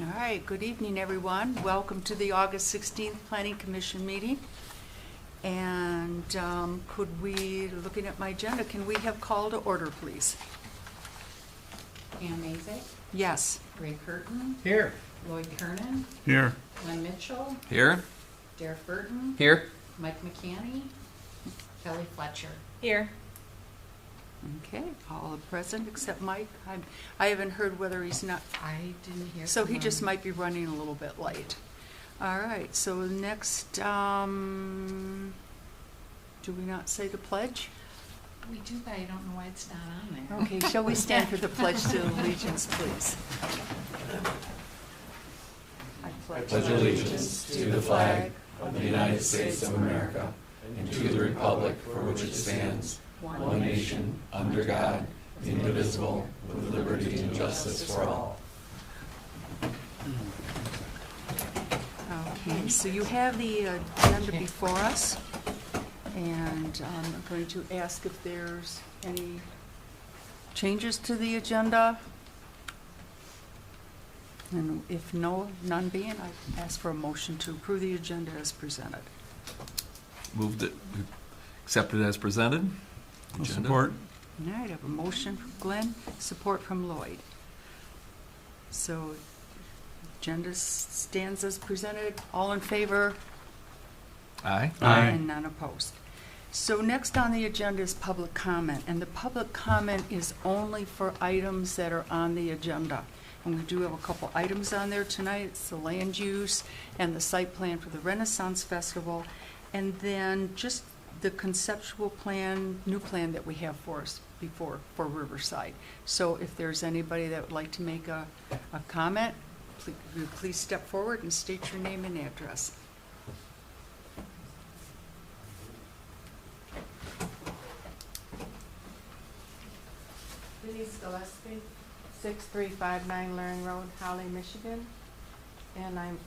All right, good evening, everyone. Welcome to the August 16th Planning Commission meeting. And could we, looking at my agenda, can we have call to order, please? Ann Mazak, Yes. Ray Curtin, Here. Lloyd Kernan, Here. Glenn Mitchell, Here. Derek Burton, Here. Mike McCanny, Kelly Fletcher. Here. Okay, all are present except Mike. I haven't heard whether he's not, I didn't hear. so he from just him. might be running a little bit late. All right, so next, do we not say the pledge? We do, but I don't know why it's not on there. Okay, shall we stand for the pledge to allegiance, please? I pledge allegiance to the flag of the United States of America and to the republic for which it stands, one nation, under God, indivisible, with liberty and justice for all. Okay, so you have the agenda before us, and I'm going to ask if there's any changes to the agenda. And if none being, I ask for a motion to approve the agenda as presented. Moved it. Accepted as presented. Agenda. All Support. right, I have a motion from Glenn, support from Lloyd. So, agenda stands as presented. All in favor? Aye. And none opposed. So next on the agenda is public comment, and the public comment is only for items that are on the agenda. And we do have a couple items on there tonight. It's the land use and the site plan for the Renaissance Festival, and then just the conceptual plan, new plan that we have for us before for Riverside. So if there's anybody that would like to make a comment, please step forward and state your name and address. Denise Gillespie, 6359 Learning Road, Holly, Michigan. And I'm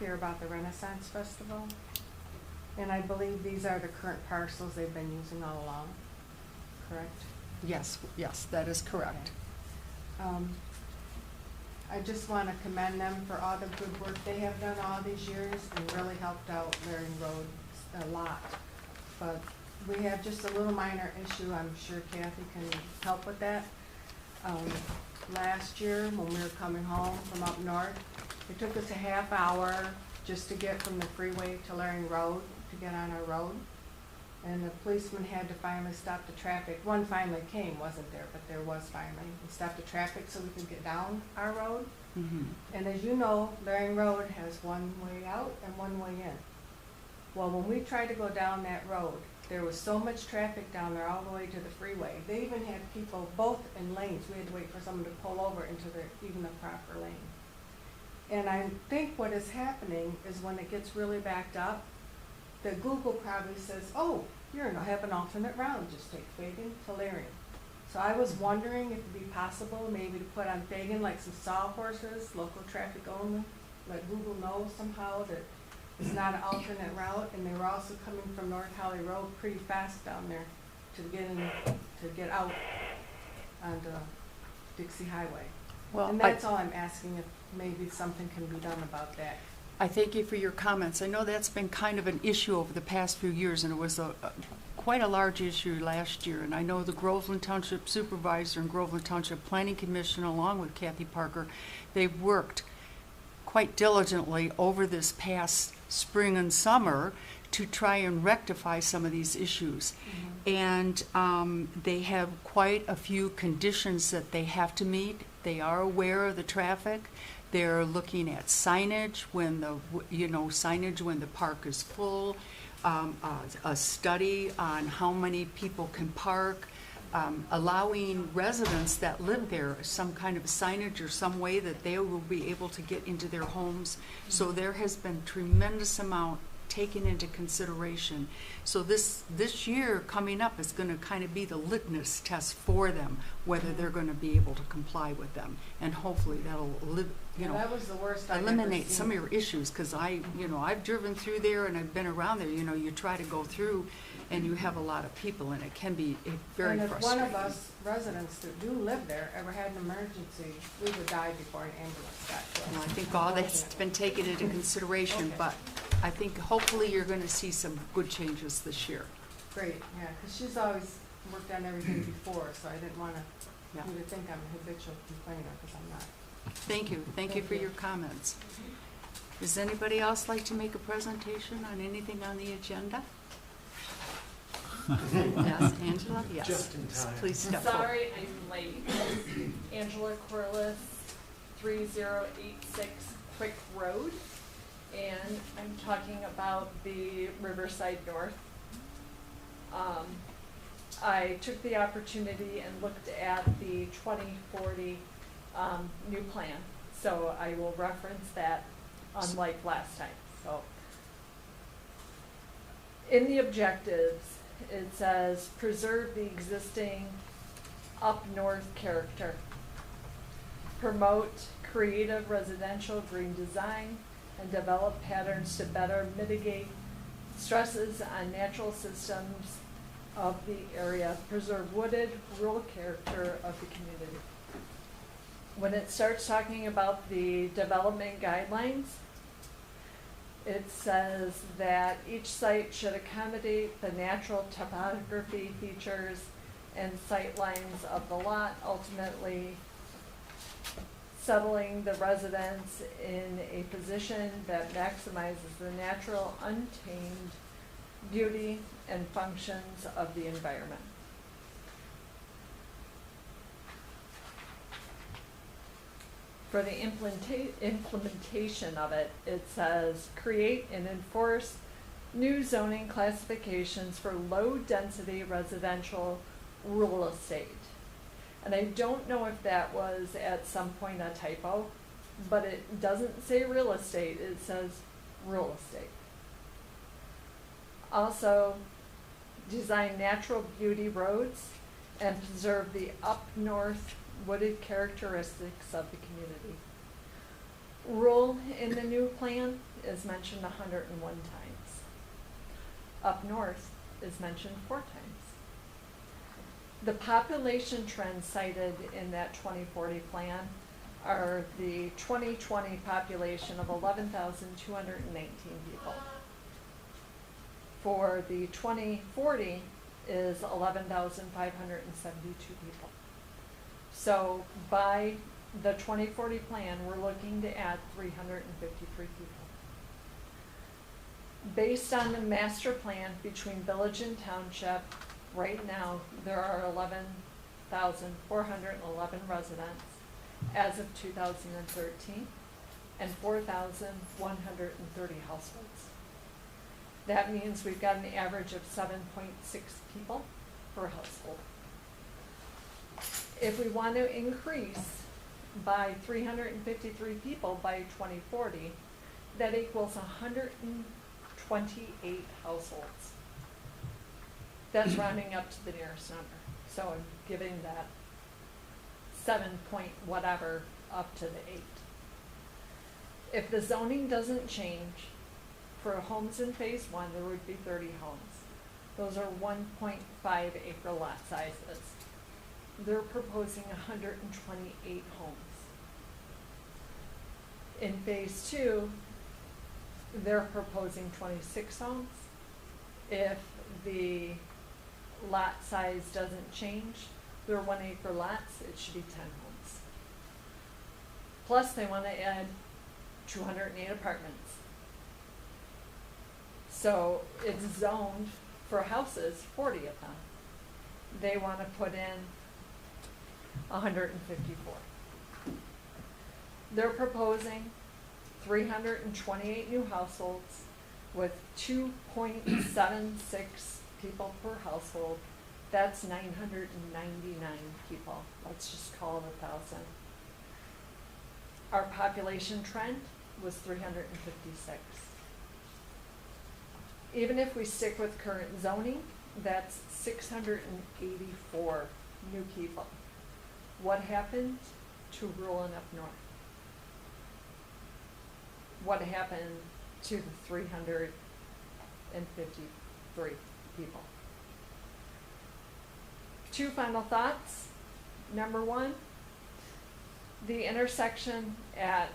here about the Renaissance Festival. And I believe these are the current parcels they've been using all along, correct? Yes, that is correct. I just want to commend them for all the good work they have done all these years and really helped out Learning Road a lot. But we have just a little minor issue. I'm sure Kathy can help with that. Last year, when we were coming home from up north, it took us a half hour just to get from the freeway to Learning Road, to get on our road. And the policeman had to finally stop the traffic. One finally came, wasn't there, but there was finally. He stopped the traffic so we could get down our road. Mm-hmm. And as you know, Learning Road has one way out and one way in. Well, when we tried to go down that road, there was so much traffic down there all the way to the freeway. They even had people both in lanes. We had to wait for someone to pull over into even the proper lane. And I think what is happening is when it gets really backed up, the Google probably says, oh, you're going to have an alternate route. Just take Fagan to Laring. So I was wondering if it would be possible maybe to put on Fagan like some sawhorses, local traffic only, let Google know somehow that it's not an alternate route, and they were also coming from North Holly Road pretty fast down there to get out on the Dixie Highway. Well, And that's all I'm asking, if maybe something can be done about that. I thank you for your comments. I know that's been kind of an issue over the past few years, and it was quite a large issue last year. And I know the Groveland Township Supervisor and Groveland Township Planning Commission, along with Kathy Parker, they've worked quite diligently over this past spring and summer to try and rectify some of these issues. Mm-hmm. And they have quite a few conditions that they have to meet. They are aware of the traffic. They're looking at signage when the park is full, a study on how many people can park, allowing residents that live there some kind of signage or some way that they will be able to get into their homes. So there has been tremendous amount taken into consideration. So this year coming up is going to kind of be the litmus test for them, whether they're going to be able to comply with them, and hopefully that'll that was the worst I've eliminate ever some of seen. your issues. Because I've driven through there and I've been around there. You try to go through, and you have a lot of people, and it can be very And if frustrating. one of us residents that do live there ever had an emergency, we would die before an ambulance got to us. I think all that's been taken into consideration, Okay. but I think hopefully you're gonna see some good changes this year. Great, yeah, because she's always worked on everything before, so I didn't want Yeah. you to think I'm a habitual complainer, because I'm not. Thank you for your comments. Does anybody else like to make a presentation on anything on the agenda? Yes, Angela, yes. Just in time. Please step forward. Sorry, I'm late. Angela Corliss, 3086 Quick Road, and I'm talking about the Riverside North. I took the opportunity and looked at the 2040 new plan, so I will reference that unlike last time. So, in the objectives, it says preserve the existing up north character, promote creative residential green design, and develop patterns to better mitigate stresses on natural systems of the area, preserve wooded rural character of the community. When it starts talking about the development guidelines, it says that each site should accommodate the natural topography features and sight lines of the lot, ultimately settling the residents in a position that maximizes the natural, untamed beauty and functions of the environment. For the implementation of it, it says create and enforce new zoning classifications for low-density residential real estate. And I don't know if that was at some point a typo, but it doesn't say real estate, it says real estate. Also, design natural beauty roads and preserve the up north wooded characteristics of the community. Rural in the new plan is mentioned 101 times. Up north is mentioned 4 times. The population trends cited in that 2040 plan are the 2020 population of 11,219 people. For the 2040 is 11,572 people. So by the 2040 plan, we're looking to add 353 people. Based on the master plan between village and township, right now, there are 11,411 residents as of 2013 and 4,130 households. That means we've got an average of 7.6 people per household. If we want to increase by 353 people by 2040, that equals 128 households. That's rounding up to the nearest number. So I'm giving that 7 point whatever up to the 8. If the zoning doesn't change, for homes in phase 1, there would be 30 homes. Those are 1.5 acre lot sizes. They're proposing 128 homes. In phase 2, they're proposing 26 homes. If the lot size doesn't change, they're 1 acre lots, it should be 10 homes. Plus, they want to add 208 apartments. So it's zoned for houses, 40 of them. They want to put in 154. They're proposing 328 new households with 2.76 people per household. That's 999 people. Let's just call it 1,000. Our population trend was 356. Even if we stick with current zoning, that's 684 new people. What happened to rural and up north? What happened to the 353 people? 2 final thoughts. Number 1, the intersection at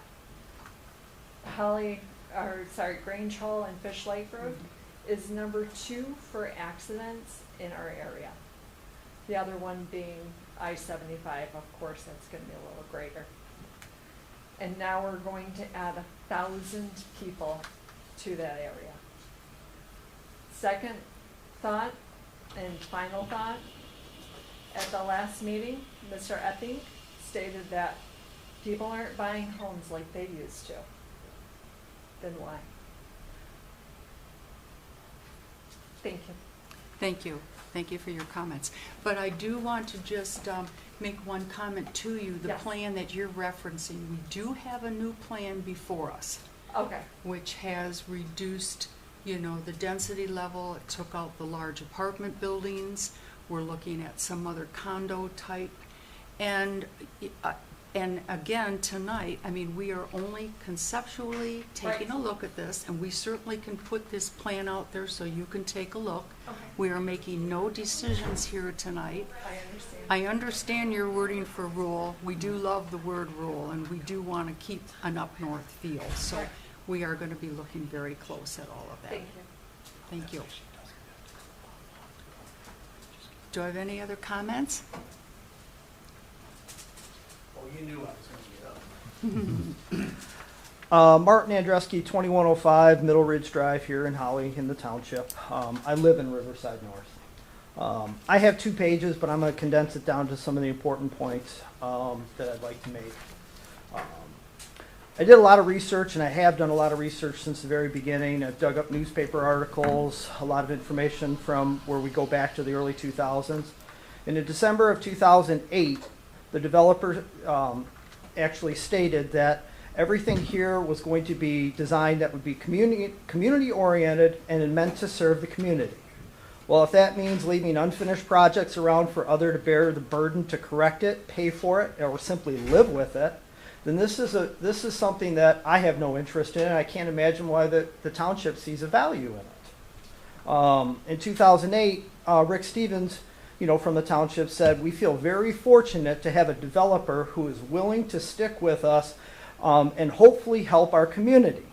Grange Hall and Fish Lake Road is number 2 for accidents in our area. The other one being I-75, of course, that's gonna be a little greater. And now we're going to add 1,000 people to that area. Second thought and final thought, at the last meeting, Mr. Epping stated that people aren't buying homes like they used to. Then why? Thank you. Thank you. Thank you for your comments. But I do want to just make one comment to you. The Yes. plan that you're referencing, we do have a new plan before us, Okay, which has reduced, the density level. It took out the large apartment buildings. We're looking at some other condo type. And again, tonight, we are only conceptually taking Right. a look at this, and we certainly can put this plan out there so you can take a look. okay, We are making no decisions here tonight. I understand. I understand your wording for rural. We do love the word rural, and we do want to keep an up-north feel. So Right. we are going to be looking very close at all of that. Thank you. Thank you. Do I have any other comments? Oh, you knew I was going to get up. Martin Andreski, 2105 Middle Ridge Drive here in Holly in the township. I live in Riverside North. I have 2 pages, but I'm going to condense it down to some of the important points that I'd like to make. I did a lot of research, and I have done a lot of research since the very beginning. I've dug up newspaper articles, a lot of information from where we go back to the early 2000s. And in December of 2008, the developer actually stated that everything here was going to be designed that would be community oriented and meant to serve the community. Well, if that means leaving unfinished projects around for others to bear the burden to correct it, pay for it, or simply live with it, then this is something that I have no interest in, and I can't imagine why the township sees a value in it. In 2008, Rick Stevens, from the township said, "We feel very fortunate to have a developer who is willing to stick with us and hopefully help our community."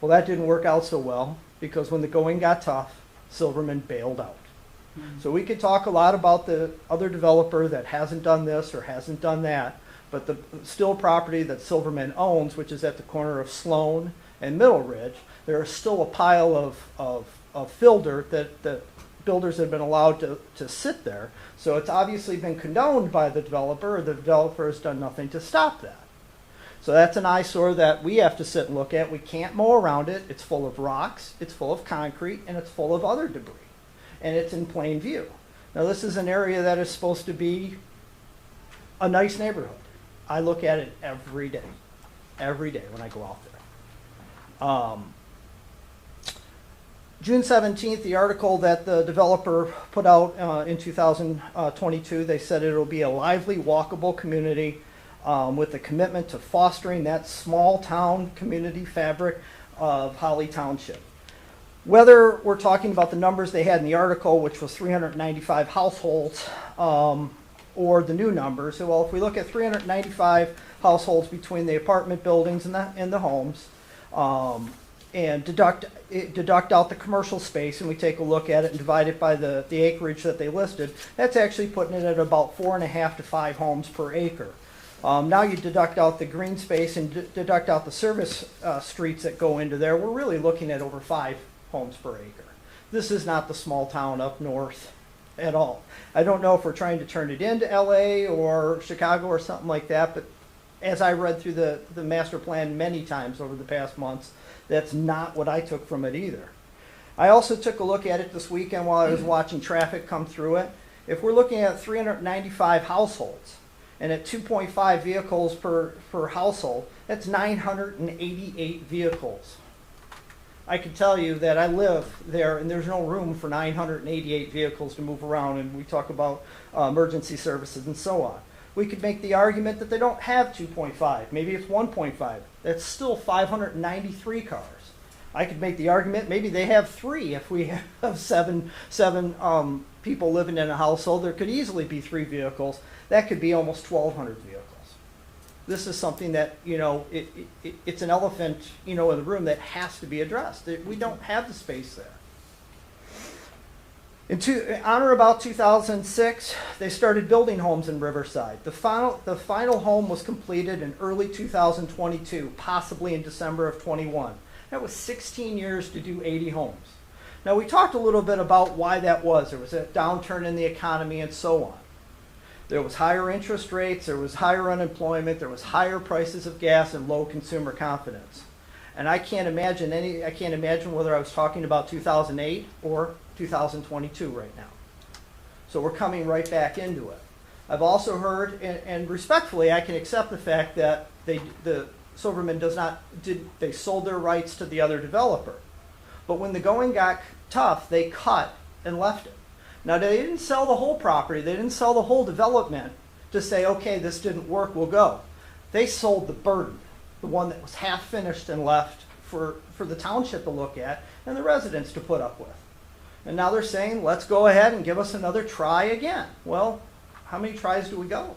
Well, that didn't work out so well, because when the going got tough, Silverman bailed out. So we could talk a lot about the other developer that hasn't done this or hasn't done that, but the still property that Silverman owns, which is at the corner of Sloan and Middle Ridge, there is still a pile of fill dirt that the builders have been allowed to sit there. So it's obviously been condoned by the developer, or the developer has done nothing to stop that. So that's an eyesore that we have to sit and look at. We can't mow around it. It's full of rocks, it's full of concrete, and it's full of other debris. And it's in plain view. Now, this is an area that is supposed to be a nice neighborhood. I look at it every day when I go out there. June 17th, the article that the developer put out in 2022, they said it'll be a lively, walkable community with a commitment to fostering that small town community fabric of Holly Township. Whether we're talking about the numbers they had in the article, which was 395 households, or the new numbers, well, if we look at 395 households between the apartment buildings and the homes, and deduct out the commercial space, and we take a look at it and divide it by the acreage that they listed, that's actually putting it at about 4.5 to 5 homes per acre. Now you deduct out the green space and deduct out the service streets that go into there, we're really looking at over 5 homes per acre. This is not the small town up north at all. I don't know if we're trying to turn it into LA or Chicago or something like that, but as I read through the master plan many times over the past months, that's not what I took from it either. I also took a look at it this weekend while I was watching traffic come through it. If we're looking at 395 households and at 2.5 vehicles per household, that's 988 vehicles. I can tell you that I live there and there's no room for 988 vehicles to move around, and we talk about emergency services and so on. We could make the argument that they don't have 2.5, maybe it's 1.5. That's still 593 cars. I could make the argument maybe they have 3 if we have seven people living in a household. There could easily be 3 vehicles. That could be almost 1,200 vehicles. this is something that, it's an elephant, in the room that has to be addressed. We don't have the space there. On or about 2006, they started building homes in Riverside. The final home was completed in early 2022, possibly in December of 21. That was 16 years to do 80 homes. Now, we talked a little bit about why that was. There was a downturn in the economy and so on. There was higher interest rates, there was higher unemployment, there was higher prices of gas and low consumer confidence. And I can't imagine whether I was talking about 2008 or 2022 right now. So we're coming right back into it. I've also heard, and respectfully, I can accept the fact that the Silverman they sold their rights to the other developer. But when the going got tough, they cut and left it. Now, they didn't sell the whole property. They didn't sell the whole development to say, okay, this didn't work, we'll go. They sold the burden, the one that was half finished and left for the township to look at and the residents to put up with. And now they're saying, let's go ahead and give us another try again. Well, how many tries do we go?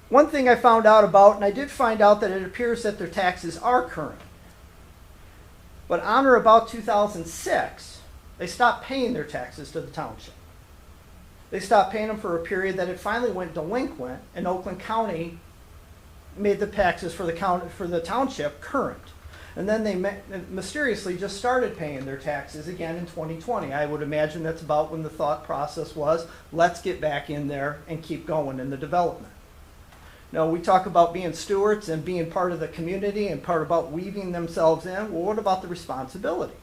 One thing I found out about, and I did find out that it appears that their taxes are current. But on or about 2006, they stopped paying their taxes to the township. They stopped paying them for a period that it finally went delinquent, and Oakland County made the taxes for the township current. And then they mysteriously just started paying their taxes again in 2020. I would imagine that's about when the thought process was, let's get back in there and keep going in the development. Now, we talk about being stewards and being part of the community and part about weaving themselves in. Well, what about the responsibility?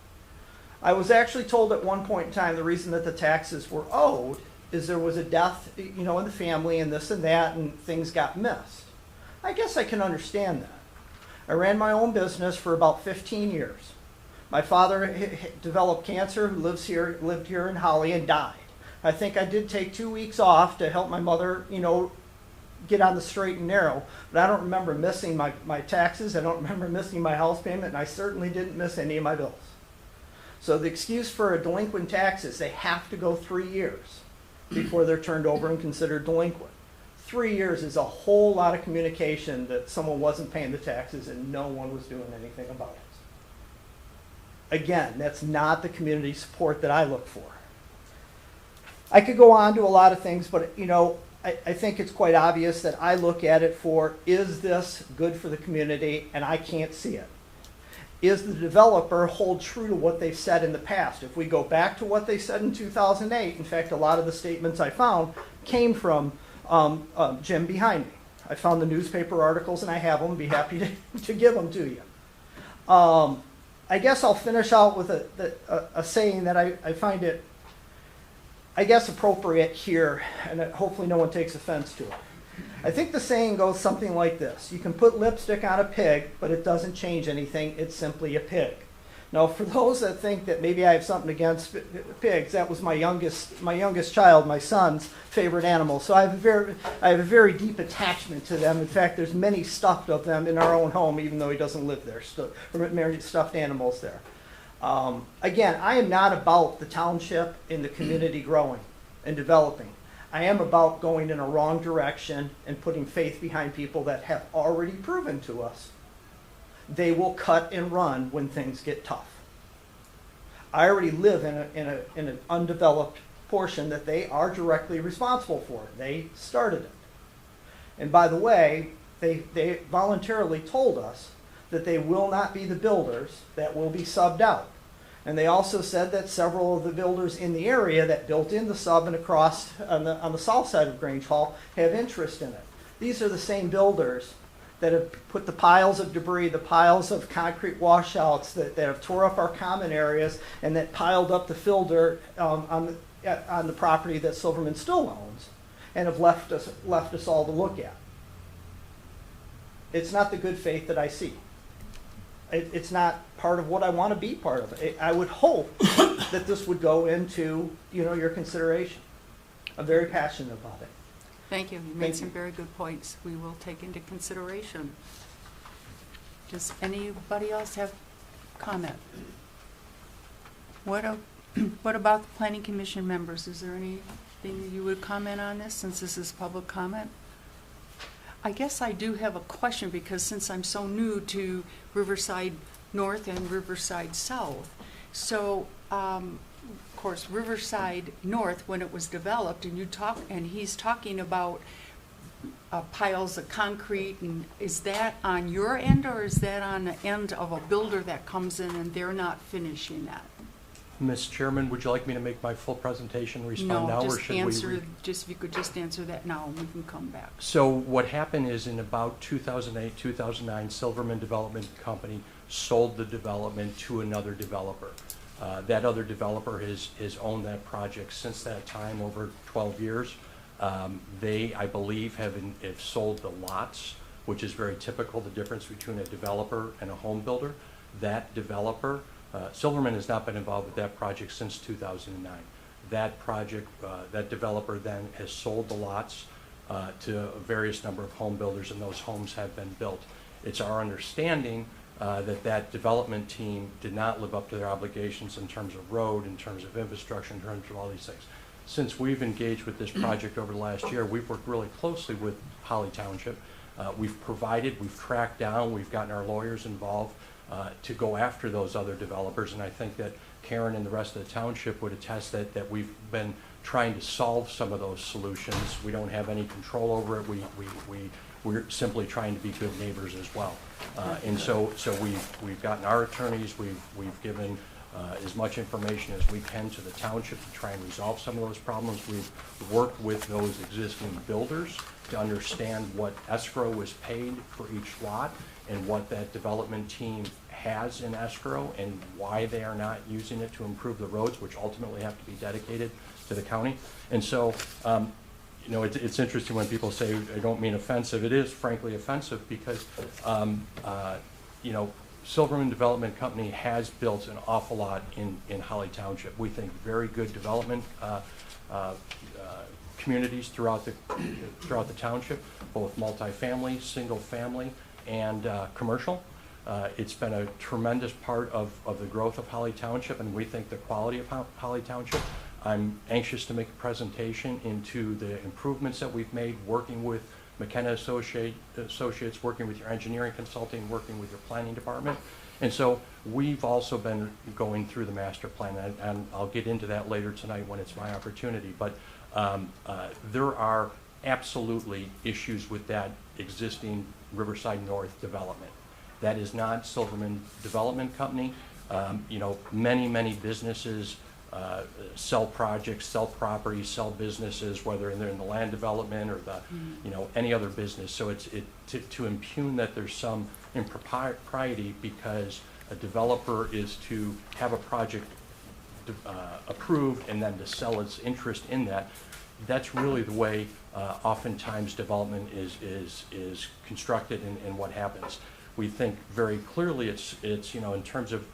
I was actually told at one point in time the reason that the taxes were owed is there was a death, in the family and this and that, and things got missed. I guess I can understand that. I ran my own business for about 15 years. My father developed cancer, who lived here in Holly, and died. I think I did take 2 weeks off to help my mother, get on the straight and narrow, but I don't remember missing my taxes, I don't remember missing my house payment, and I certainly didn't miss any of my bills. So the excuse for a delinquent tax is they have to go 3 years before they're turned over and considered delinquent. 3 years is a whole lot of communication that someone wasn't paying the taxes and no one was doing anything about it. Again, that's not the community support that I look for. I could go on to a lot of things, but I think it's quite obvious that I look at it for, is this good for the community? And I can't see it. Is the developer hold true to what they've said in the past? If we go back to what they said in 2008, in fact, a lot of the statements I found came from Jim behind me. I found the newspaper articles and I have them, be happy to give them to you. I guess I'll finish out with a saying that I find it, I guess, appropriate here, and hopefully no one takes offense to it. I think the saying goes something like this: you can put lipstick on a pig, but it doesn't change anything, it's simply a pig. Now, for those that think that maybe I have something against pigs, that was my youngest child, my son's favorite animal. So I have a very deep attachment to them. In fact, there's many stuffed of them in our own home, even though he doesn't live there. Many stuffed animals there. Again, I am not about the township and the community growing and developing. I am about going in a wrong direction and putting faith behind people that have already proven to us they will cut and run when things get tough. I already live in an undeveloped portion that they are directly responsible for. They started it. And by the way, they voluntarily told us that they will not be the builders that will be subbed out. And they also said that several of the builders in the area that built in the sub and across on the south side of Grange Hall have interest in it. These are the same builders that have put the piles of debris, the piles of concrete washouts that have tore up our common areas and that piled up the fill dirt on the property that Silverman still owns and have left us all to look at. It's not the good faith that I see. It's not part of what I want to be part of. I would hope that this would go into your consideration. I'm very passionate about it. Thank you. You made some very good points we will take into consideration. Does anybody else have comment? What about the Planning Commission members? Is there anything anything you would comment on this, since this is public comment? I guess I do have a question, because since I'm so new to Riverside North and Riverside South, so, of course, Riverside North, when it was developed, and he's talking about piles of concrete, and is that on your end, or is that on the end of a builder that comes in and they're not finishing that? Ms. Chairman, would you like me to make my full presentation, and respond now, No, or just should we? answer, if you could just answer that now, and we can come back. So what happened is, in about 2008, 2009, Silverman Development Company sold the development to another developer. That other developer has owned that project since that time, over 12 years. They, I believe, have sold the lots, which is very typical, the difference between a developer and a home builder. That developer, Silverman has not been involved with that project since 2009. That project, that developer then has sold the lots to a various number of home builders, and those homes have been built. It's our understanding that development team did not live up to their obligations in terms of road, in terms of infrastructure, in terms of all these things. Since we've engaged with this project over the last year, we've worked really closely with Holly Township. We've tracked down, we've gotten our lawyers involved to go after those other developers, and I think that Karen and the rest of the township would attest that we've been trying to solve some of those solutions. We don't have any control over it. We're simply trying to be good neighbors as well. And so we've gotten our attorneys, we've given as much information as we can to the township to try and resolve some of those problems. We've worked with those existing builders to understand what escrow was paid for each lot and what that development team has in escrow and why they are not using it to improve the roads, which ultimately have to be dedicated to the county. And so, you know, it's interesting when people say, I don't mean offensive. It is frankly offensive because, you know, Silverman Development Company has built an awful lot in Holly Township. We think very good development communities throughout the township, both multifamily, single family, and commercial. It's been a tremendous part of the growth of Holly Township, and we think the quality of Holly Township. I'm anxious to make a presentation into the improvements that we've made working with McKenna Associates, working with your engineering consulting, working with your planning department. And so we've also been going through the master plan, and I'll get into that later tonight when it's my opportunity. But there are absolutely issues with that existing Riverside North development. That is not Silverman Development Company. You know, many businesses sell projects, sell properties, sell businesses, whether they're in the land development or the, you know, any other business. So to impugn that there's some impropriety because a developer is to have a project approved and then to sell its interest in that. That's really the way oftentimes development is constructed and what happens. We think very clearly it's you know, in terms of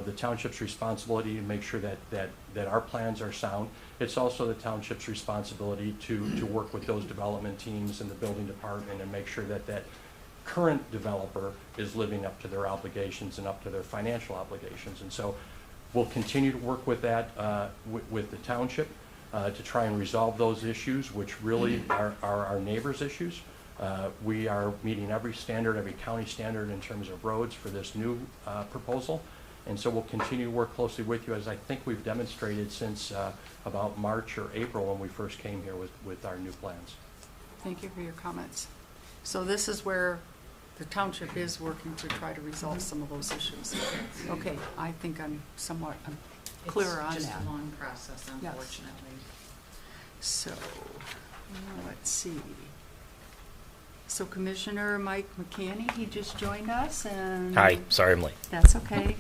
the township's responsibility to make sure that our plans are sound. It's also the township's responsibility to work with those development teams and the building department and make sure that current developer is living up to their obligations and up to their financial obligations. And so we'll continue to work with that with the township to try and resolve those issues, which really are our neighbors' issues. We are meeting every standard, every county standard in terms of roads for this new proposal. And so we'll continue to work closely with you, as I think we've demonstrated since about March or April when we first came here with our new plans. Thank you for your comments. So this is where the township is working to try to resolve some of those issues. Okay, I think I'm somewhat clearer on that. It's just a long process, unfortunately. Yes. So, let's see. So Commissioner Mike McCanny, he just joined us, and Hi, sorry I'm late. That's okay.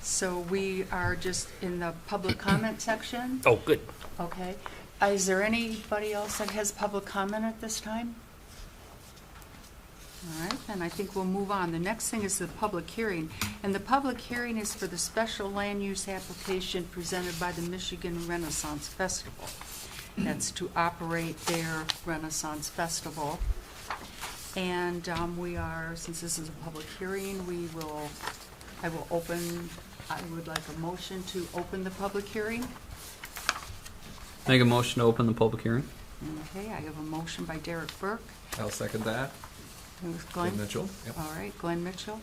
So we are just in the public comment section. Oh, good. Okay. Is there anybody else that has public comment at this time? All right, then I think we'll move on. The next thing is the public hearing, and the public hearing is for the special land use application presented by the Michigan Renaissance Festival. That's to operate their Renaissance Festival. And since this is a public hearing, I would like a motion to open the public hearing. Make a motion to open the public hearing. Okay, I have a motion by Derek Burke. I'll second that. Who's Glenn? Glenn Mitchell. Yep. All right, Glenn Mitchell.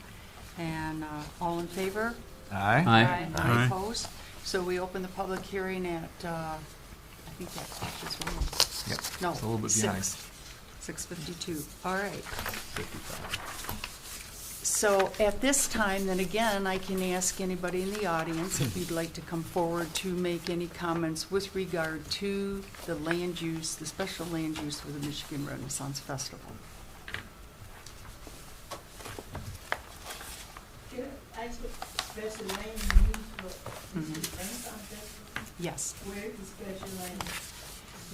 And all in favor? Aye. Aye. None opposed? So we open the public hearing at, I think that's wrong. Yep. No. It's a little bit behind. 6:52. All right. 55. So at this time, then again, I can ask anybody in the audience if you'd like to come forward to make any comments with regard to the land use, the special land use for the Michigan Renaissance Festival. Special land use for Renaissance Festival? Yes. Where is the special land?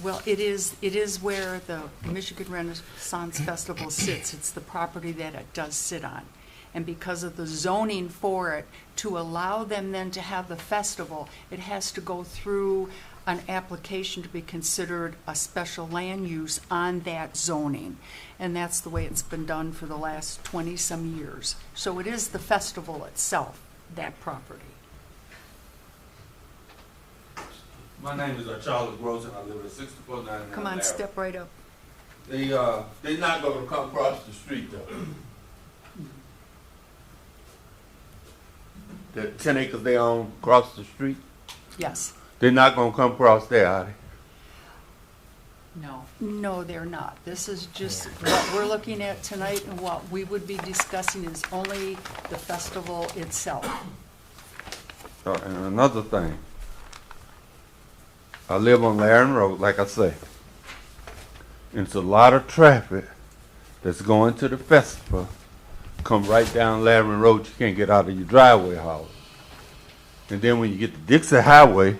Well, it is where the Michigan Renaissance Festival sits. It's the property that it does sit on. And because of the zoning for it, to allow them then to have the festival, it has to go through an application to be considered a special land use on that zoning. And that's the way it's been done for the last 20-some years. So it is the festival itself, that property. My name is Charles Gross, and I live at 6499. Come on, step right up. They're not going to come across the street, though. The 10 acres they own across the street, Yes. they're not going to come across there, are they? No. No, they're not. This is just what we're looking at tonight, and what we would be discussing is only the festival itself. And another thing, I live on Laren Road, like I say. And it's a lot of traffic that's going to the festival. Come right down Laren Road, you can't get out of your driveway house. And then when you get to Dixie Highway,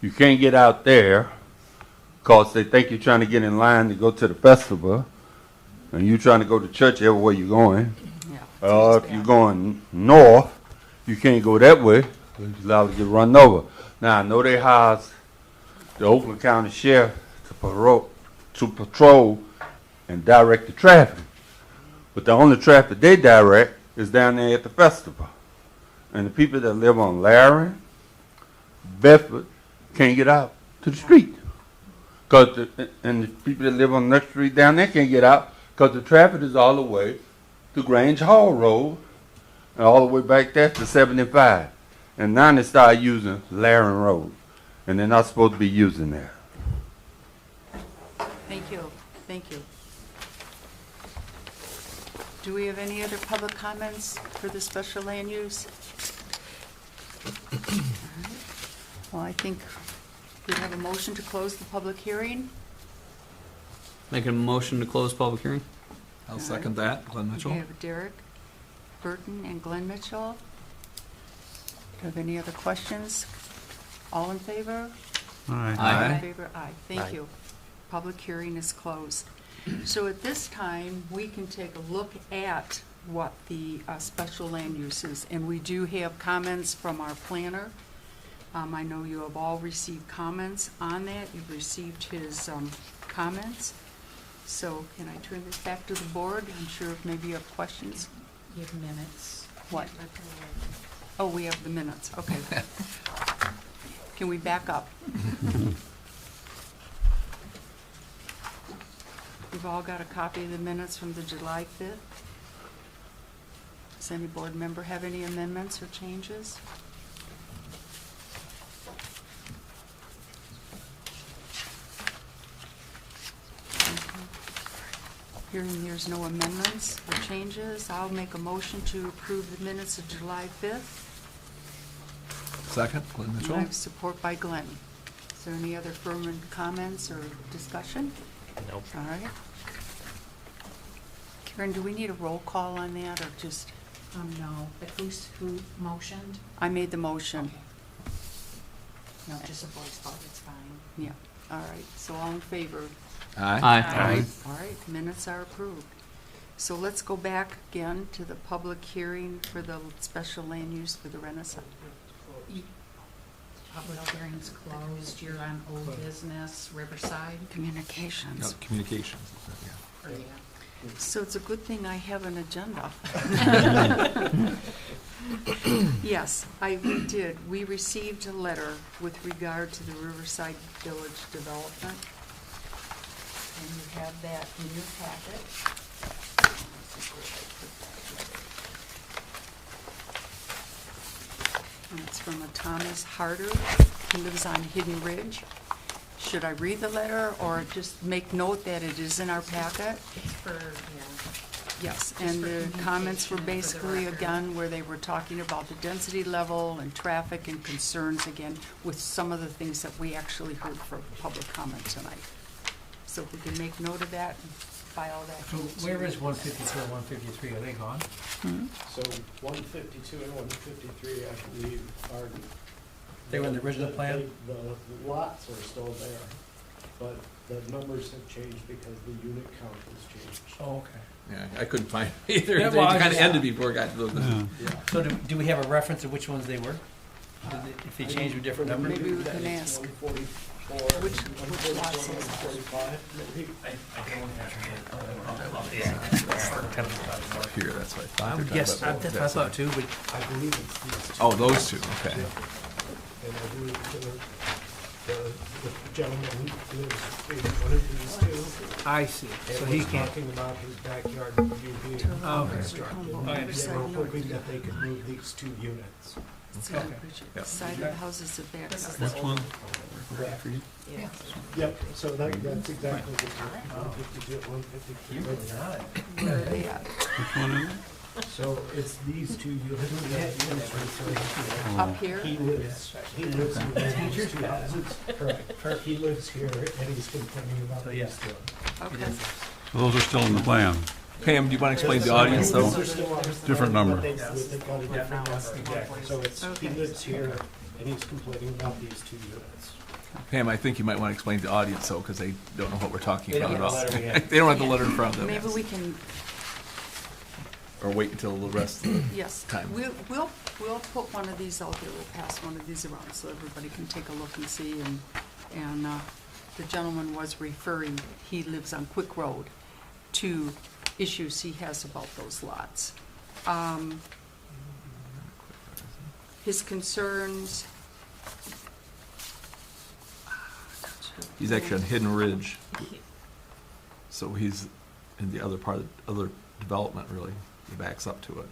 you can't get out there because they think you're trying to get in line to go to the festival. And you're trying to go to church everywhere you're going. Yeah. If you're going north, you can't go that way. You're allowed to get run over. Now, I know they house the Oakland County Sheriff to patrol and direct the traffic. But the only traffic they direct is down there at the festival. And the people that live on Laren, Bedford, can't get out to the street. And the people that live on the next street down there can't get out because the traffic is all the way to Grange Hall Road and all the way back there to 75. And now they start using Laren Road. And they're not supposed to be using that. Thank you. Thank you. Do we have any other public comments for the special land use? Well, I think we have a motion to close the public hearing. Make a motion to close public hearing. I'll second that. Glenn Mitchell. We have Derek Burton and Glenn Mitchell. Do you have any other questions? All in favor? Aye. All in favor? Aye. Thank you. Public hearing is closed. So at this time, we can take a look at what the special land use is. And we do have comments from our planner. I know you have all received comments on that. You've received his comments. So can I turn this back to the board? I'm sure maybe you have questions. You have minutes. What? Oh, we have the minutes. Okay. Can we back up? We've all got a copy of the minutes from the July 5th. Does any board member have any amendments or changes? Hearing there's no amendments or changes, I'll make a motion to approve the minutes of July 5th. Second. Glenn And Mitchell. I have support by Glenn. Is there any other further comments or discussion? Nope. All right. Karen, do we need a roll call on that, or just, No, but who motioned? I made the motion. No, just a voice vote, it's fine. Yeah, all right, so all in favor? Aye. Aye. All right, minutes are approved. So let's go back again to the public hearing for the special land use for the Renaissance. Public hearing's closed, you're on old business, Riverside. Communications. No, communications. Yeah. Or, yeah. So it's a good thing I have an agenda. Yes, we did. We received a letter with regard to the Riverside Village development. And you have that in your packet. And it's from a Thomas Harder. He lives on Hidden Ridge. Should I read the letter or just make note that it is in our packet? It's for, Yes, Just and for the comments were communication for the basically, record. again, where they were talking about the density level and traffic and concerns, again, with some of the things that we actually heard for public comment tonight. So if we can make note of that and file that. So where is 152 and 153? Are they gone? So 152 and 153, I believe, are. They were in the original plan? The lots are still there, but the numbers have changed because the unit count has changed. Oh, okay. Yeah, I couldn't find either. Yeah, They well, I kind of just- ended before it got to those. Yeah. So do we have a reference of which ones they were? If they changed to a different number? Maybe we can ask. 144, Which 144, lots is it? 145, maybe. Here, that's what I thought. I would They're guess, talking about that's what I that thought too, but I believe it's these two. Oh, those two, okay. And I believe the gentleman who lives in one of these two. I see. So And he was can't, talking about his backyard review being Oh, okay. constructed. Oh, I They understand. were hoping that they could move these two units. It's Okay. on the side of the houses at back. Which one? Yep, so that's exactly the two, 152 and 153. Where are they at? Which one is it? So it's these two units. Up here? He lives in these two houses. Correct. He lives here and he's complaining about So, these yes. two. Okay. So those are still in the plan. Pam, do you want to explain to the audience though? These are still on the Different plan, number. but They've got a different number, exactly. So it's, he Okay. lives here and he's complaining about these two units. Pam, I think you might want to explain to the audience though, because they don't know what we're talking They don't about have at the all. letter yet. They don't have the letter in front of them. Maybe we can, Or wait until the rest of the yes, time. we'll put one of these out there, we'll pass one of these around so everybody can take a look and see, and the gentleman was referring, he lives on Quick Road, to issues he has about those lots. His concerns. He's actually on Hidden Ridge. So he's in the other part, other development really, he backs up to it.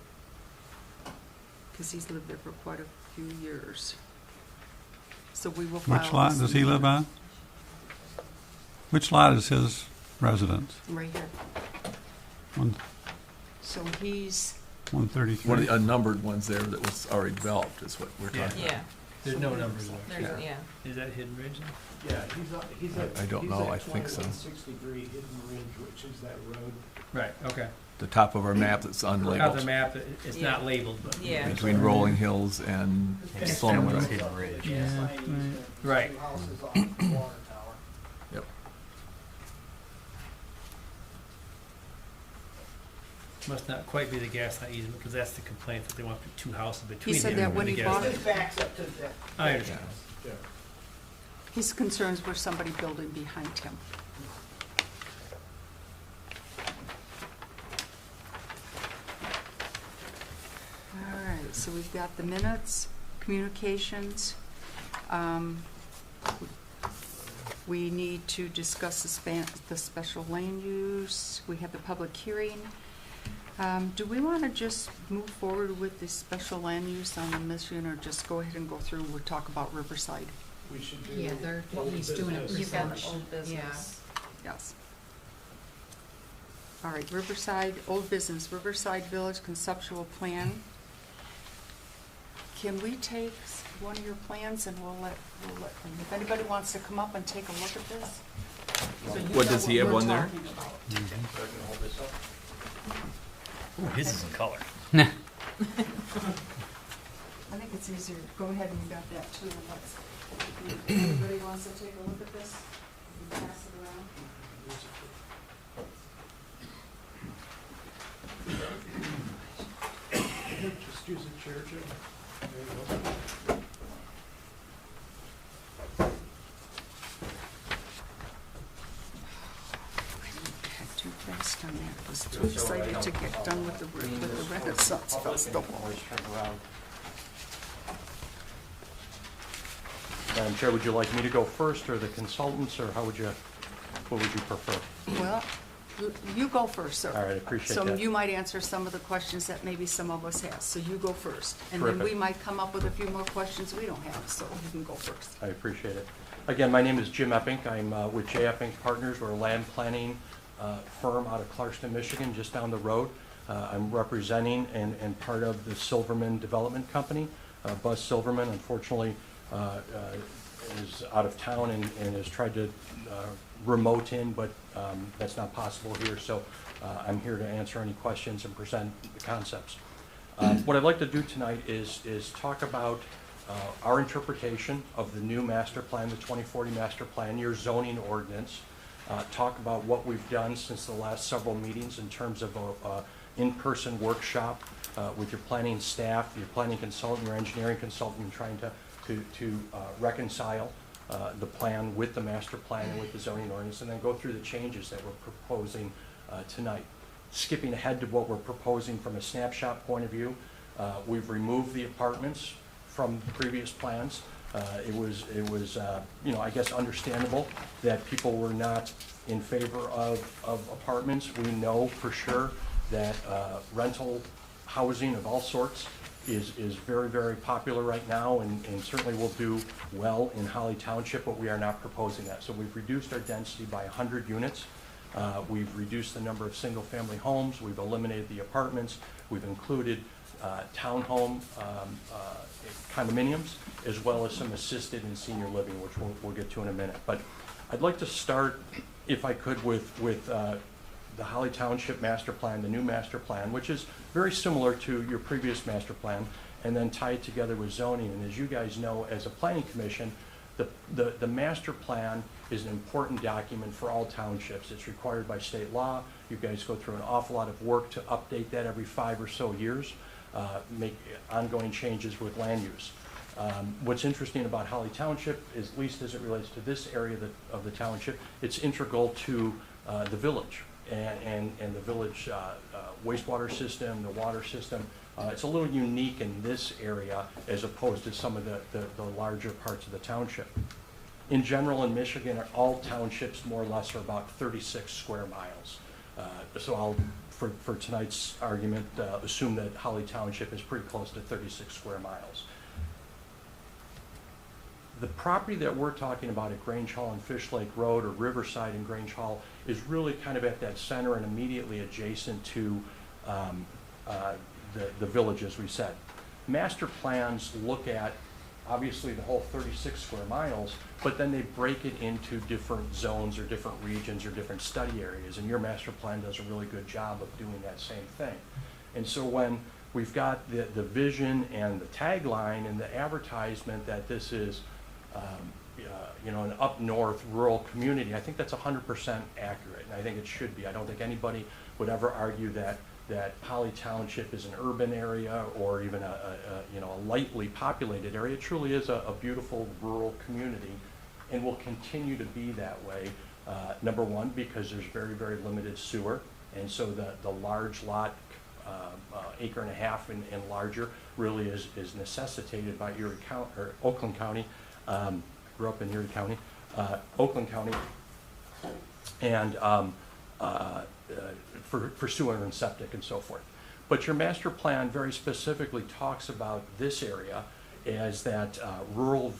Because he's lived there for quite a few years. So we will file. Which lot this does he live on? Which lot is his residence? Right here. One- So he's, 133? One of the unnumbered ones there that was already developed is what we're Yeah. talking about. Yeah, there's no numbers there. there's, yeah. Is that Hidden Ridge then? Yeah, he's at. I don't know, I think so. 2163 Hidden Ridge, which is that road. Right, okay. The top of our map that's Out the unlabeled, map, it's Yeah. not labeled, but. Yeah. between Rolling Hills and Sloan Road. Yeah, right. Two houses off the water tower. Yep. Must not quite be the gas line easement, because that's the complaint, that they want two houses between said them that and when the he gas bought line. it. Backs up to that. I understand. Yeah. his concerns were somebody building behind him. All right, so we've got the minutes, communications. We need to discuss the special land use. We have the public hearing. Do we want to just move forward with the special land use on the mission, or just go ahead and go through, we'll talk about Riverside? We should do. Yeah, they're, old he's doing it business You've got the first. old business. Yes. All right, Riverside, old business, Riverside Village conceptual plan. Can we take one of your plans and we'll let, if anybody wants to come up and take a look at this? So you What, know does he have we're one there? talking about. Ooh, his is in color. I think it's easier, go ahead and you got that too. If anybody wants to take a look at this, you can pass it around. Just use a chair, Jim. There you go. Had too fast on that, was excited to get done with the Renaissance Festival. Madam Chair, would you like me to go first, or the consultants, or what would you prefer? Well, you go first, sir. All right, I appreciate So that. you might answer some of the questions that maybe some of us have, so you go first. And then Terrific. we might come up with a few more questions we don't have, so you can go first. I appreciate it. Again, my name is Jim Epping. I'm with J. Epping Partners. We're a land planning firm out of Clarkston, Michigan, just down the road. I'm representing and part of the Silverman Development Company. Buzz Silverman, unfortunately, is out of town and has tried to remote in, but that's not possible here. So I'm here to answer any questions and present the concepts. What I'd like to do tonight is talk about our interpretation of the new master plan, the 2040 master plan, your zoning ordinance, talk about what we've done since the last several meetings in terms of a in-person workshop with your planning staff, your planning consultant, your engineering consultant, trying to reconcile the plan with the master plan and with the zoning ordinance, and then go through the changes that we're proposing tonight. Skipping ahead to what we're proposing from a snapshot point of view, we've removed the apartments from previous plans. It was I guess understandable that people were not in favor of apartments. We know for sure that rental housing of all sorts is very, very popular right now, and certainly will do well in Holly Township, but we are not proposing that. So we've reduced our density by 100 units. We've reduced the number of single-family homes. We've eliminated the apartments. We've included townhome condominiums, as well as some assisted and senior living, which we'll get to in a minute. But I'd like to start, if I could, with the Holly Township master plan, the new master plan, which is very similar to your previous master plan, and then tie it together with zoning. And as you guys know, as a planning commission, the master plan is an important document for all townships. It's required by state law. You guys go through an awful lot of work to update that every 5 or so years, make ongoing changes with land use. What's interesting about Holly Township is, at least as it relates to this area of the township, it's integral to the village and the village wastewater system, the water system. It's a little unique in this area as opposed to some of the larger parts of the township. In general, in Michigan, all townships more or less are about 36 square miles. So I'll, for tonight's argument, assume that Holly Township is pretty close to 36 square miles. The property that we're talking about at Grange Hall and Fish Lake Road, or Riverside and Grange Hall, is really kind of at that center and immediately adjacent to the village, as we said. Master plans look at, obviously, the whole 36 square miles, but then they break it into different zones or different regions or different study areas, and your master plan does a really good job of doing that same thing. And so when we've got the vision and the tagline and the advertisement that this is an up north rural community, I think that's 100% accurate, and I think it should be. I don't think anybody would ever argue that Holly Township is an urban area or even a lightly populated area. It truly is a beautiful rural community, and will continue to be that way. Number one, because there's very, very limited sewer, and so the large lot, acre and a half and larger, really is necessitated by Oakland County. Grew up in Erie County, Oakland County, and for sewer and septic and so forth. But your master plan very specifically talks about this area as that rural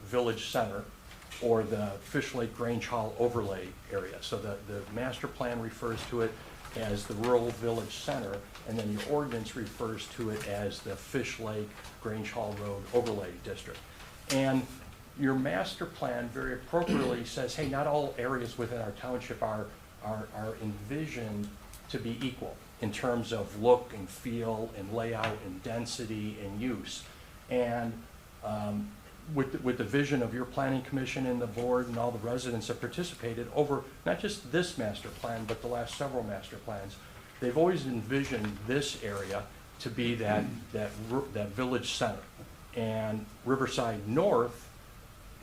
village center, or the Fish Lake Grange Hall overlay area. So the master plan refers to it as the rural village center, and then your ordinance refers to it as the Fish Lake Grange Hall Road overlay district. And your master plan very appropriately says, hey, not all areas within our township are envisioned to be equal in terms of look and feel and layout and density and use. And with the vision of your planning commission and the board and all the residents that participated over not just this master plan, but the last several master plans, they've always envisioned this area to be that village center. And Riverside North,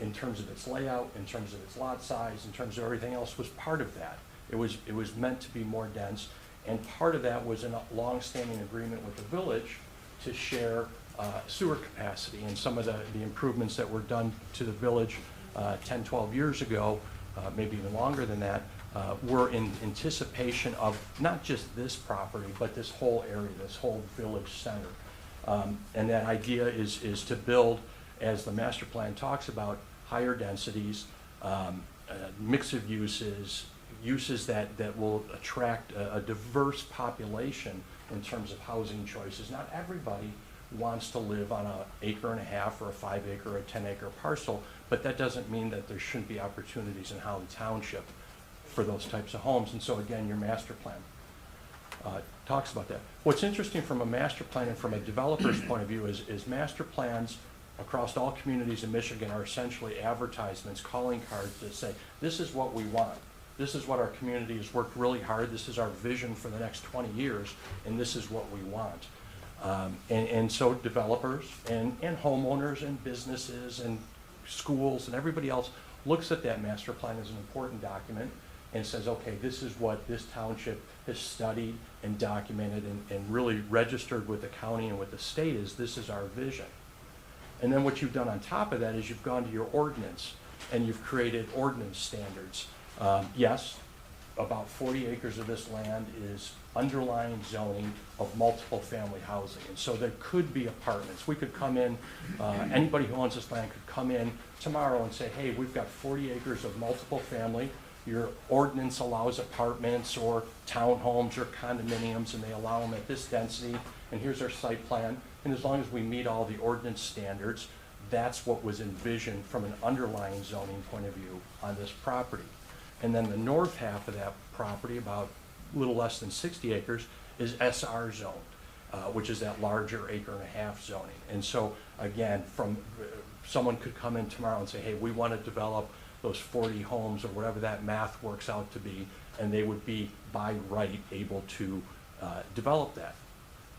in terms of its layout, in terms of its lot size, in terms of everything else, was part of that. It was meant to be more dense, And part of that was a long-standing agreement with the village to share sewer capacity. And some of the improvements that were done to the village 10, 12 years ago, maybe even longer than that, were in anticipation of not just this property, but this whole area, this whole village center. And that idea is to build, as the master plan talks about, higher densities, mix of uses, uses that will attract a diverse population in terms of housing choices. Not everybody wants to live on an 1.5 acre or a 5 acre or a 10 acre parcel, but that doesn't mean that there shouldn't be opportunities in Holly Township for those types of homes. And so again, your master plan talks about that. What's interesting from a master plan and from a developer's point of view is master plans across all communities in Michigan are essentially advertisements, calling cards that say, this is what we want. This is what our community has worked really hard. This is our vision for the next 20 years, and this is what we want. And so developers and homeowners and businesses and schools and everybody else looks at that master plan as an important document and says, okay, this is what this township has studied and documented and really registered with the county and with the state is this is our vision. And then what you've done on top of that is you've gone to your ordinance and you've created ordinance standards. Yes, about 40 acres of this land is underlying zoning of multiple family housing. And so there could be apartments. We could come in, anybody who owns this land could come in tomorrow and say, hey, we've got 40 acres of multiple family. Your ordinance allows apartments or townhomes or condominiums, and they allow them at this density, and here's our site plan. And as long as we meet all the ordinance standards, that's what was envisioned from an underlying zoning point of view on this property. And then the north half of that property, about a little less than 60 acres, is SR zoned, which is that larger 1.5 acre zoning. And so again, someone could come in tomorrow and say, hey, we want to develop those 40 homes or whatever that math works out to be, and they would be by right able to develop that.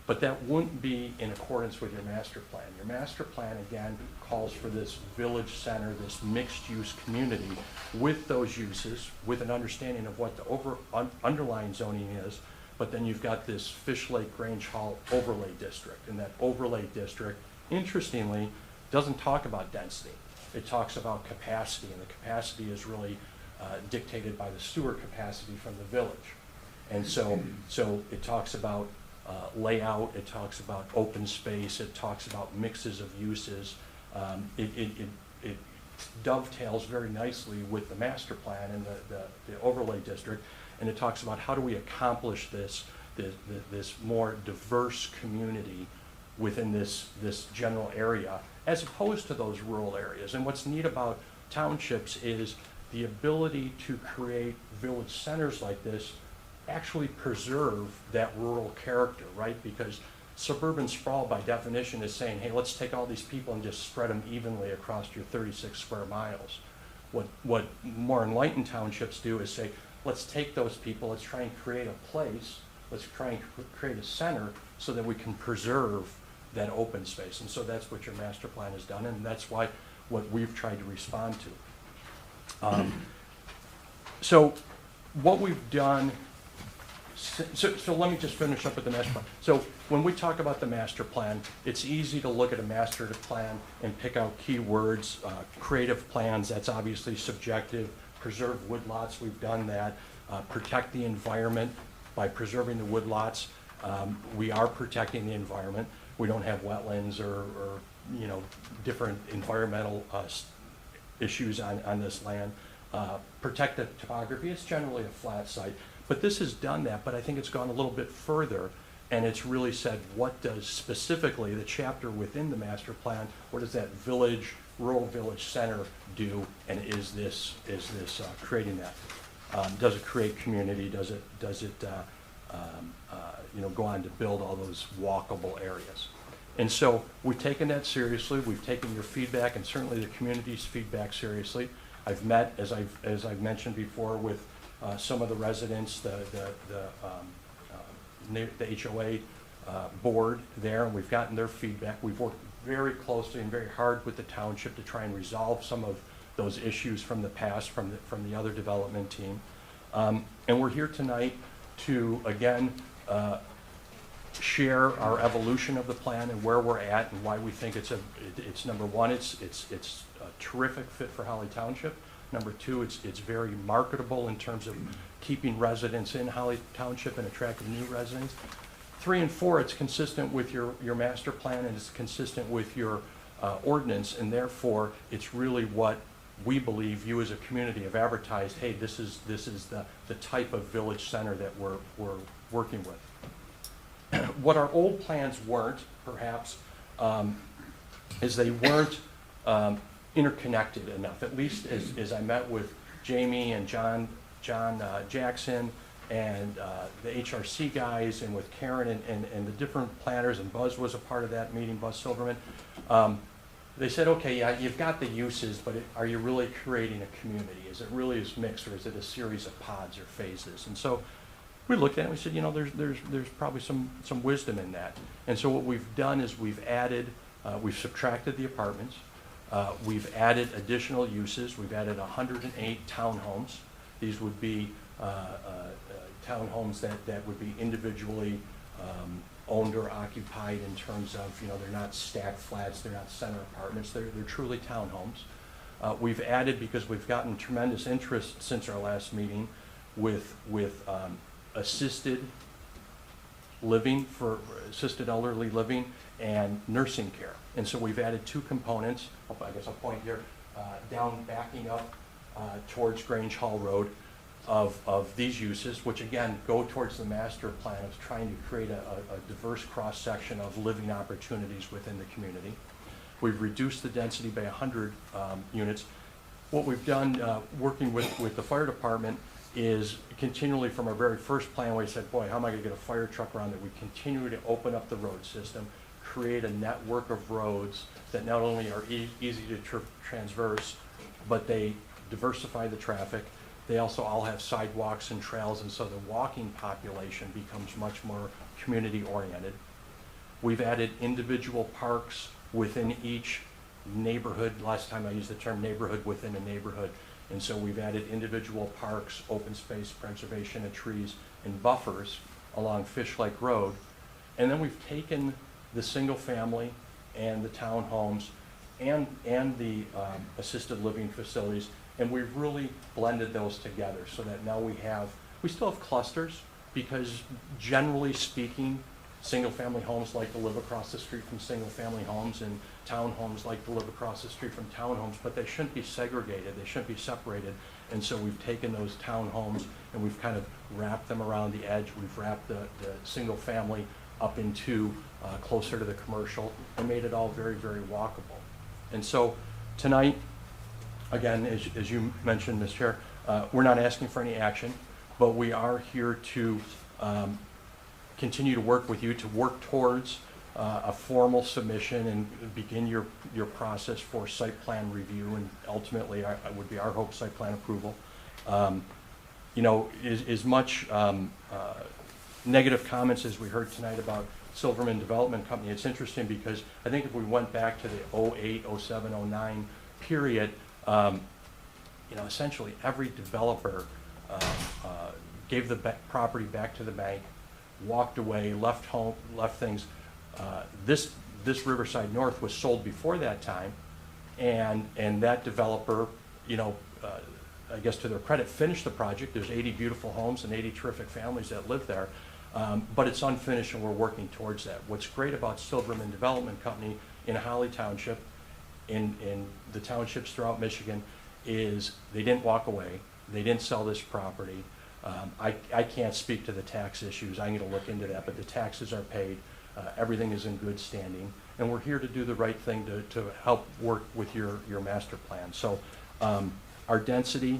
But that wouldn't be in accordance with your master plan. Your master plan, again, calls for this village center, this mixed-use community with those uses, with an understanding of what the underlying zoning is, but then you've got this Fish Lake Grange Hall overlay district, and that overlay district, interestingly, doesn't talk about density. It talks about capacity, and the capacity is really dictated by the sewer capacity from the village. And so it talks about layout, it talks about open space, it talks about mixes of uses. It dovetails very nicely with the master plan and the overlay district, and it talks about how do we accomplish this more diverse community within this general area, as opposed to those rural areas. And what's neat about townships is the ability to create village centers like this actually preserve that rural character, right? Because suburban sprawl by definition is saying, hey, let's take all these people and just spread them evenly across your 36 square miles. What more enlightened townships do is say, let's take those people, let's try and create a place, let's try and create a center so that we can preserve that open space. And so that's what your master plan has done, and that's what we've tried to respond to. So what we've done, so let me just finish up with the master plan. So when we talk about the master plan, it's easy to look at a master plan and pick out keywords, creative plans, that's obviously subjective. Preserve woodlots, we've done that. Protect the environment by preserving the woodlots. We are protecting the environment. We don't have wetlands or different environmental issues on this land. Protect the topography. It's generally a flat site. But this has done that, but I think it's gone a little bit further, and it's really said what does specifically the chapter within the master plan, what does that rural village center do, and is this creating that? Does it create community? Does it go on to build all those walkable areas? And so we've taken that seriously. We've taken your feedback and certainly the community's feedback seriously. I've met, as I've mentioned before, with some of the residents, the HOA board there, and we've gotten their feedback. We've worked very closely and very hard with the township to try and resolve some of those issues from the past, from the other development team. And we're here tonight to, again, share our evolution of the plan and where we're at and why we think it's number one, it's a terrific fit for Holly Township. Number two, it's very marketable in terms of keeping residents in Holly Township and attracting new residents. 3 and 4, it's consistent with your master plan and it's consistent with your ordinance, and therefore it's really what we believe you as a community have advertised. Hey, this is the type of village center that we're working with. What our old plans weren't, perhaps, is they weren't interconnected enough. At least as I met with Jamie and John Jackson and the HRC guys, and with Karen and the different planners, and Buzz was a part of that meeting, Buzz Silverman. They said, okay, yeah, you've got the uses, but are you really creating a community? Is it really as mixed, or is it a series of pods or phases? And so we looked at it and we said, you know, there's probably some wisdom in that. And so what we've done is we've subtracted the apartments. We've added additional uses. We've added 108 townhomes. These would be townhomes that would be individually owned or occupied in terms of, you know, they're not stacked flats, they're not center apartments, they're truly townhomes. We've added, because we've gotten tremendous interest since our last meeting, with assisted living, for assisted elderly living, and nursing care. And so we've added 2 components. I guess I'll point here, down backing up towards Grange Hall Road, of these uses, which again go towards the master plan of trying to create a diverse cross-section of living opportunities within the community. We've reduced the density by 100 units. What we've done, working with the fire department, is continually, from our very first plan, we said, boy, how am I going to get a fire truck around there? We continue to open up the road system, create a network of roads that not only are easy to transverse, but they diversify the traffic. They also all have sidewalks and trails, and so the walking population becomes much more community-oriented. We've added individual parks within each neighborhood. Last time I used the term neighborhood within a neighborhood. And so we've added individual parks, open space preservation of trees, and buffers along Fish Lake Road. And then we've taken the single family and the townhomes and the assisted living facilities, and we've really blended those together so that now we still have clusters, because generally speaking, single-family homes like to live across the street from single-family homes, and townhomes like to live across the street from townhomes, but they shouldn't be segregated, they shouldn't be separated. And so we've taken those townhomes and we've kind of wrapped them around the edge. We've wrapped the single-family up into closer to the commercial, and made it all very, very walkable. And so tonight, again, as you mentioned, Ms. Chair, we're not asking for any action, but we are here to continue to work with you to work towards a formal submission and begin your process for site plan review, and ultimately would be our hope site plan approval. You know, as much negative comments as we heard tonight about Silverman Development Company, it's interesting because I think if we went back to the 08, 07, 09 period, you know, essentially every developer gave the property back to the bank, walked away, left home, left things. This Riverside North was sold before that time, and that developer, you know, I guess to their credit, finished the project. There's 80 beautiful homes and 80 terrific families that live there, but it's unfinished, and we're working towards that. What's great about Silverman Development Company in Holly Township, in the townships throughout Michigan, is they didn't walk away. They didn't sell this property. I can't speak to the tax issues. I'm going to look into that, but the taxes are paid. Everything is in good standing, and we're here to do the right thing to help work with your master plan. So our density,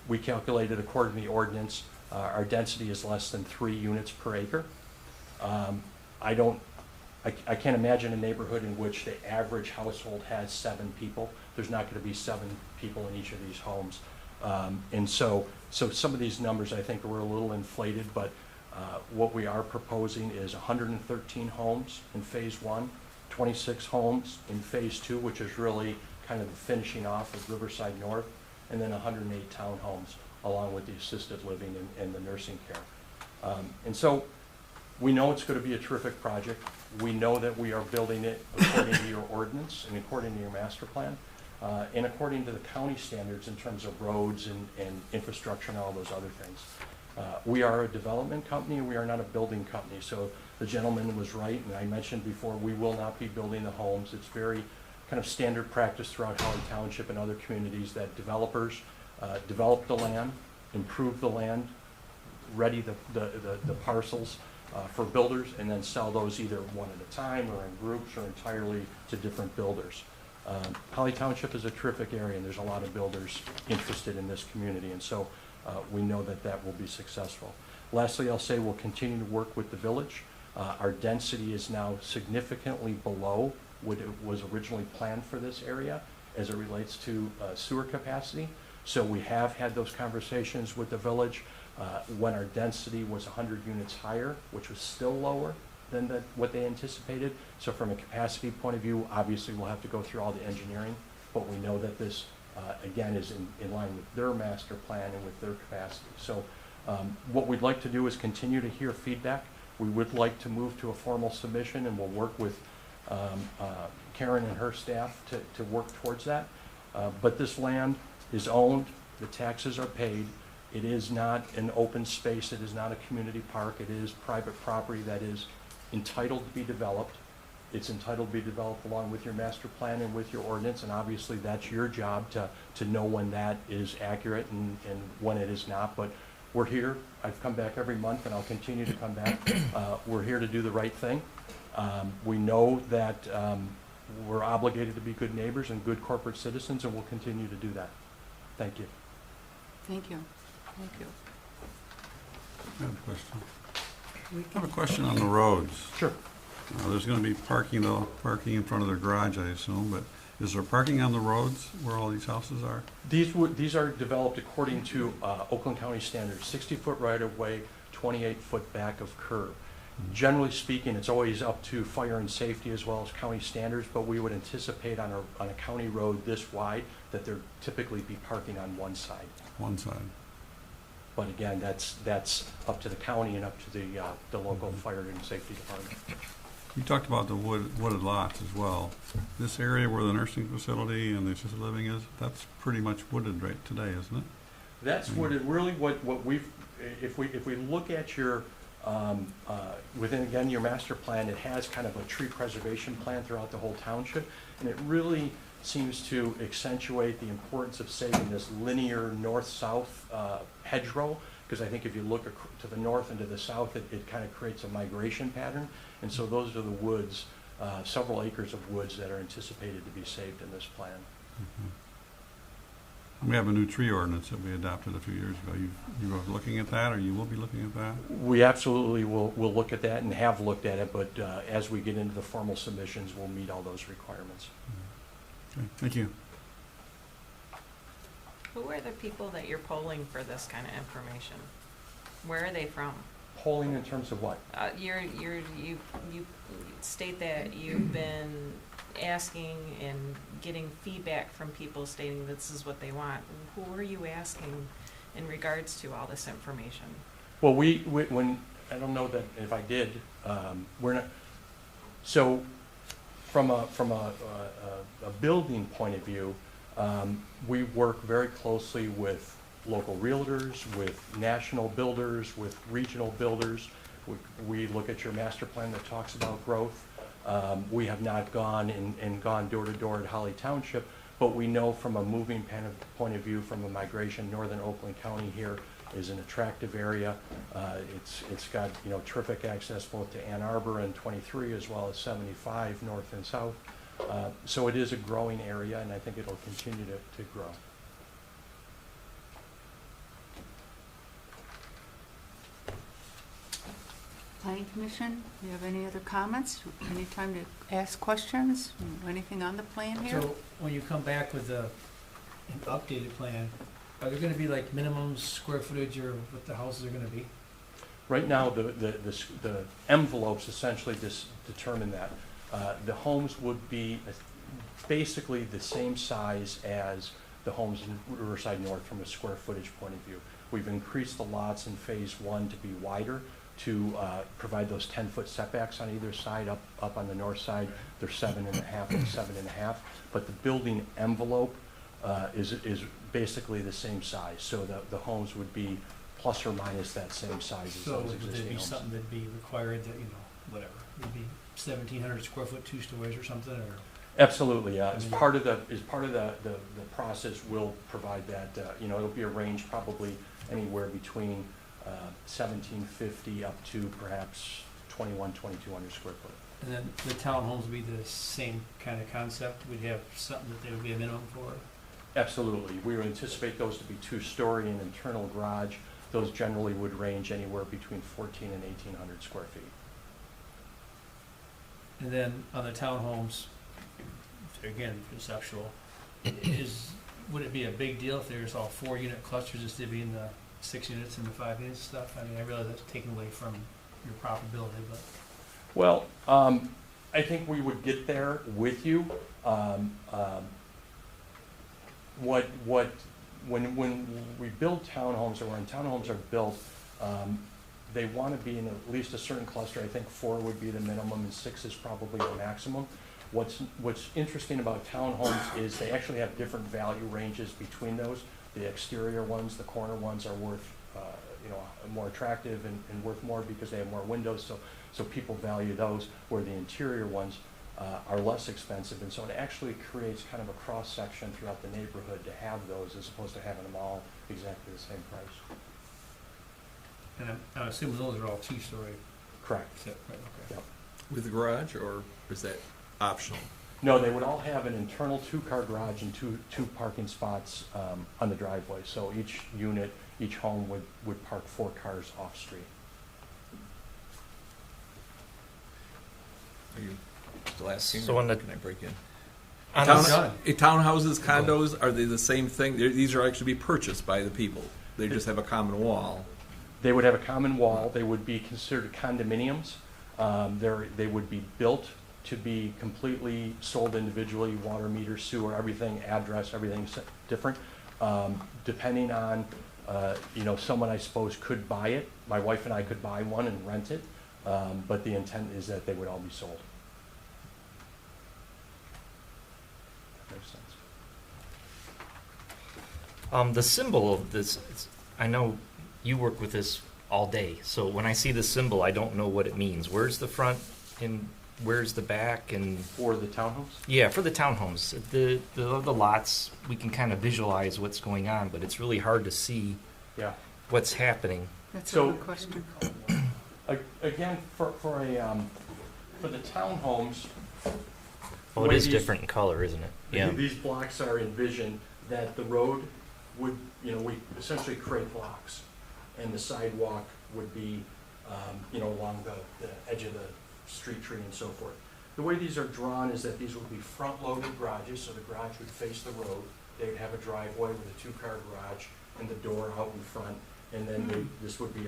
we calculated according to the ordinance, our density is less than 3 units per acre. I can't imagine a neighborhood in which the average household has 7 people. There's not going to be 7 people in each of these homes. And so some of these numbers I think were a little inflated, but what we are proposing is 113 homes in phase 1, 26 homes in phase 2, which is really kind of the finishing off of Riverside North, and then 108 townhomes along with the assisted living and the nursing care. And so we know it's going to be a terrific project. We know that we are building it according to your ordinance and according to your master plan, and according to the county standards in terms of roads and infrastructure and all those other things. We are a development company, we are not a building company. So the gentleman was right, and I mentioned before, we will not be building the homes. It's very kind of standard practice throughout Holly Township and other communities that developers develop the land, improve the land, ready the parcels for builders, and then sell those either one at a time or in groups or entirely to different builders. Holly Township is a terrific area, and there's a lot of builders interested in this community, and so we know that that will be successful. Lastly, I'll say we'll continue to work with the village. Our density is now significantly below what it was originally planned for this area as it relates to sewer capacity. So we have had those conversations with the village when our density was 100 units higher, which was still lower than what they anticipated. So from a capacity point of view, obviously we'll have to go through all the engineering, but we know that this, again, is in line with their master plan and with their capacity. So what we'd like to do is continue to hear feedback. We would like to move to a formal submission, and we'll work with Karen and her staff to work towards that. But this land is owned, the taxes are paid. It is not an open space, it is not a community park, it is private property that is entitled to be developed. It's entitled to be developed along with your master plan and with your ordinance, and obviously that's your job to know when that is accurate and when it is not. But we're here, I've come back every month and I'll continue to come back. We're here to do the right thing. We know that we're obligated to be good neighbors and good corporate citizens, and we'll continue to do that. Thank you. Thank you. Thank you. I have a question. I have a question on the roads. Sure. There's going to be parking in front of their garage, I assume, but is there parking on the roads where all these houses are? These are developed according to Oakland County standards, 60-foot right-of-way, 28-foot back of curb. Generally speaking, it's always up to fire and safety as well as county standards, but we would anticipate on a county road this wide that there'd typically be parking on one side. One side. But again, that's up to the county and up to the local fire and safety department. You talked about the wooded lots as well. This area where the nursing facility and the assisted living is, that's pretty much wooded right today, isn't it? That's wooded. Really, what we've, if we look at your within, again, your master plan, it has kind of a tree preservation plan throughout the whole township, and it really seems to accentuate the importance of saving this linear north-south hedgerow, because I think if you look to the north and to the south, it kind of creates a migration pattern, and so those are the woods, several acres of woods that are anticipated to be saved in this plan. Mm-hmm. We have a new tree ordinance that we adopted a few years ago. You are looking at that, or you will be looking at that? We absolutely will look at that and have looked at it, but as we get into the formal submissions, we'll meet all those requirements. Okay, thank you. Who are the people that you're polling for this kind of information? Where are they from? Polling in terms of what? You state that you've been asking and getting feedback from people stating this is what they want. Who are you asking in regards to all this information? Well, when I don't know that if I did, we're not. So, from a building point of view, we work very closely with local realtors, with national builders, with regional builders. We look at your master plan that talks about growth. We have not gone and gone door to door at Holly Township, but we know from a moving point of view, from a migration, northern Oakland County here is an attractive area. It's got terrific access both to Ann Arbor and 23 as well as 75 north and south. So it is a growing area, and I think it'll continue to grow. Planning Commission, do you have any other comments? Any time to ask questions? Anything on the plan here? So when you come back with an updated plan, are there gonna be like minimum square footage or what the houses are gonna be? Right now, the envelopes essentially determine that. The homes would be basically the same size as the homes in Riverside North from a square footage point of view. We've increased the lots in phase one to be wider provide those 10-foot setbacks on either side. Up on the north side, they're 7.5 and 7.5. But the building envelope is basically the same size. So the homes would be plus or minus that same size as So those would there existing be homes. something that'd be required that, whatever, it'd be 1,700 square foot, 2 stories or something, or? Absolutely, as part of the process, we'll provide that. It'll be a range probably anywhere between 1,750 up to perhaps 2,200 square foot. And then the townhomes would be the same kind of concept? We'd have something that there would be a minimum for? Absolutely, we would anticipate those to be 2-story and internal garage. Those generally would range anywhere between 1,400 and 1,800 square feet. And then on the townhomes, again, conceptual, would it be a big deal if there's all 4-unit clusters instead of being the 6 units and the 5 unit stuff? I mean, I realize that's taken away from your profitability, but. Well, I think we would get there with you. When we build townhomes, or when townhomes are built, they want to be in at least a certain cluster. I think 4 would be the minimum and 6 is probably the maximum. What's interesting about townhomes is they actually have different value ranges between those. The exterior ones, the corner ones are worth, more attractive and worth more because they have more windows. So people value those, where the interior ones are less expensive. And so it actually creates kind of a cross section throughout the neighborhood to have those, as opposed to having them all exactly the same price. And I'm assuming those are all 2-story. Correct. Right, okay. Yep. With the garage, or is that optional? No, they would all have an internal 2-car garage and two parking spots on the driveway. So each unit, each home would park 4 cars off street. Are you still asking? So on the- Can I break in? On Townhouses, condos, are they the same thing? These are actually be purchased by the people. They just have a common wall. They would have a common wall. They would be considered condominiums. They would be built to be completely sold individually, water meter, sewer, everything, address, everything's different. Depending on, someone I suppose could buy it. My wife and I could buy one and rent it, but the intent is that they would all be sold. That makes sense. The symbol of this, I know you work with this all day, so when I see the symbol, I don't know what it means. Where's the front and where's the back? And For the townhomes? yeah, for the townhomes, the lots, we can kind of visualize what's going on, but it's really hard to see Yeah. what's happening. That's So- a good question. Again, for the townhomes. Oh, the it way is these- different in color, isn't it? Yeah. These blocks are envisioned that the road would, we essentially create blocks, and the sidewalk would be, along the edge of the street tree and so forth. The way these are drawn is that these would be front-loaded garages, so the garage would face the road. They would have a driveway with a 2-car garage and the door out in front, and then this would be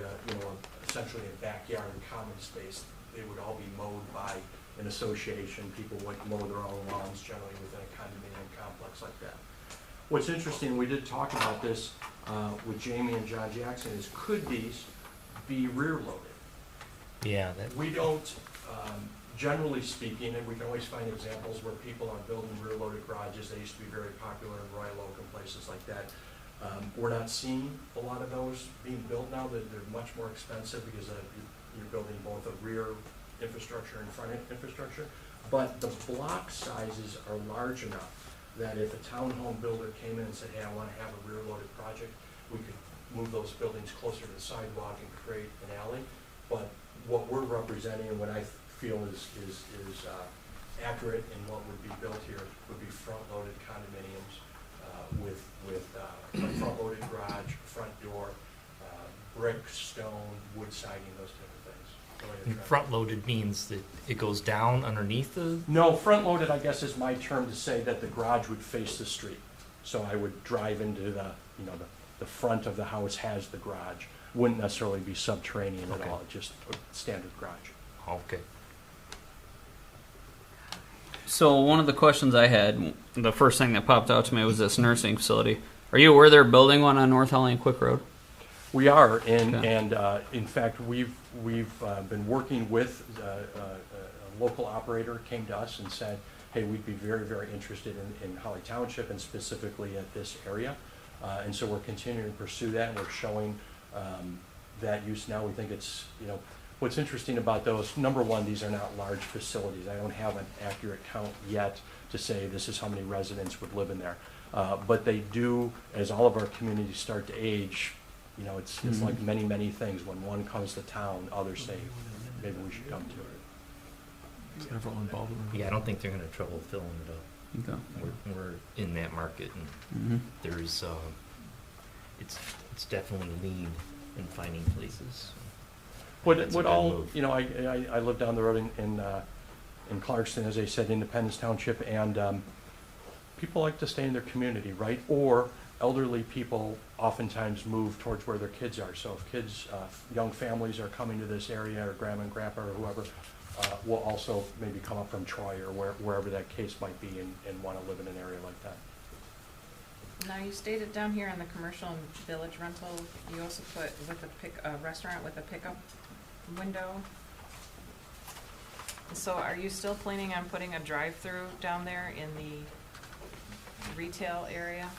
essentially a backyard common space. They would all be mowed by an association. People would mow their own lawns generally within a condominium complex like that. What's interesting, we did talk about this with Jamie and John Jackson, is could these be rear-loaded? Yeah. We don't, generally speaking, and we can always find examples where people are building rear-loaded garages. They used to be very popular in Royal Oak and places like that. We're not seeing a lot of those being built now. They're much more expensive because you're building both a rear infrastructure and front infrastructure. But the block sizes are large enough that if a townhome builder came in and said, hey, I want to have a rear-loaded project, we could move those buildings closer to the sidewalk and create an alley. But what we're representing and what I feel is accurate in what would be built here would be front-loaded condominiums with a front-loaded garage, front door, brick, stone, wood siding, those type of things. And front-loaded means that it goes down underneath the... No, front-loaded, I guess, is my term to say that the garage would face the street. So I would drive into the front of the house has the garage. Wouldn't necessarily be subterranean at all, just a standard garage. Okay. So one of the questions I had, the first thing that popped out to me was this nursing facility. Are you aware they're building one on North Holly and Quick Road? We are, and, Okay. and in fact, we've been working with a local operator, came to us and said, hey, we'd be very, very interested in Holly Township and specifically at this area. And so we're continuing to pursue that, and we're showing that use now. We think it's, you know, what's interesting about those, number one, these are not large facilities. I don't have an accurate count yet to say this is how many residents would live in there. But they do, as all of our communities start to age, you know, it's like many, many things. When one comes to town, others say, maybe we should come to it. Is everyone involved in it? Yeah, I don't think they're gonna have trouble filling it up. Okay. We're in that market, and Mhm. there's, it's definitely lean in finding places. That's a What good all, move. you know, I live down the road in Clarkston, as I said, Independence Township, and people like to stay in their community, right? Or elderly people oftentimes move towards where their kids are. So if kids, young families are coming to this area, or grandma and grandpa or whoever, will also maybe come up from Troy or wherever that case might be and want to live in an area like that. Now, you stated down here on the commercial and village rental, you also put with a restaurant with a pickup window. So are you still planning on putting a drive-through down there in the retail area?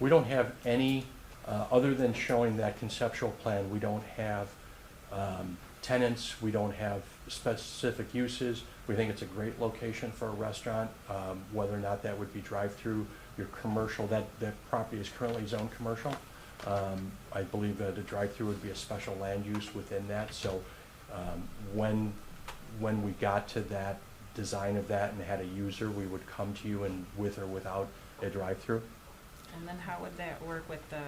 We don't have any, other than showing that conceptual plan, we don't have tenants, we don't have specific uses. We think it's a great location for a restaurant, whether or not that would be drive-through. Your commercial, that property is currently zoned commercial. I believe that a drive-through would be a special land use within that. So when we got to that design of that and had a user, we would come to you and with or without a drive-through. And then how would that work with the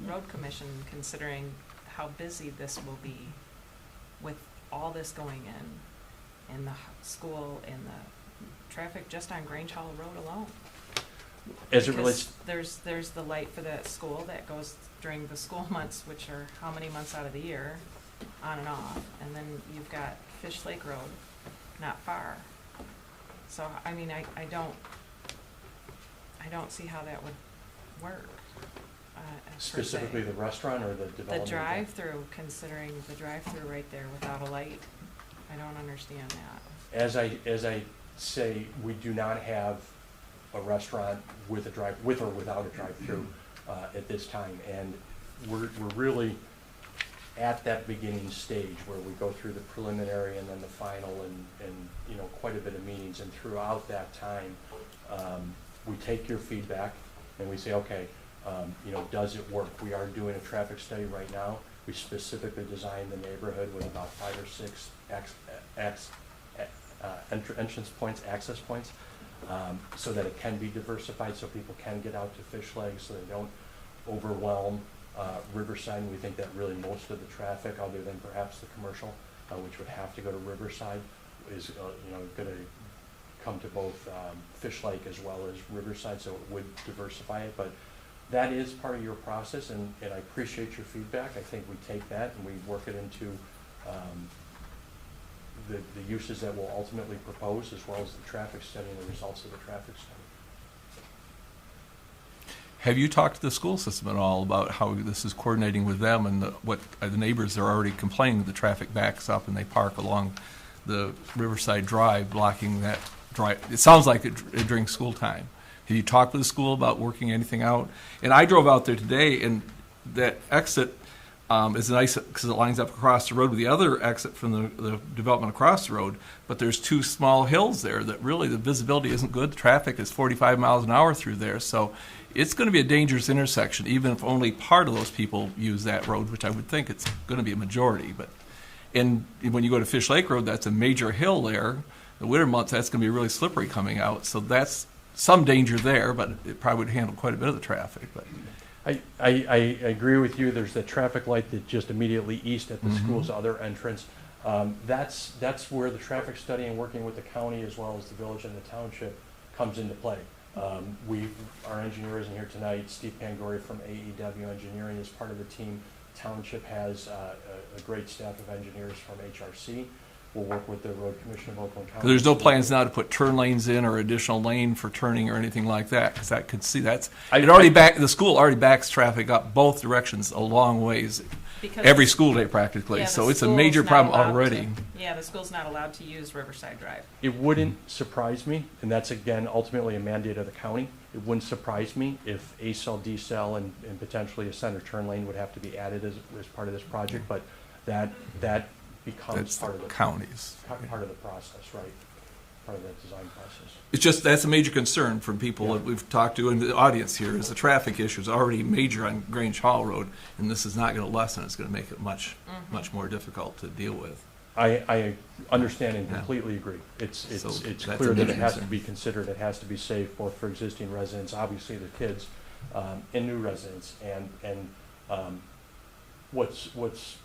road commission, considering how busy this will be with all this going in the school and the traffic just on Grange Hall Road alone? As it Because relates, there's the light for the school that goes during the school months, which are how many months out of the year, on and off, and then you've got Fish Lake Road, not far. So, I mean, I don't see how that would work. Per se. specifically the restaurant or the development? The drive-through, considering the drive-through right there without a light, I don't understand that. As I say, we do not have a restaurant with or without a drive-through at this time, and we're really at that beginning stage where we go through the preliminary and then the final and you know, quite a bit of meetings, and throughout that time we take your feedback and we say, okay, you know, does it work? We are doing a traffic study right now. We specifically designed the neighborhood with about 5 or 6 entrance points, access points, so that it can be diversified, so people can get out to Fish Lake, so they don't overwhelm Riverside. And we think that really most of the traffic, other than perhaps the commercial, which would have to go to Riverside, is you know, going to come to both Fish Lake as well as Riverside, so it would diversify it. But that is part of your process, and I appreciate your feedback. I think we take that and we work it into the uses that we'll ultimately propose, as well as the traffic study and the results of the traffic study. Have you talked to the school system at all about how this is coordinating with them and what the neighbors are already complaining the traffic backs up and they park along the Riverside Drive, blocking that drive? It sounds like it during school time. Have you talked with the school about working anything out? And I drove out there today, and that exit is nice because it lines up across the road with the other exit from the development across the road, but there's 2 small hills there that really the visibility isn't good. The traffic is 45 miles an hour through there, so it's going to be a dangerous intersection, even if only part of those people use that road, which I would think it's going to be a majority. But and when you go to Fish Lake Road, that's a major hill there. The winter months, that's going to be really slippery coming out, so that's some danger there, but it probably would handle quite a bit of the traffic. But I agree with you. There's the traffic light that just immediately east at the school's other entrance. That's where the traffic study and working with the county as well as the village and the township comes into play. Our engineer isn't here tonight. Steve Pangori from AEW Engineering is part of the team. Township has a great staff of engineers from HRC. we'll work with the Road Commission of Oakland County. There's no plans now to put turn lanes in or additional lane for turning or anything like that, because that could see that's, the school already backs traffic up both directions a long ways, Because every school day practically, yeah, so the it's a major school's not problem allowed already. Yeah, the school's not allowed to use Riverside Drive. It wouldn't surprise me, and that's again ultimately a mandate of the county. It wouldn't surprise me if A-cell, D-cell, and potentially a center turn lane would have to be added as part of this project, but that becomes That's part the of the counties. part of the process, right? Part of that design process. It's just, that's a major concern from people Yeah. that we've talked to in the audience here, is the traffic issue is already major on Grange Hall Road, and this is not gonna lessen, it's gonna make it much more difficult to deal with. I understand and Yeah. completely agree. It's So that's clear a that major it has to concern. be considered, it has to be safe, both for existing residents, obviously the kids, and new residents. And what's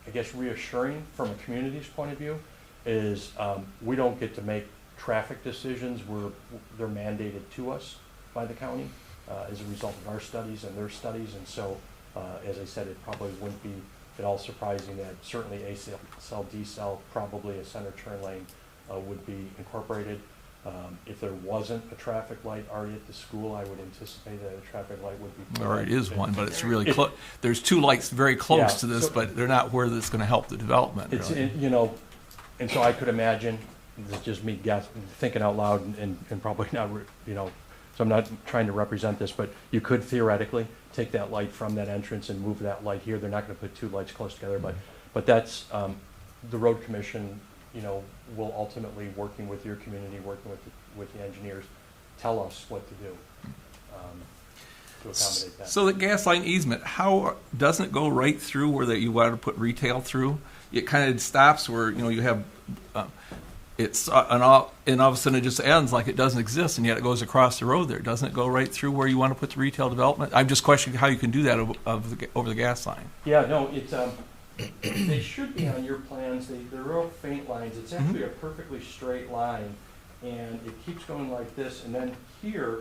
I guess reassuring from a community's point of view is we don't get to make traffic decisions. They're mandated to us by the county as a result of our studies and their studies. And so, as I said, it probably wouldn't be at all surprising that certainly A-cell, D-cell, probably a center turn lane would be incorporated. If there wasn't a traffic light already at the school, I would anticipate that a traffic light would be. There already is one, but it's really close. There's two lights very close Yeah, to this, so- but they're not where that's gonna help the development, It's, really. you know, and so I could imagine, this is just me thinking out loud and probably not, you know, so I'm not trying to represent this, but you could theoretically take that light from that entrance and move that light here. They're not gonna put two lights close together, but that's, the road commission, you know, will ultimately, working with your community, working with the engineers, tell us what to do, to accommodate that. So the gas line easement, how, doesn't it go right through where that you wanted to put retail through? It kind of stops where, you know, you have, and all of a sudden it just ends like it doesn't exist, and yet it goes across the road there. Doesn't it go right through where you want to put the retail development? I'm just questioning how you can do that over the gas line. Yeah, no, it's, they should be on your plans. They're real faint lines. It's actually a perfectly straight line, and it keeps going like this. And then here,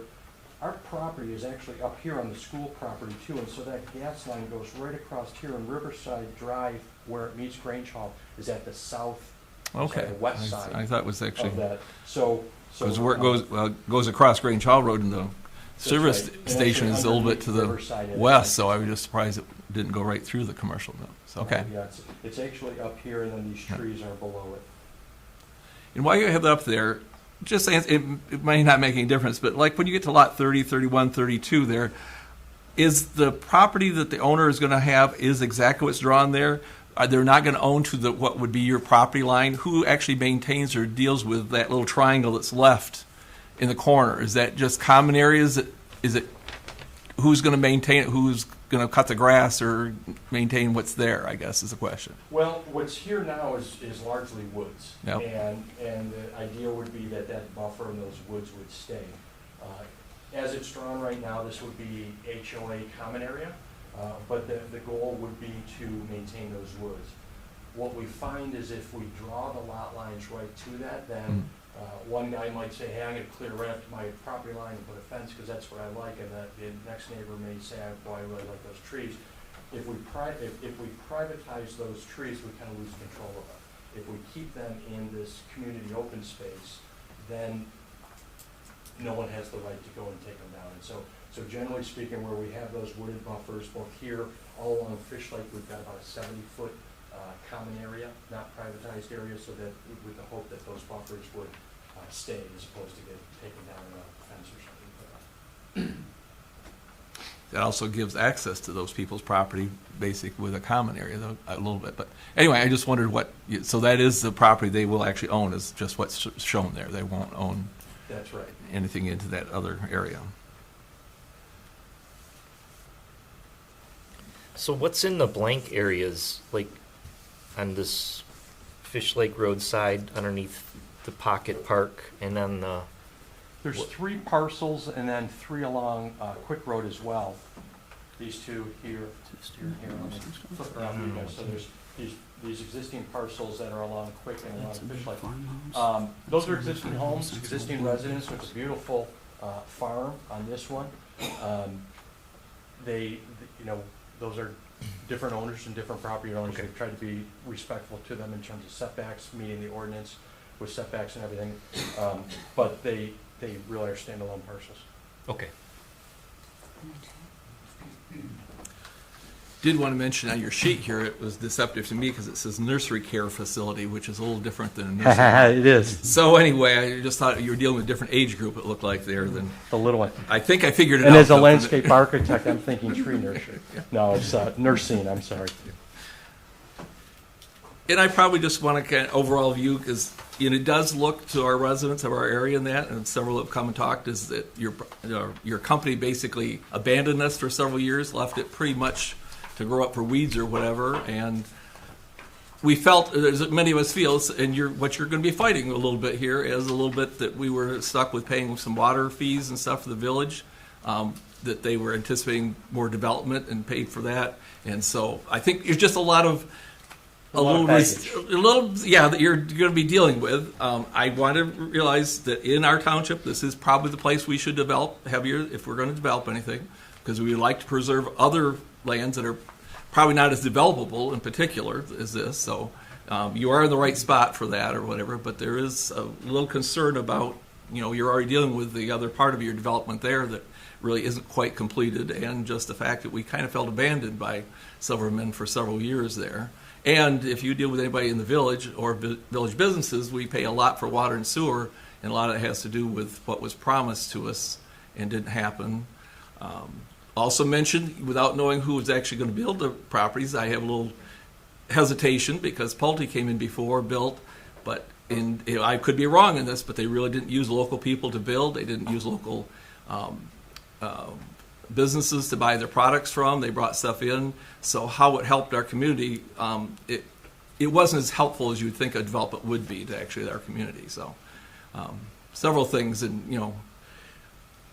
our property is actually up here on the school property too, and so that gas line goes right across here, and Riverside Drive, where it meets Grange Hall, is at the south, Okay. the west side I thought it was actually, of that. So because where it goes across Grange Hall Road, and the service right. And station actually is a little bit underneath to the Riverside is west, like- so I was just surprised it didn't go right through the commercial zone. So, okay. Yeah, it's actually up here, and then these trees are below it. And while you have that up there, just saying, it may not make any difference, but like when you get to lot 30, 31, 32 there, is the property that the owner is going to have is exactly what's drawn there? They're not going to own to what would be your property line? Who actually maintains or deals with that little triangle that's left in the corner? Is that just common areas? Is it who's going to maintain it? Who's going to cut the grass or maintain what's there, I guess is the question. Well, what's here now is largely woods. Yep. And the idea would be that buffer and those woods would stay. As it's drawn right now, this would be HOA common area, but the goal would be to maintain those woods. What we find is if we draw the lot lines right to that, then one guy might say, hey, I'm going to clear right up to my property line and put a fence because that's what I like, and the next neighbor may say, boy, I really like those trees. If we privatize those trees, we kind of lose control of them. If we keep them in this community open space, then no one has the right to go and take them down. And so generally speaking, where we have those wooded buffers, both here, all along Fish Lake, we've got about a 70-foot common area, not privatized area, so that with the hope that those buffers would stay as opposed to get taken down in a fence or something. That also gives access to those people's property, basic with a common area, though, a little bit. But anyway, I just wondered so that is the property they will actually own, is just what's shown there. They won't own That's right. anything into that other area. So what's in the blank areas, like on this Fish Lake Road side underneath the Pocket Park, and then the... There's 3 parcels and then 3 along Quick Road as well. These 2 here, here. Let me flip around for you guys. So there's these existing parcels that are along Quick and along Fish Lake. Those are existing homes, existing residents with a beautiful farm on this one. Those are different owners and different property owners. Okay. We've tried to be respectful to them in terms of setbacks, meeting the ordinance with setbacks and everything. But they really are standalone parcels. Okay. Did want to mention on your sheet here, it was deceptive to me because it says nursery care facility, which is a little different than a nursery. It is. So anyway, I just thought you were dealing with a different age group, it looked like there than, The little one. I think I figured it out. And as a though, from the- landscape architect, I'm thinking tree nursery. No, it's nursing, I'm sorry. And I probably just want to kind of overall view, because it does look to our residents of our area in that, and several have come and talked, is that your company basically abandoned us for several years, left it pretty much to grow up for weeds or whatever, and we felt, as many of us feel, and what you're going to be fighting a little bit here is a little bit that we were stuck with paying some water fees and stuff for the village, that they were anticipating more development and paid for that, and so I think there's just a little that you're going to be dealing with. I want to realize that in our township, this is probably the place we should develop heavier if we're going to develop anything, because we would like to preserve other lands that are probably not as developable in particular as this. So you are in the right spot for that or whatever, but there is a little concern about, you're already dealing with the other part of your development there that really isn't quite completed, and just the fact that we kind of felt abandoned by Silverman for several years there. And if you deal with anybody in the village or village businesses, we pay a lot for water and sewer, and a lot of it has to do with what was promised to us and didn't happen. Also mentioned, without knowing who was actually going to build the properties, I have a little hesitation because Pulte came in before, built, but I could be wrong in this, but they really didn't use local people to build. They didn't use local businesses to buy their products from. They brought stuff in. So how it helped our community, it wasn't as helpful as you'd think a development would be to actually our community. So several things, and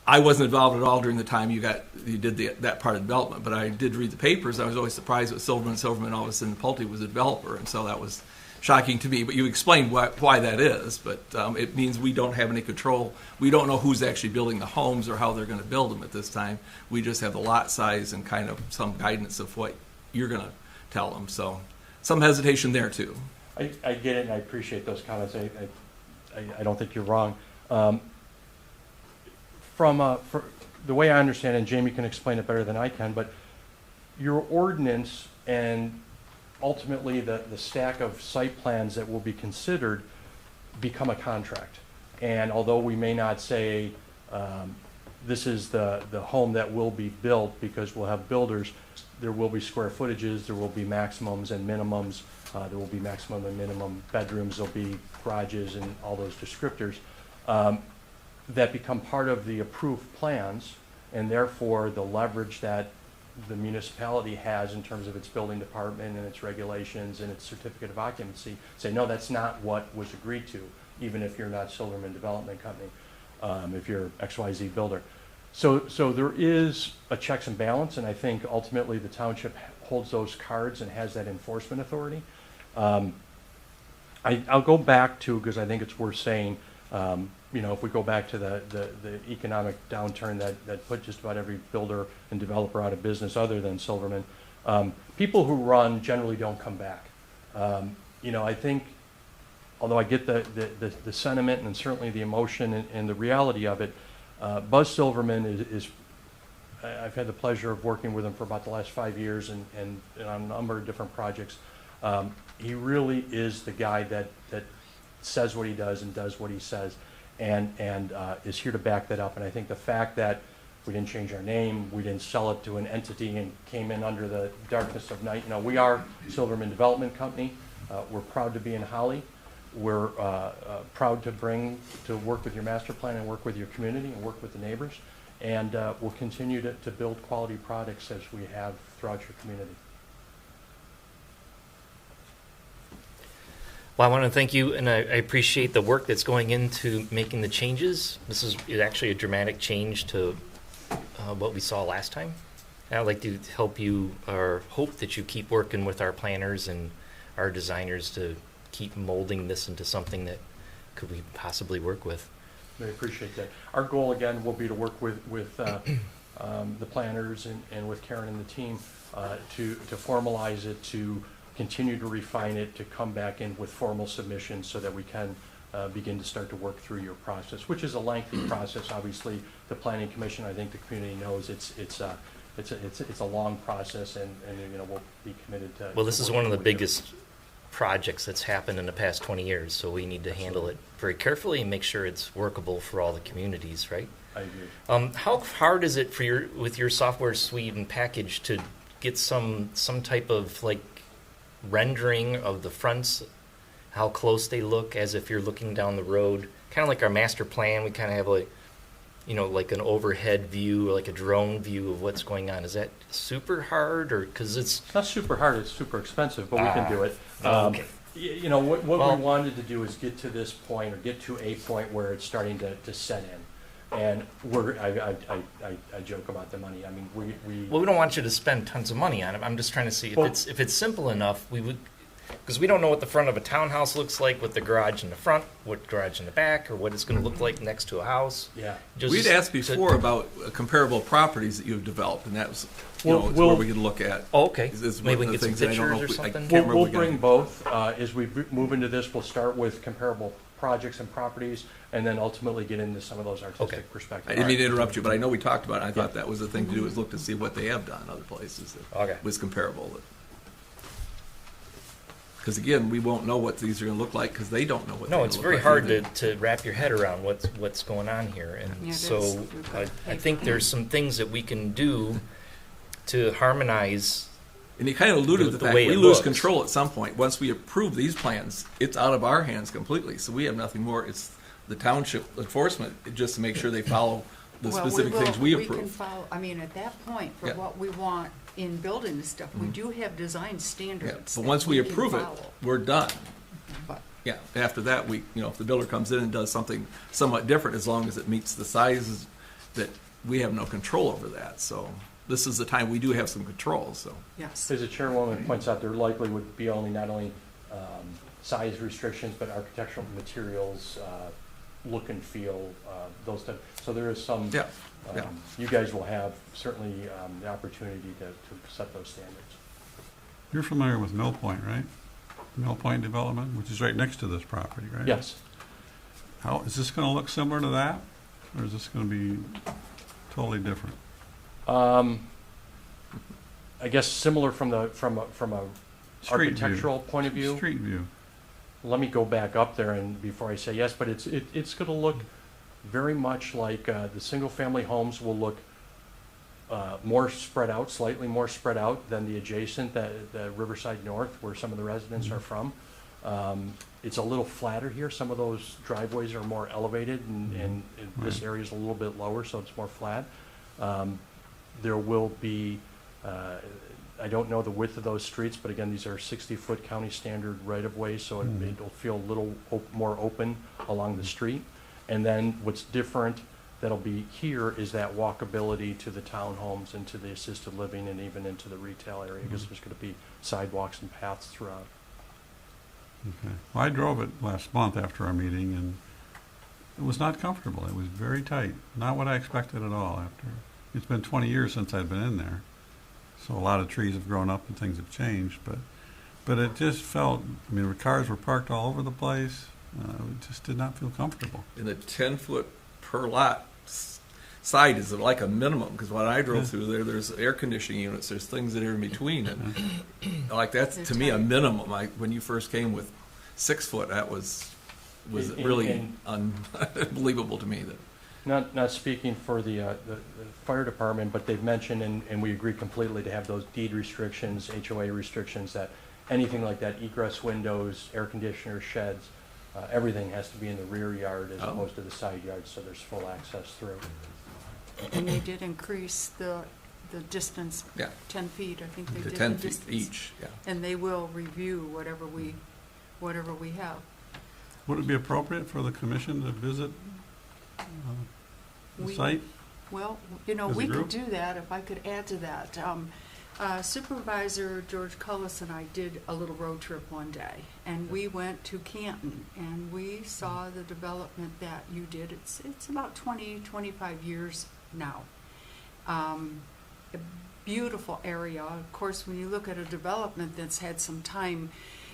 I wasn't involved at all during the time you did that part of development, but I did read the papers. I was always surprised that Silverman all of a sudden Pulte was a developer, and so that was shocking to me. But you explained why that is, but it means we don't have any control. We don't know who's actually building the homes or how they're going to build them at this time. We just have the lot size and kind of some guidance of what you're going to tell them. So some hesitation there too. I get it, and I appreciate those comments. I don't think you're wrong. For the way I understand it, and Jamie can explain it better than I can, but your ordinance and ultimately the stack of site plans that will be considered become a contract. And although we may not say this is the home that will be built because we'll have builders, there will be square footages, there will be maximums and minimums, there will be maximum and minimum bedrooms, there'll be garages and all those descriptors that become part of the approved plans, and therefore the leverage that the municipality has in terms of its building department and its regulations and its certificate of occupancy say, no, that's not what was agreed to, even if you're not Silverman Development Company, if you're XYZ builder. So there is a checks and balance, and I think ultimately the township holds those cards and has that enforcement authority. I'll go back to, because I think it's worth saying, if we go back to the economic downturn that put just about every builder and developer out of business other than Silverman, people who run generally don't come back. I think, although I get the sentiment and certainly the emotion and the reality of it, Buzz Silverman is I've had the pleasure of working with him for about the last 5 years and on a number of different projects. He really is the guy that says what he does and does what he says, and is here to back that up. And I think the fact that we didn't change our name, we didn't sell it to an entity and came in under the darkness of night. We are Silverman Development Company. We're proud to be in Holly. We're proud to work with your master plan and work with your community and work with the neighbors. And we'll continue to build quality products as we have throughout your community. Well, I want to thank you, and I appreciate the work that's going into making the changes. This is actually a dramatic change to what we saw last time. And I'd like to help you, or hope that you keep working with our planners and our designers to keep molding this into something that could we possibly work with. I appreciate that. Our goal, again, will be to work with the planners and with Karen and the team to formalize it, to continue to refine it, to come back in with formal submissions so that we can begin to start to work through your process, which is a lengthy process. Obviously, the Planning Commission, I think the community knows it's a long process, and you know, we'll be committed to. Well, this is working one of the with you. biggest projects that's happened in the past 20 years, so we need to handle it very carefully and make sure it's workable for all the communities, right? I agree. How hard is it for with your software suite and package to get some type of like rendering of the fronts, how close they look as if you're looking down the road? Kind of like our master plan, we kind of have like, you know, like an overhead view or like a drone view of what's going on. Is that super hard, or because it's It's not super hard, it's super expensive, but we can do it. okay. You know, what Well- we wanted to do is get to this point, or get to a point where it's starting to set in. And I joke about the money. I mean, Well, we don't want you to spend tons of money on it. I'm just trying to see Well- if it's simple enough. We would, because we don't know what the front of a townhouse looks like with the garage in the front, what garage in the back, or what it's going to look like next to a house. Yeah. Just We'd asked to- before about comparable properties that you've developed, and that was, Well, it's we'll- where we could look at. Oh, okay. Is Maybe one we of can the get some things that I don't know pictures or if I something. can't remember We'll we bring got. both. As we move into this, we'll start with comparable projects and properties, and then ultimately get into some of those artistic Okay. perspectives. I didn't mean to interrupt you, but I know we talked about it. I thought that was the thing to do, is look to see what they have done other places that Okay. was comparable. Because again, we won't know what these are going to look like because they don't know what they're No, going it's to look very like hard either. to wrap your head around what's going on here, and Yeah, it so is. We've got I think there's some things that we can do to harmonize. And you kind of alluded to the The fact way we it lose looks. control at some point. Once we approve these plans, it's out of our hands completely. So we have nothing more. It's the township enforcement, just to make sure they follow the Well, specific things we can approve. follow, I mean, at that point, for Yeah. what we want in building and stuff, we Mhm. do have design Yeah, standards. but that once we can approve it, follow. we're done. But Yeah, after that, if the builder comes in and does something somewhat different, as long as it meets the sizes, that we have no control over that. So this is the time we do have some control, so. yes. As the chairwoman points out, there likely would be not only size restrictions, but architectural materials, look and feel, those types. So there is some, Yeah, yeah. you guys will have certainly the opportunity to set those standards. You're familiar with Mill Point, right? Mill Point Development, which is right next to this property, right? Yes. How, is this gonna look similar to that, or is this gonna be totally different? I guess similar from a Street view. architectural point of view. Street view. Let me go back up there and before I say yes, but it's going to look very much like the single-family homes will look more spread out, slightly more spread out than the adjacent, the Riverside North, where some of the residents are from. It's a little flatter here. Some of those driveways are more elevated, and this Right. area is a little bit lower, so it's more flat. There will be, I don't know the width of those streets, but again, these are 60-foot county standard right-of-ways, so it'll feel a little more open along the street. And then what's different that'll be here is that walkability to the townhomes and to the assisted living and even into the retail area, because there's going to be sidewalks and paths throughout. Okay. Well, I drove it last month after our meeting, and it was not comfortable. It was very tight. Not what I expected at all after. It's been 20 years since I've been in there. So a lot of trees have grown up and things have changed, but it just felt, I mean, the cars were parked all over the place. It just did not feel comfortable. And the 10-foot per lot side is like a minimum, because when I drove through there, there's air conditioning units, there's things that are in between, and like that's to me a minimum. When you first came with 6 foot, that was really unbelievable to me. That Not speaking for the fire department, but they've mentioned, and we agree completely, to have those deed restrictions, HOA restrictions, that anything like that, egress windows, air conditioners, sheds, everything has to be in the rear yard as opposed to the side yard, so there's full access through. And they did increase the distance, Yeah. 10 feet, I think they to did. 10 the feet distance. each, yeah. And they will review whatever we have. Would it be appropriate for the commission to visit the We- site? Well, As a we could group? do that, if I could add to that. Supervisor George Cullis and I did a little road trip one day, and we went to Canton, and we saw the development that you did. It's about 20, 25 years now. A beautiful area. Of course, when you look at a development that's had some time,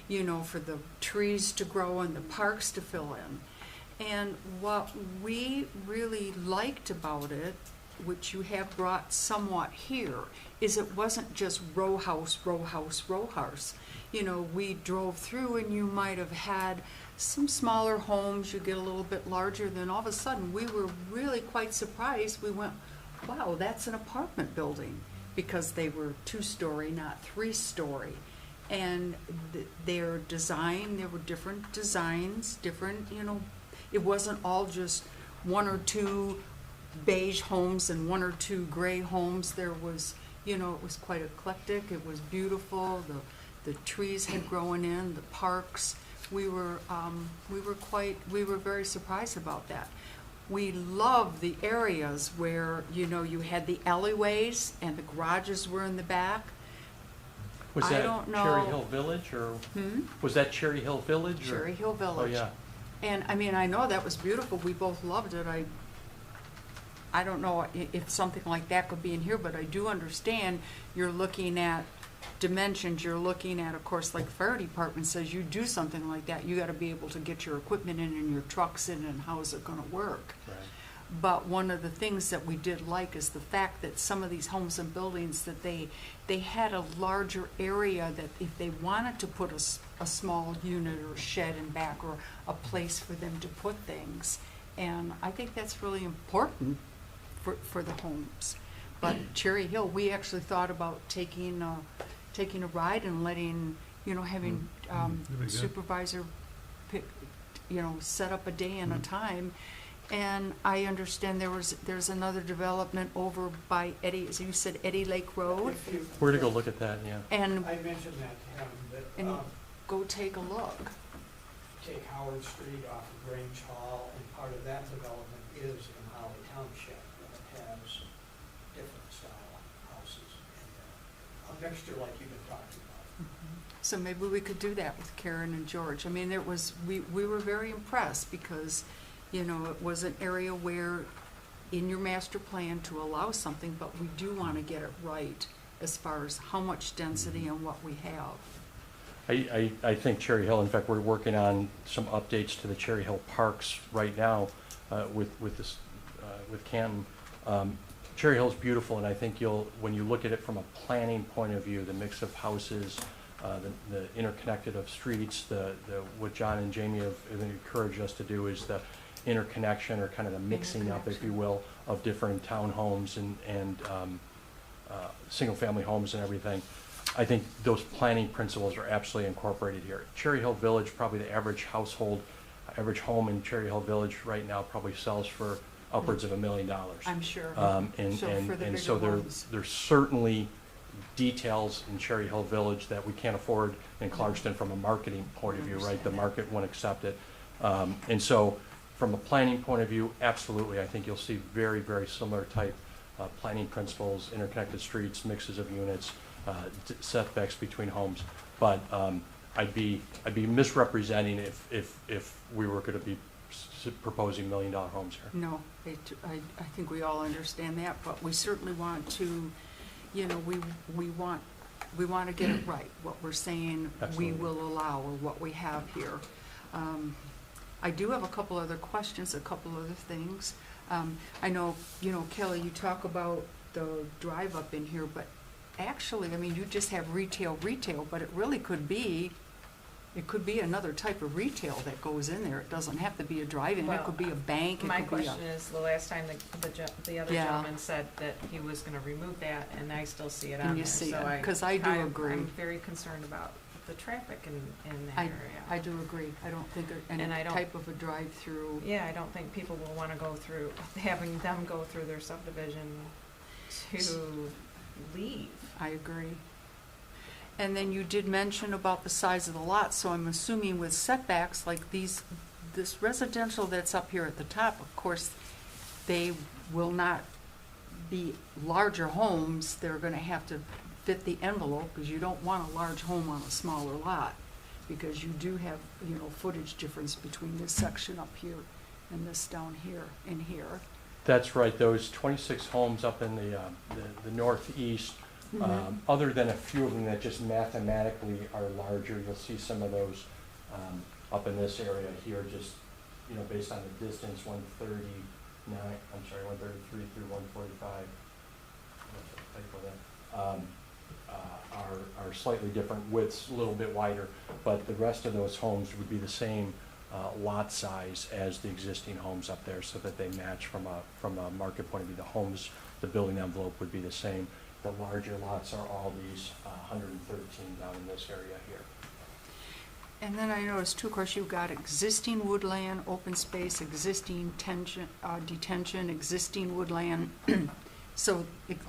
you know, for the trees to grow and the parks to fill in. And what we really liked about it, which you have brought somewhat here, is it wasn't just row house, row house, row house. You know, we drove through and you might have had some smaller homes, you get a little bit larger, then all of a sudden we were really quite surprised. We went, wow, that's an apartment building, because they were 2-story, not 3-story. And their design, there were different designs, different, you know, it wasn't all just 1 or 2 beige homes and 1 or 2 gray homes. There was, you know, it was quite eclectic. It was beautiful. The trees had grown in, the parks. We were very surprised about that. We loved the areas where, you know, you had the alleyways and the garages were in the back. Was I that don't know. Cherry Hill Village, or was that Cherry Hill Village? Cherry Hill Village. Oh, yeah. And I mean, I know that was beautiful. We both loved it. I don't know if something like that could be in here, but I do understand you're looking at dimensions. You're looking at, of course, like the fire department says, you do something like that, you got to be able to get your equipment in and your trucks in, and how is it going to work? Right. But one of the things that we did like is the fact that some of these homes and buildings, that they had a larger area, that if they wanted to put a small unit or shed in back, or a place for them to put things. And I think that's really important for the homes. But Cherry Hill, we actually thought about taking a ride and letting, you know, having supervisor pick, you know, set up a day and a time. And I understand there's another development over by Eddie, as you said, Eddie Lake Road. We're to go look at that, yeah. And I mentioned that to him, that, and go take a look. take Howard Street off of Grange Hall, and part of that development is in Holly Township, and it has different style houses and a mixture like you've been talking about. So maybe we could do that with Karen and George. I mean, we were very impressed, because, you know, it was an area where in your master plan to allow something, but we do want to get it right as far as how much density and what we have. I think Cherry Hill, in fact, we're working on some updates to the Cherry Hill parks right now with Canton. Cherry Hill's beautiful, and I think when you look at it from a planning point of view, the mix of houses, the interconnected of streets, what John and Jamie have encouraged us to do is the interconnection, or kind of the mixing up, if you will, of different townhomes and single-family homes and everything. I think those planning principles are absolutely incorporated here. Cherry Hill Village, probably the average average home in Cherry Hill Village right now probably sells for upwards of $1 million. I'm sure. And so there's certainly details in Cherry Hill Village that we can't afford in Clarkston from a marketing point of view, right? The market won't accept it. And so from a planning point of view, absolutely, I think you'll see very, very similar type planning principles, interconnected streets, mixes of units, setbacks between homes. But I'd be misrepresenting if we were going to be proposing $1 million homes here. No, I think we all understand that, but we certainly want to, you know, we want to get it right, what we're saying. Absolutely. We will allow, or what we have here. I do have a couple other questions, a couple other things. I know, you know, Kelly, you talk about the drive up in here, but actually, I mean, you just have retail, but it really could be, another type of retail that goes in there. It doesn't have to be a drive-in. Well, it could be a bank. My question is, the last time the other gentleman said that he was going to remove that, and I still see it on there. And you see so it, because I do agree. I'm very concerned about the traffic in that area. I do agree. I don't think any type of a drive-through. Yeah, I don't think people will want to go through, having them go through their subdivision to leave. I agree. And then you did mention about the size of the lot, so I'm assuming with setbacks like this residential that's up here at the top, of course, they will not be larger homes. They're going to have to fit the envelope, because you don't want a large home on a smaller lot, because you do have, you know, footage difference between this section up here and this down here and here. That's right. Those 26 homes up in the northeast, other than a few of them that just mathematically are larger, you'll see some of those up in this area here, just based on the distance, 133 through 145. Are slightly different widths, a little bit wider, but the rest of those homes would be the same lot size as the existing homes up there, so that they match from a market point of view. The homes, the building envelope would be the same. The larger lots are all these 113 down in this area here. And then I noticed too, of course, you've got existing woodland, open space, existing detention, existing woodland. So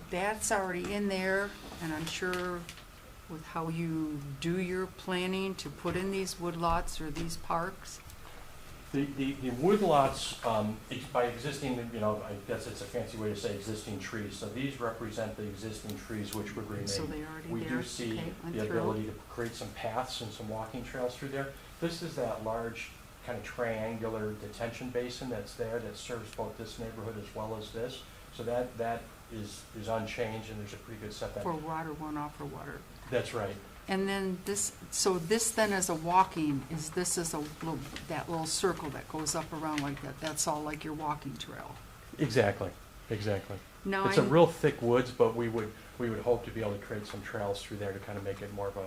that's already in there, and I'm sure with how you do your planning to put in these woodlots or these parks. The woodlots, by existing, I guess it's a fancy way to say existing trees. So these represent the existing trees which would remain. So they're already We there. do see Okay, the ability to create some paths and some walking trails through there. This is that large kind of triangular detention basin that's there that serves both this neighborhood as well as this. So that is unchanged, and there's a pretty good setback. For water runoff or water. That's right. And then this then is a walking, that little circle that goes up around like that, that's all like your walking trail. Exactly. Now It's a real thick woods, but we would hope to be able to create some trails through there to kind of make it more of a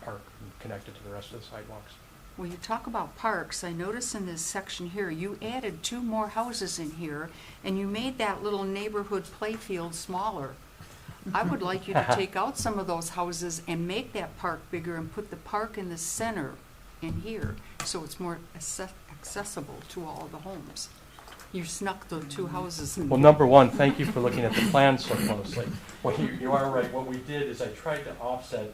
park connected to the rest of the sidewalks. Well, you talk about parks, I notice in this section here, you added 2 more houses in here, and you made that little neighborhood playfield smaller. I would like you to take out some of those houses and make that park bigger and put the park in the center in here, so it's more accessible to all the homes. You snuck the 2 houses in. Well, number one, thank you for looking at the plan so closely. Well, you are right. What we did is I tried to offset.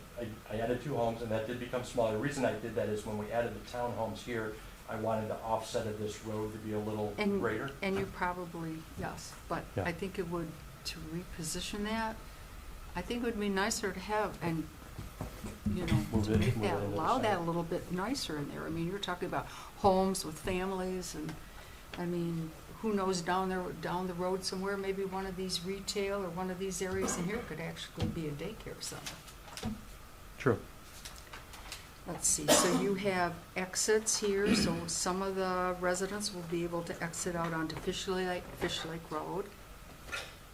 I added 2 homes, and that did become smaller. The reason I did that is when we added the townhomes here, I wanted the offset of this road to be a little greater. And you probably, yes, but Yeah. I think it would, to reposition that, I think it would be nicer to have, and, to make that, allow that a little bit nicer in there. I mean, you're talking about homes with families, and, I mean, who knows, down the road somewhere, maybe one of these retail or one of these areas in here could actually be a daycare center. True. Let's see, so you have exits here, so some of the residents will be able to exit out onto Fish Lake Road.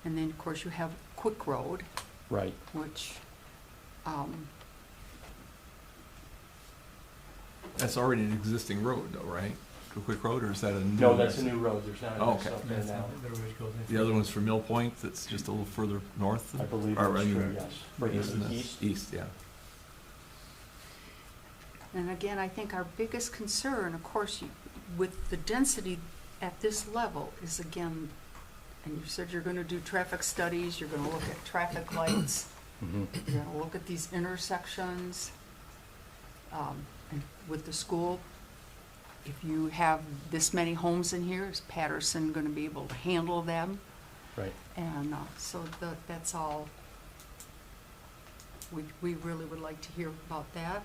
And then, of course, you have Quick Road. Right. Which, That's already an existing road though, right? The Quick Road, or is that a new? No, that's a new road. There's not Oh, a okay. up there now. The other one's from Mill Point, that's just a little further north? I believe Or, that's I mean, true, yes. Further east. East, yeah. and again, I think our biggest concern, of course, with the density at this level is, again, and you said you're gonna do traffic studies, you're gonna look at traffic lights, you're gonna look at these intersections, and with the school. If you have this many homes in here, is Patterson gonna be able to handle them? Right. And so that's all, we really would like to hear about that.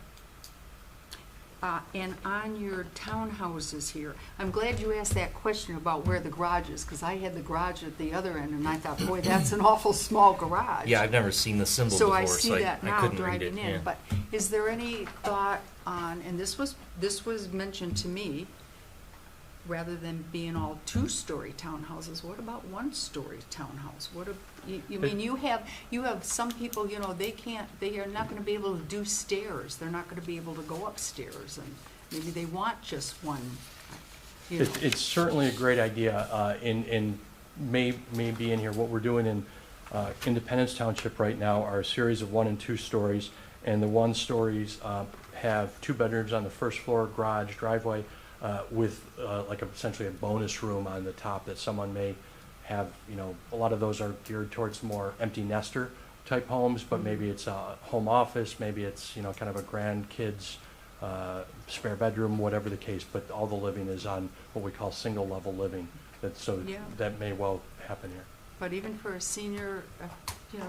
And on your townhouses here, I'm glad you asked that question about where the garage is, because I had the garage at the other end, and I thought, boy, that's an awful small garage. Yeah, I've never seen the symbol So before, I see that I now couldn't read driving it. in, Yeah. but is there any thought on, and this was mentioned to me, rather than being all 2-story townhouses, what about 1-story townhouse? You have some people, they are not gonna be able to do stairs, they're not gonna be able to go upstairs, and maybe they want just one, It's certainly a great idea, and may be in here. What we're doing in Independence Township right now are a series of 1 and 2 stories, and the 1 stories have 2 bedrooms on the first floor, garage, driveway, with essentially a bonus room on the top that someone may have. A lot of those are geared towards more empty nester type homes, but maybe it's a home office, maybe it's kind of a grandkids spare bedroom, whatever the case, but all the living is on what we call single level living. That may well happen here. but even for a senior,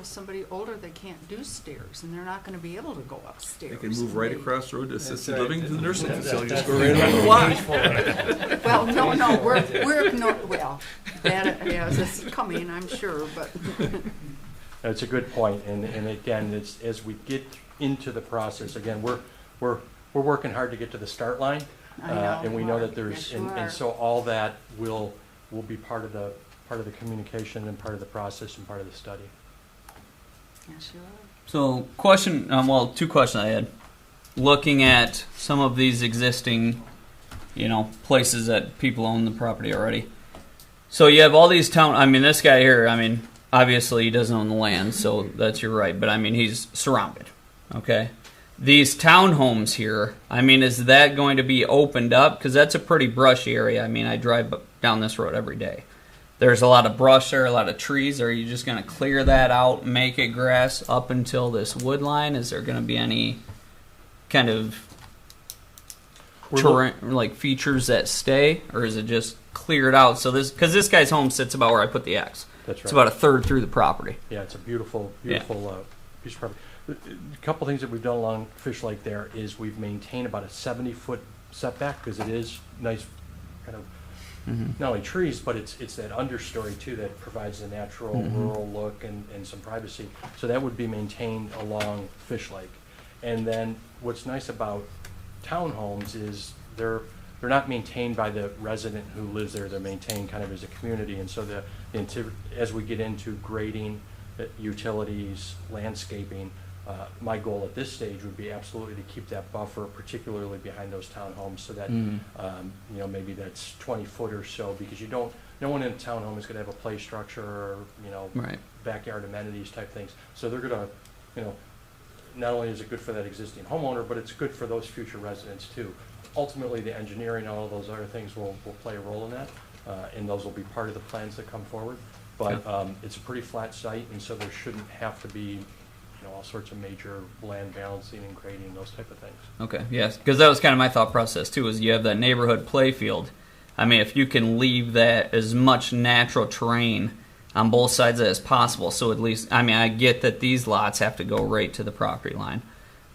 somebody older, they can't do stairs, and they're not gonna be able to go upstairs. They can move right across the road to assisted living to the nursing That's facility, right. just go right around the block. Well, no, That, yes, it's coming, I'm sure, but It's a good point, and again, it's, as we get into the process, again, we're working hard to get to the start line. I know. And we know that there's, Yes, you are. and so all that will be part of the communication and part of the process and part of the study. yes, you are. So, question, well, two questions I had. Looking at some of these existing, places that people own the property already. So you have all these this guy here, obviously he doesn't own the land, so that's your right, but he's surrounded, okay? These townhomes here, is that going to be opened up? Because that's a pretty brushy area. I drive down this road every day. There's a lot of brush there, a lot of trees. Are you just going to clear that out, make it grass up until this wood line? Is there going to be any kind of terrain, like features that stay, or is it just cleared out? So because this guy's home sits about where I put the X. That's right. It's about a third through the property. Yeah, it's a beautiful piece of property. A couple things that we've done along Fish Lake there is we've maintained about a 70-foot setback, because it is nice kind of, not only trees, but it's that understory too that provides a natural rural look and some privacy. So that would be maintained along Fish Lake. And then what's nice about townhomes is they're not maintained by the resident who lives there. They're maintained kind of as a community. And so as we get into grading, utilities, landscaping, my goal at this stage would be absolutely to keep that buffer, particularly behind those townhomes, so that maybe that's 20 foot or so, because no one in a townhome is going to have a play structure or Right. backyard amenities type things. So they're going to not only is it good for that existing homeowner, but it's good for those future residents too. Ultimately, the engineering and all of those other things will play a role in that, and those will be part of the plans that come forward. But it's a pretty flat site, and so there shouldn't have to be all sorts of major land balancing and grading, those type of things. Okay, yes, because that was kind of my thought process too, is you have that neighborhood play field. If you can leave that as much natural terrain on both sides as possible, so at least, I get that these lots have to go right to the property line,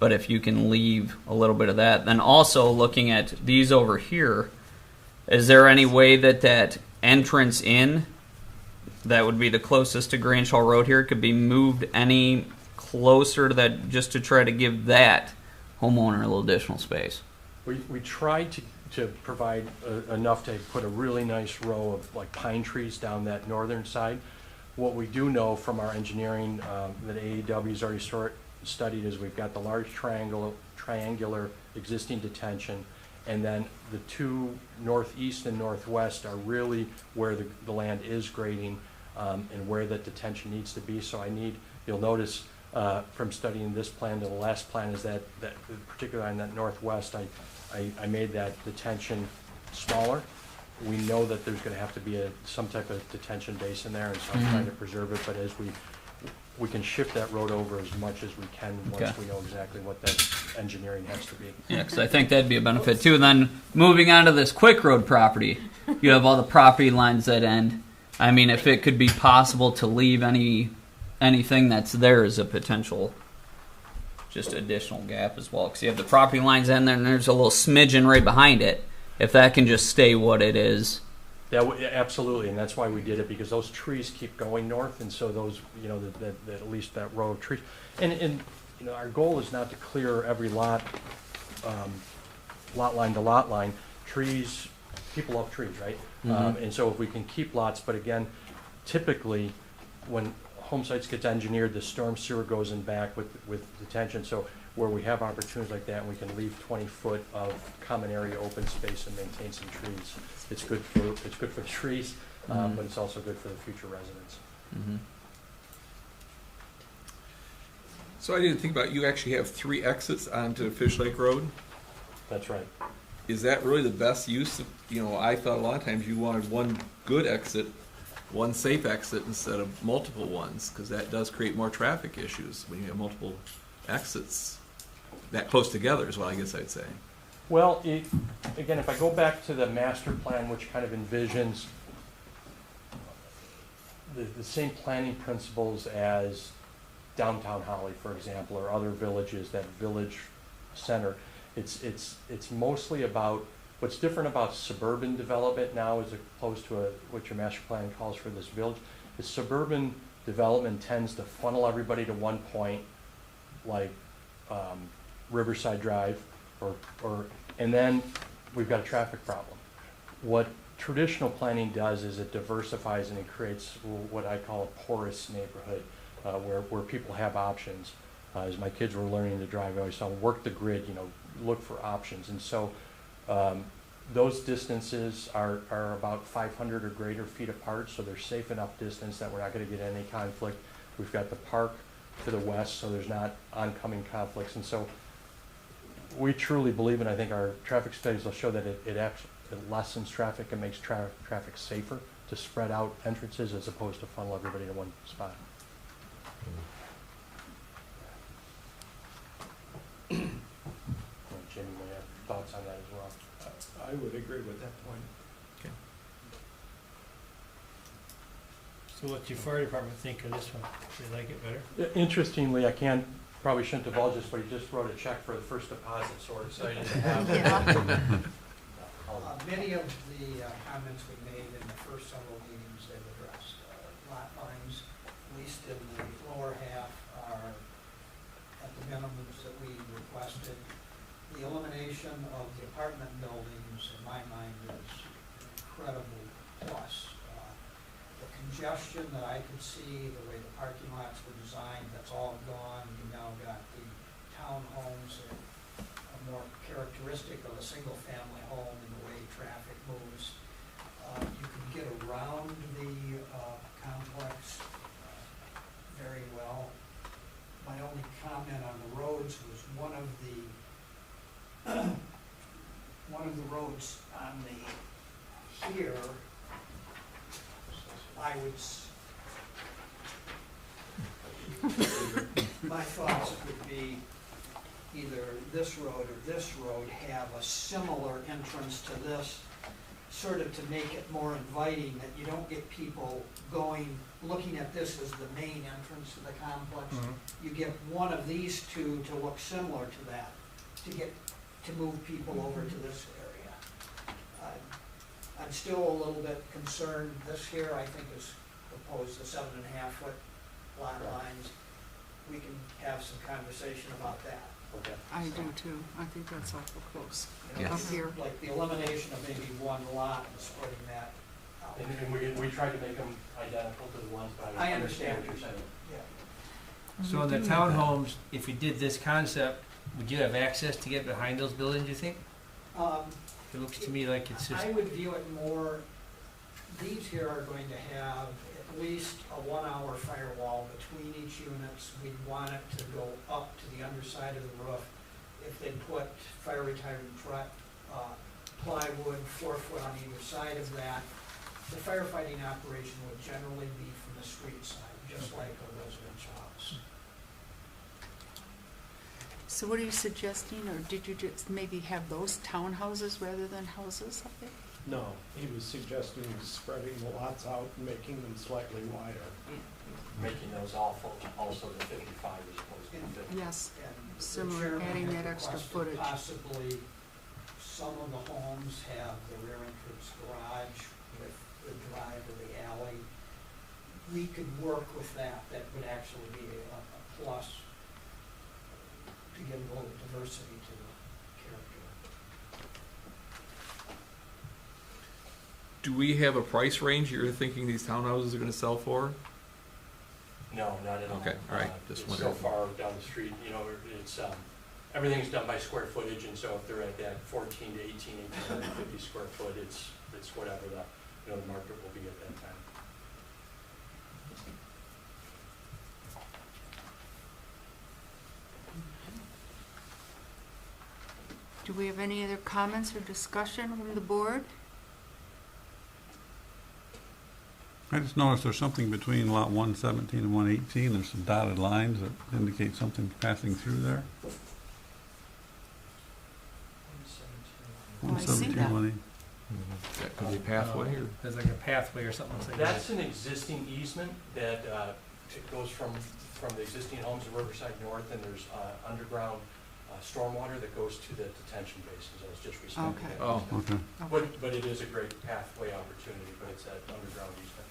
but if you can leave a little bit of that, then also looking at these over here, is there any way that entrance in, that would be the closest to Grange Hall Road here, could be moved any closer to that, just to try to give that homeowner a little additional space? We tried to provide enough to put a really nice row of like pine trees down that northern side. What we do know from our engineering that AEW's already studied is we've got the large triangular existing detention, and then the two northeast and northwest are really where the land is grading and where that detention needs to be. So you'll notice from studying this plan to the last plan is that particularly on that northwest, I made that detention smaller. We know that there's going to have to be some type of detention basin there, and so I'm trying to preserve it. But as we can shift that road over as much as we can once we know exactly what that engineering has to be. Yeah, because I think that'd be a benefit too. And then moving on to this quick road property, you have all the property lines that end. If it could be possible to leave anything that's there as a potential just additional gap as well, because you have the property lines in there and there's a little smidgen right behind it. If that can just stay what it is. Absolutely, and that's why we did it, because those trees keep going north, and so those, at least that row of trees. And our goal is not to clear every lot line to lot line. Trees, people love trees, right? And so if we can keep lots, but again, typically when home sites get engineered, the storm sewer goes in back with detention. So where we have opportunities like that, and we can leave 20 foot of common area open space and maintain some trees. It's good for the trees, but it's also good for the future residents. So I didn't think about, you actually have 3 exits onto Fish Lake Road? That's right. Is that really the best use of, I thought a lot of times you wanted one good exit, one safe exit instead of multiple ones, because that does create more traffic issues when you have multiple exits that close together is what I guess I'd say. Well, again, if I go back to the master plan, which kind of envisions the same planning principles as downtown Holly, for example, or other villages, that village center, it's mostly about What's different about suburban development now as opposed to what your master plan calls for this village, is suburban development tends to funnel everybody to one point, like Riverside Drive, and then we've got a traffic problem. What traditional planning does is it diversifies and it creates what I call a porous neighborhood, where people have options. As my kids were learning to drive, I always tell them, work the grid, look for options. And so those distances are about 500 or greater feet apart, so they're safe enough distance that we're not going to get any conflict. We've got the park to the west, so there's not oncoming conflicts. And so we truly believe, and I think our traffic studies will show that it actually lessens traffic and makes traffic safer to spread out entrances as opposed to funnel everybody to one spot. Jimmy may have thoughts on that as well. I would agree with that point. So what's your fire department think of this one? Do they like it better? Interestingly, probably shouldn't divulge this, but he just wrote a check for the first deposit, so we're excited to have it. Many of the comments we made in the first several meetings they've addressed. Lot lines, at least in the lower half, are at the minimums that we requested. The elimination of the apartment buildings, in my mind, is an incredible plus. The congestion that I could see, the way the parking lots were designed, that's all gone. You now got the townhomes that are more characteristic of a single-family home in the way traffic moves. You can get around the complex very well. My only comment on the roads was one of the roads on the here, my thoughts would be either this road or this road have a similar entrance to this, sort of to make it more inviting, that you don't get people looking at this as the main entrance to the complex. You get one of these two to look similar to that, to move people over to this area. I'm still a little bit concerned, this here I think is proposed to 7.5 foot lot lines. We can have some conversation about that. Okay. I do too. I think that's awful close. You know, Up here. Like the elimination of maybe one lot and splitting that out. And we tried to make them identical to the ones, but I understand what you're saying. Yeah. So in the townhomes, if you did this concept, would you have access to get behind those buildings, you think? It looks to me like it's just, I would view it more, these here are going to have at least a 1 hour firewall between each units. We'd want it to go up to the underside of the roof. If they put fire retardant plywood 4 foot on either side of that, the firefighting operation would generally be from the street side, just like a residential house. So what are you suggesting, or did you just maybe have those townhouses rather than houses up there? No, he was suggesting spreading the lots out and making them slightly wider. Making those also the 55 as opposed to 50. Yes, And the similar, chairman adding had that extra requested footage. Possibly, some of the homes have the rear entrance garage with the drive or the alley. We could work with that. That would actually be a plus to give a little diversity to the character. Do we have a price range you're thinking these townhouses are gonna sell for? No, not at all. Okay, all right, just It's so wondering. far down the street, it's, everything's done by square footage, and so if they're at that 14 to 1850 square foot, it's whatever the market will be at that time. Do we have any other comments or discussion from the board? I just noticed there's something between lot 117 and 118. There's some dotted lines that indicate something's passing through there. Oh, I see 117, that. 118. That could be a pathway or? there's like a pathway or something like that. That's an existing easement that it goes from the existing homes in Riverside North, and there's underground stormwater that goes to the detention basin, as I was just responding. Okay. Oh. Okay. But it is a great pathway opportunity, but it's that underground easement.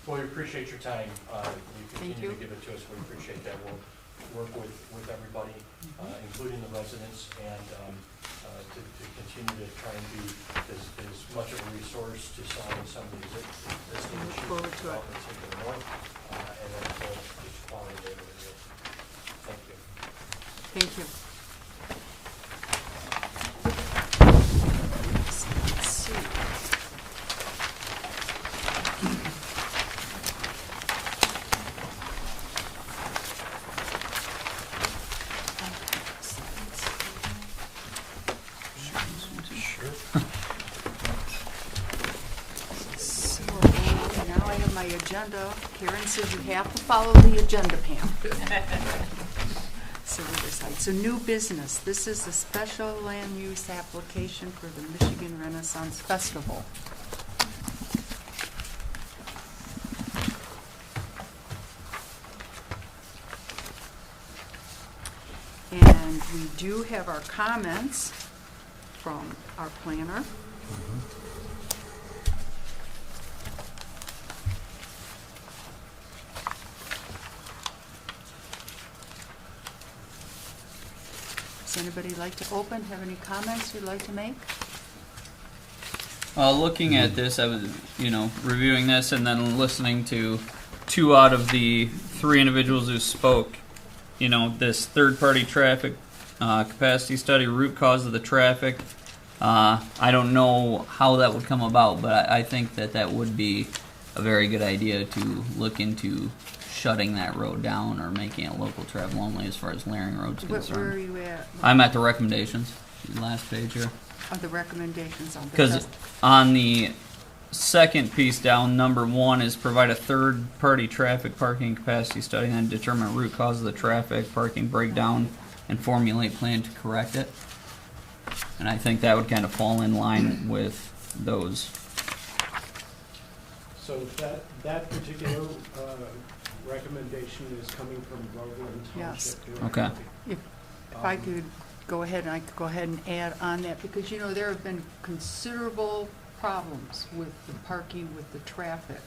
Well, we appreciate your time. You continue to give it to us. We appreciate that. We'll work with everybody, including the residents, and to continue to try and be as much of a resource to solving some of these existing Look issues. forward to it. Developments in the north, and then just quality of neighborhood. Thank you. Thank you. Let's see. So now I have my agenda. Karen says you have to follow the agenda, Pam. So Riverside. So new business. This is a special land use application for the Michigan Renaissance Festival. And we do have our comments from our planner. Does anybody like to open, have any comments you'd like to make? Looking at this, I was, reviewing this and then listening to 2 out of the 3 individuals who spoke. This third-party traffic capacity study, root cause of the traffic. I don't know how that would come about, but I think that would be a very good idea to look into shutting that road down or making it local travel only as far as Laring Road's concerned. Where are you at? I'm at the recommendations, last page here. The recommendations on the Because test. on the second piece down, number 1 is provide a third-party traffic parking capacity study and then determine root cause of the traffic parking breakdown and formulate plan to correct it. And I think that would kind of fall in line with those. So that particular recommendation is coming from Groveland Yes. Township. Okay. If I could go ahead, and I could go ahead and add on that, because, there have been considerable problems with the parking, with the traffic,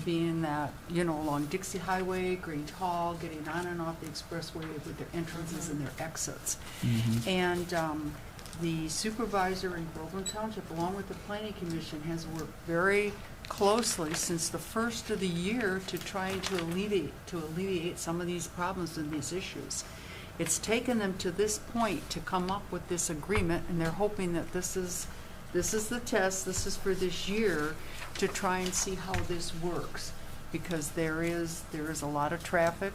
being that, along Dixie Highway, Grange Hall, getting on and off the expressway with their entrances and their exits. And the supervisor in Groveland Township, along with the Planning Commission, has worked very closely since the first of the year to try to alleviate some of these problems and these issues. It's taken them to this point to come up with this agreement, and they're hoping that this is the test, this is for this year, to try and see how this works, because there is a lot of traffic.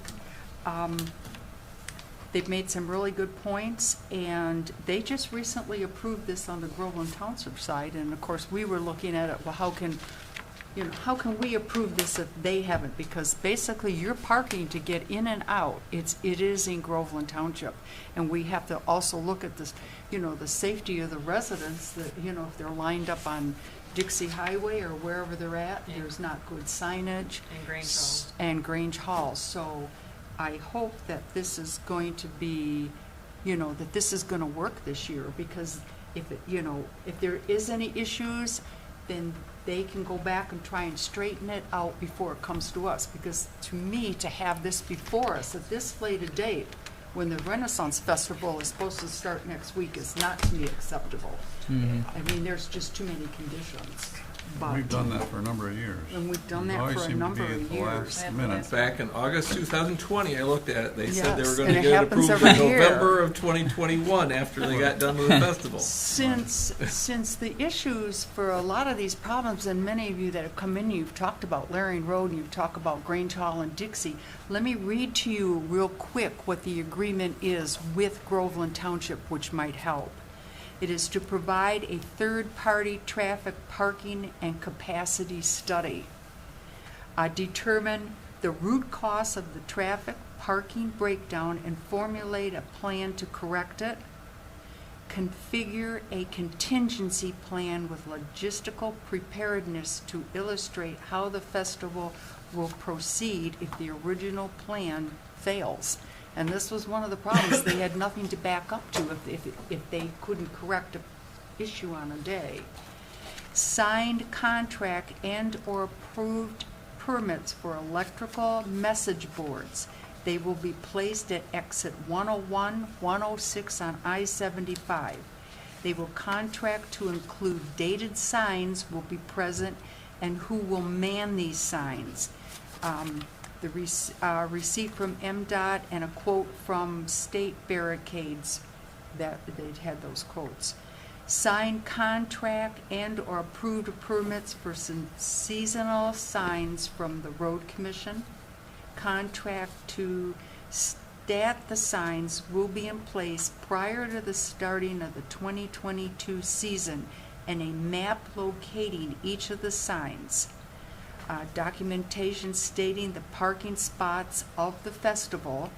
They've made some really good points, and they just recently approved this on the Groveland Township side, and of course we were looking at it, well, how can we approve this if they haven't? Because basically you're parking to get in and out. It is in Groveland Township, and we have to also look at this, the safety of the residents, that, if they're lined up on Dixie Highway or wherever they're at, there's not good signage. And Grange Hall. And Grange Hall. So I hope that this is going to be, that this is going to work this year, because if there is any issues, then they can go back and try and straighten it out before it comes to us. Because to me, to have this before us at this late a date, when the Renaissance Festival is supposed to start next week, is not to me acceptable. I mean, there's just too many conditions. But We've done that for a number of years. And we've done We that always for a seem to number be of at the years. last minute. Back in August 2020, I looked at it. They said they were Yes, going and to it get it happens approved in every year. November of 2021 after they got done with the festival. Since the issues for a lot of these problems, and many of you that have come in, you've talked about Laring Road and you've talked about Grange Hall and Dixie. Let me read to you real quick what the agreement is with Groveland Township, which might help. It is to provide a third-party traffic parking and capacity study. Determine the root cause of the traffic parking breakdown and formulate a plan to correct it. configure a contingency plan with logistical preparedness to illustrate how the festival will proceed if the original plan fails. And this was one of the problems. They had nothing to back up to if they couldn't correct an issue on a day. Signed contract and/or approved permits for electrical message boards. They will be placed at exit 101, 106 on I-75. They will contract to include dated signs will be present and who will man these signs. The receipt from MDOT and a quote from State Barricades, that they'd had those quotes. Signed contract and/or approved permits for some seasonal signs from the Road Commission. Contract to stat the signs will be in place prior to the starting of the 2022 season, and a map locating each of the signs. Documentation stating the parking spots of the festival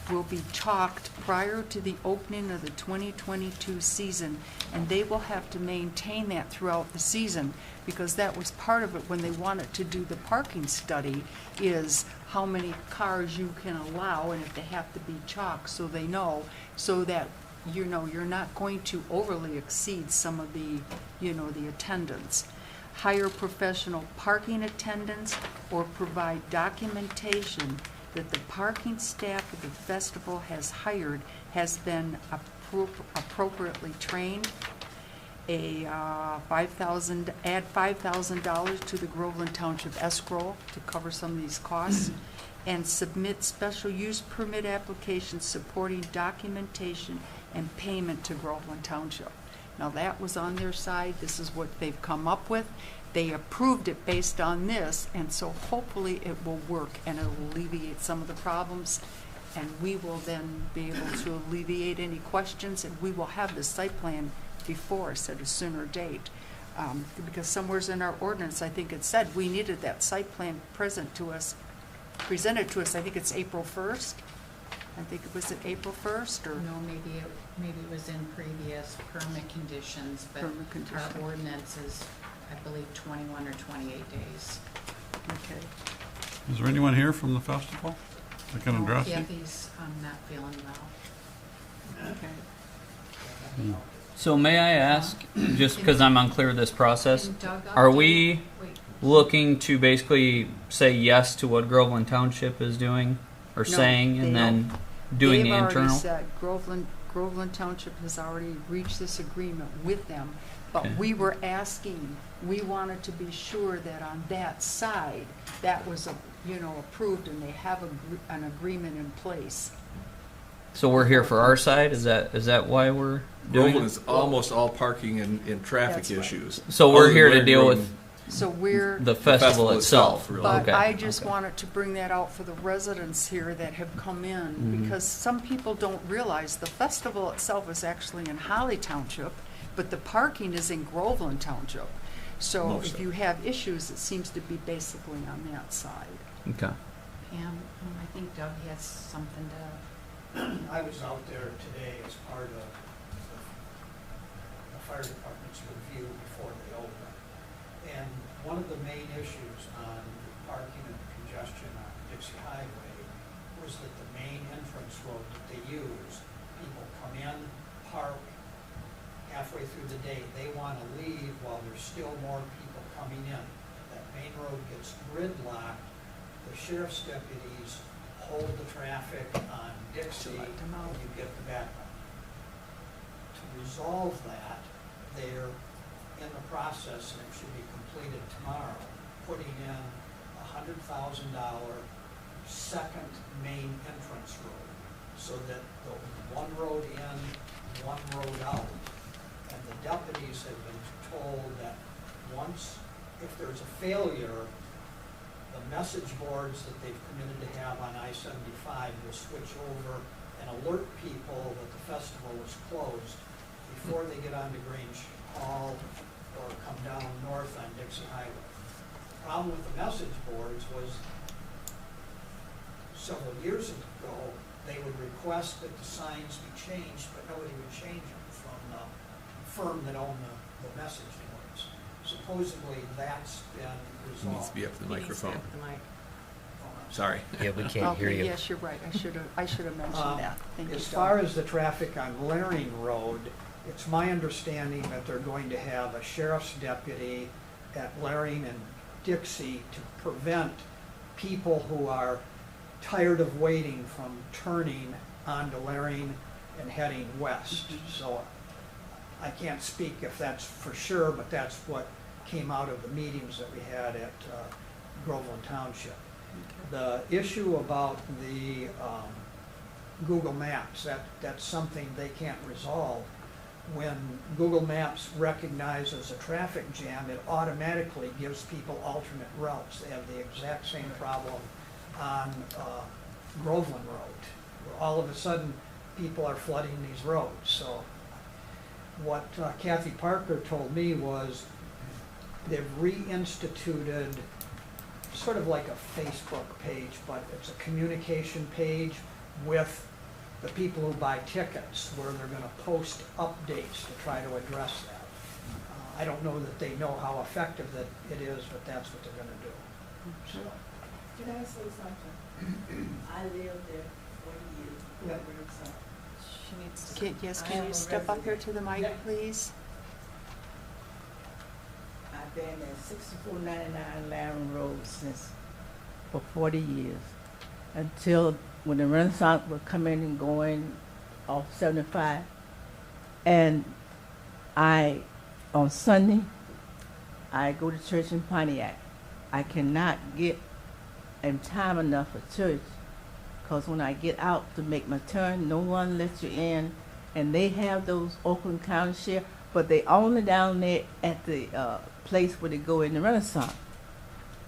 will be chalked prior to the opening of the 2022 season, and they will have to maintain that throughout the season, because that was part of it when they wanted to do the parking study, is how many cars you can allow, and if they have to be chalked so they know, so that you're not going to overly exceed some of the, the attendance. Hire professional parking attendants or provide documentation that the parking staff of the festival has hired has been appropriately trained. Add $5,000 to the Groveland Township escrow to cover some of these costs, and submit special use permit applications supporting documentation and payment to Groveland Township. Now that was on their side. This is what they've come up with. They approved it based on this, and so hopefully it will work and it will alleviate some of the problems, and we will then be able to alleviate any questions, and we will have the site plan before us at a sooner date. Because somewhere in our ordinance, I think it said we needed that site plan presented to us, I think it's April 1st. I think it was at April 1st, or? No, maybe it was in previous permit conditions, but Permit condition. our ordinance is, I believe, 21 or 28 days. Okay. Is there anyone here from the festival that can address it? Kathy's not feeling well. Okay. So may I ask, just because I'm unclear of this process, Can Doug are update- we Wait, looking to basically say yes to what Groveland Township is doing or No, saying, and then doing the They've internal? already said, Groveland Township has already reached this agreement with them, but Okay. we were asking, we wanted to be sure that on that side, that was, approved, and they have an agreement in place. So we're here for our side. Is that why we're doing Groveland it? is almost all parking and traffic That's right. issues. So we're Other here than to deal Road with So we're, the festival itself. really. but Okay, I just okay. wanted to bring that out for the residents here that have come in, Mhm. because some people don't realize the festival itself is actually in Holly Township, but the parking is in Groveland Township. So Most if of you have issues, it seems to be basically on that side. Okay. Pam, I think Doug has something to. I was out there today as part of the fire department's review before they opened. And one of the main issues on parking and congestion on Dixie Highway was that the main entrance road that they use, people come in, park halfway through the day. They want to leave while there's still more people coming in. That main road gets gridlocked. The sheriff's deputies hold the traffic on Dixie, let them out. and you get the backup. To resolve that, they're in the process, and it should be completed tomorrow, putting in $100,000 second main entrance road, so that the one road in, one road out. And the deputies have been told that once, if there's a failure, the message boards that they've committed to have on I-75 will switch over and alert people that the festival is closed before they get onto Grange Hall or come down north on Dixie Highway. The problem with the message boards was several years ago, they would request that the signs be changed, but nobody would change them from the firm that owned the message boards. Supposedly, that's been It resolved. needs to be up to the He needs to microphone. have the mic. Sorry. Yeah, we can't hear Okay, you. yes, you're right. I should have mentioned that. Thank you, As Doug. far as the traffic on Laring Road, it's my understanding that they're going to have a sheriff's deputy at Laring and Dixie to prevent people who are tired of waiting from turning onto Laring and heading west. So I can't speak if that's for sure, but that's what came out of the meetings that we had at Groveland Township. The issue about the Google Maps, that's something they can't resolve. When Google Maps recognizes a traffic jam, it automatically gives people alternate routes. They have the exact same problem on Groveland Road, where all of a sudden people are flooding these roads. So what Kathy Parker told me was they've reinstituted sort of like a Facebook page, but it's a communication page with the people who buy tickets, where they're going to post updates to try to address that. I don't know that they know how effective that it is, but that's what they're going to do. So, Can I say something? I lived there for years. Yeah. She needs to. Yes, can you step up here to the mic, please? I've been at 6499 Laring Road for 40 years, until when the Renaissance was coming and going off 75. And on Sunday, I go to church in Pontiac. I cannot get in time enough for church, because when I get out to make my turn, no one lets you in. And they have those Oakland County Sheriff, but they only down there at the place where they go in the Renaissance.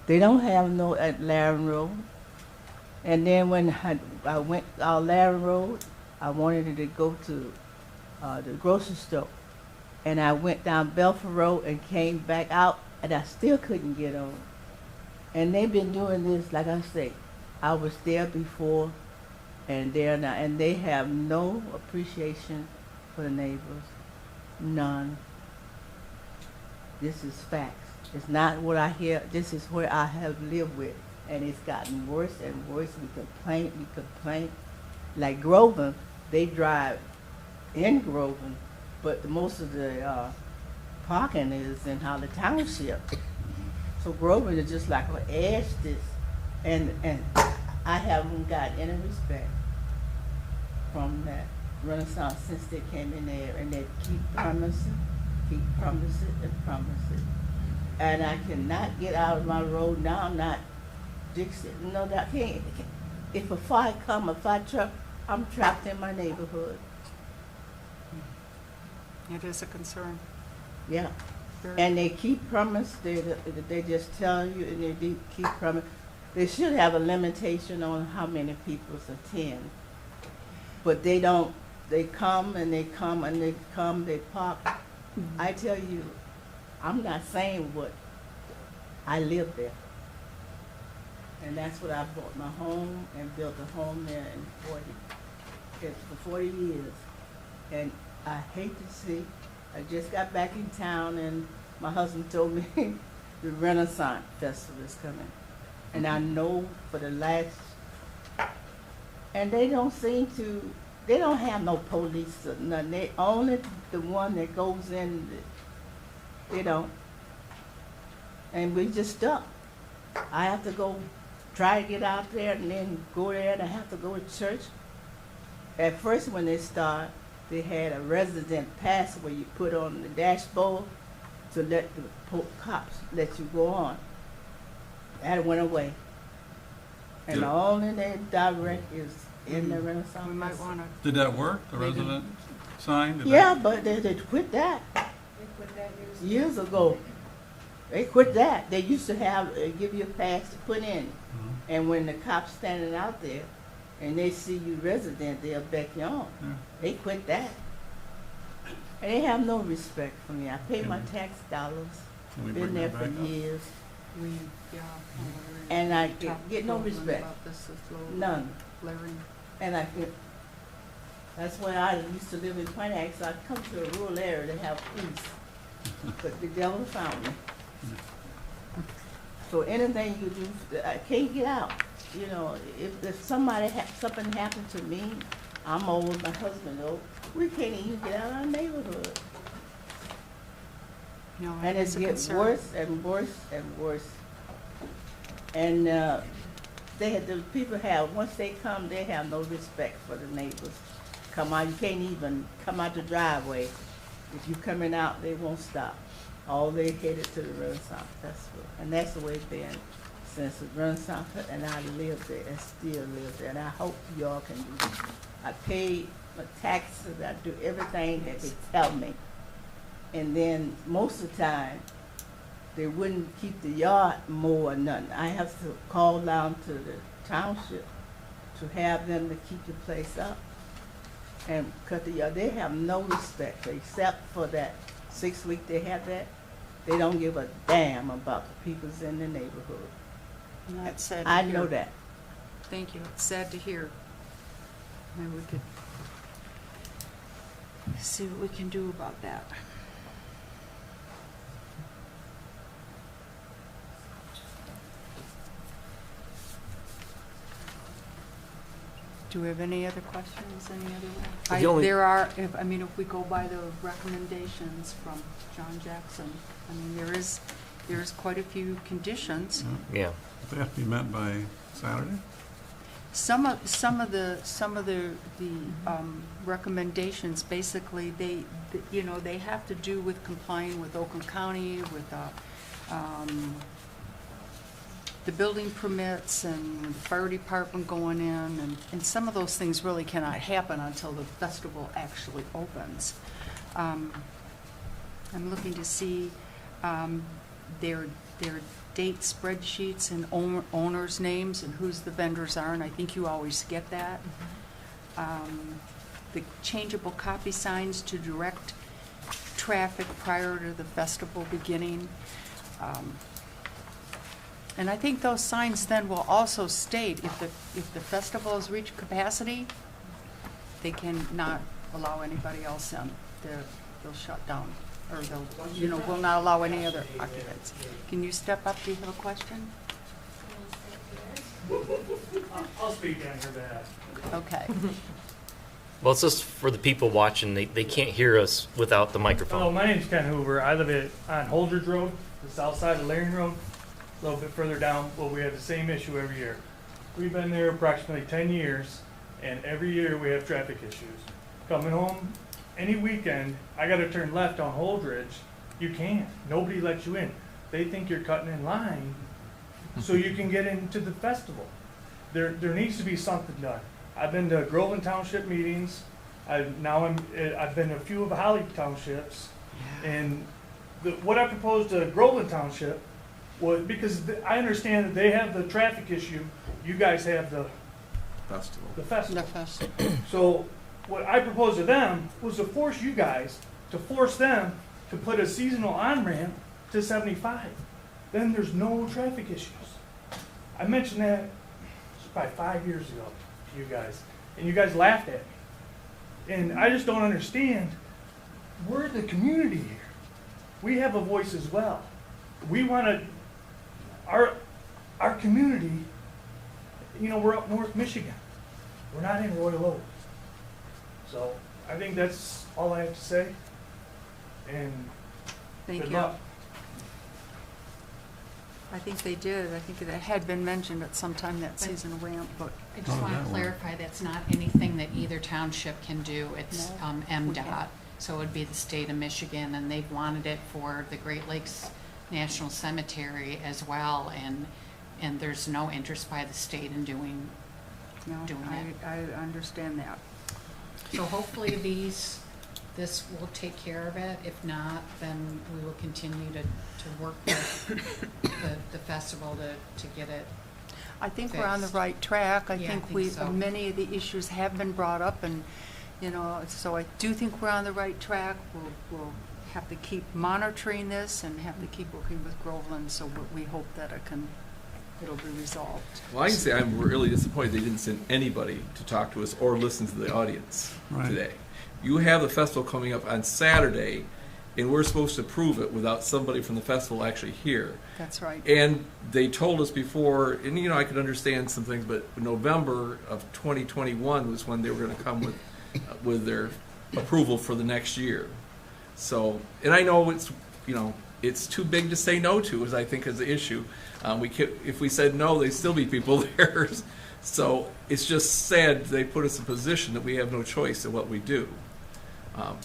They don't have no at Laring Road. And then when I went out Laring Road, I wanted to go to the grocery store. And I went down Belfort Road and came back out, and I still couldn't get on. And they've been doing this, like I say, I was there before and there now, and they have no appreciation for the neighbors, none. This is facts. It's not what I hear, this is where I have lived with. And it's gotten worse and worse. We complain. Like Groveland, they drive in Groveland, but most of the parking is in Holly Township. So Groveland is just like an edge this, and I haven't got any respect from that Renaissance since they came in there, and they keep promising, and promising. And I cannot get out of my road now, not Dixie. No, that can't. If a fire come, a fire truck, I'm trapped in my neighborhood. It is a concern. Yeah. Very- And they keep promise, they just tell you, and they keep promise. They should have a limitation on how many people attend. But they don't, they come and they come and they come, they park. I tell you, I'm not saying what, I live there. And that's what I bought my home and built a home there for 40 years. And I hate to see, I just got back in town and my husband told me the Renaissance Festival is coming. And I know for the last, and they don't seem to, they don't have no police or nothing. They only the one that goes in, they don't. And we just stuck. I have to go try to get out there and then go there, and I have to go to church. At first when they started, they had a resident pass where you put on the dashboard to let the cops let you go on. That went away. And the only they direct is in the Renaissance. We might want to. Did that work, the Maybe. resident sign? Did Yeah, that- but they quit that They put that years ago. They quit that. They used to have, give you a pass to put in. Mhm. And when the cops standing out there and they see you resident, they'll back you on. Yeah. They quit that. And they have no respect for me. I pay my Can- tax dollars, Can we been bring there that for back up? years, We, yeah. and I Talk get no to Groveland respect. about this with Lo- None. Larry. And that's when I used to live in Pontiac, so I come to a rural area to have peace. But the devil found me. So anything you do, I can't get out. You know, if somebody something happened to me, I'm old, my husband old, we can't even get out of our neighborhood. No, And it's it a gets concern. worse and worse and worse. And the people have, once they come, they have no respect for the neighbors. Come out, you can't even come out the driveway. If you coming out, they won't stop. All they headed to the Renaissance Festival. And that's the way it's been since the Renaissance, and I live there and still live there. And I hope y'all can do this. I pay my taxes, I do everything that they tell me. And then most of the time, they wouldn't keep the yard mowed or nothing. I have to call down to the township to have them to keep the place up. And cut the yard, they have no respect, except for that 6 week they have that. They don't give a damn about the peoples in the neighborhood. And that's sad to I hear. know that. Thank you. It's sad to hear. Maybe we could see what we can do about that. Do we have any other questions, any other? The only- There are, if we go by the recommendations from John Jackson, there is quite a few conditions. Yeah. They have to be met by Saturday? Some of the recommendations, basically, they have to do with complying with Oakland County, with the building permits and the fire department going in, and some of those things really cannot happen until the festival actually opens. I'm looking to see their date spreadsheets and owners' names and who's the vendors are, and I think you always get that. The changeable copy signs to direct traffic prior to the festival beginning. And I think those signs then will also state if the festival has reached capacity, they cannot allow anybody else in. They'll shut down, or they'll, will not allow any other occupants. Can you step up? Do you have a question? I'll speak on your behalf. Okay. Well, it's just for the people watching. They can't hear us without the Hello, microphone. my name's Ken Hoover. I live on Holdridge Road, the south side of Laring Road, a little bit further down. Well, we have the same issue every year. We've been there approximately 10 years, and every year we have traffic issues. Coming home any weekend, I got to turn left on Holdridge. You can't. Nobody lets you in. They think you're cutting in line so you can get into the festival. There needs to be something done. I've been to Groveland Township meetings. I've been to a few of the Holly Townships, and what I proposed to Groveland Township was, because I understand that they have the traffic issue, you guys have the Festival. festival. So what I proposed to them was to force you guys, to force them to put a seasonal on-ramp to 75. Then there's no traffic issues. I mentioned that probably 5 years ago to you guys, and you guys laughed at me. And I just don't understand. We're the community here. We have a voice as well. We want to, our community, we're up North Michigan. We're not in Royal Oak. So I think that's all I have to say. And Thank good you. luck. I think they did. I think that had been mentioned at some time, that seasonal ramp, but I just want to clarify, that's not anything that either township can do. It's No, MDOT. So it would be the state of Michigan, and they've wanted it for the Great Lakes National Cemetery as well, and there's no interest by the state in doing it. I understand that. So hopefully this will take care of it. If not, then we will continue to work with the festival to get it. I think we're on the fixed. right track. I Yeah, think so. many of the issues have been brought up, and, so I do think we're on the right track. We'll have to keep monitoring this and have to keep working with Groveland, so we hope that it can it'll be resolved. Well, I can say I'm really disappointed they didn't send anybody to talk to us or listen to the audience Right. today. You have the festival coming up on Saturday, and we're supposed to approve it without somebody from the festival actually here. That's right. And they told us before, and I could understand some things, but November of 2021 was when they were going to come with their approval for the next year. So, and I know it's too big to say no to, as I think is the issue. If we said no, there'd still be people there. So it's just sad they put us in a position that we have no choice in what we do.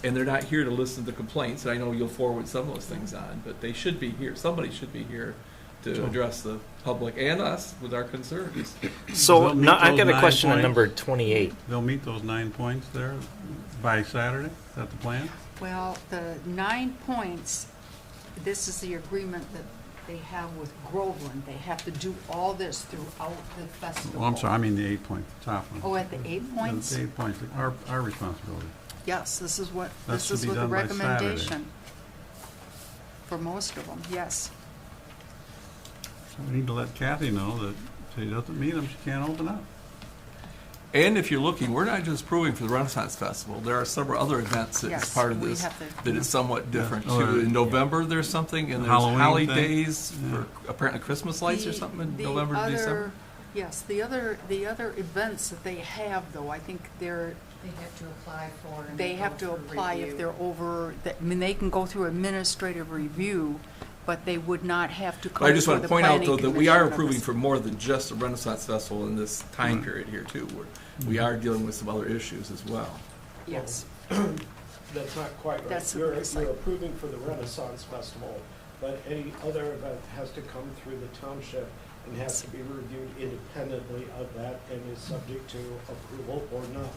And they're not here to listen to complaints. And I know you'll forward some of those things on, but they should be here. Somebody should be here to address the public and us with our concerns. So They'll meet no, I've those got a 9 question on points? number 28. They'll meet those 9 points there by Saturday? Is that the plan? Well, the 9 points, this is the agreement that they have with Groveland. They have to do all this throughout the festival. Well, I'm sorry, I mean the 8 points, the top one. Oh, at the 8 points? The 8 points, our responsibility. Yes, this is what, That this should is be what the done by Saturday. recommendation. For most of them, yes. So we need to let Kathy know that if she doesn't meet them, she can't open up. And if you're looking, we're not just approving for the Renaissance Festival. There are several other events that's Yes, part of we this have to- that is somewhat different Yeah. too. In November, there's something, and there's Halloween Holly thing. Days Yeah. for apparently Christmas lights or something in The November, other- December. Yes, the other events that they have, though, I think they're, They have to apply for. and they have go to for apply if review. they're over, I mean, they can go through administrative review, but they would not have to But come I just before want the to point out, planning though, that we are commission. approving for more than just the Renaissance Festival in this time period here, too. We are dealing with some other issues as well. Yes. That's not quite right. That's You're it's like- approving for the Renaissance Festival, but any other event has to come through the township and has to be reviewed independently of that and is subject to approval or not.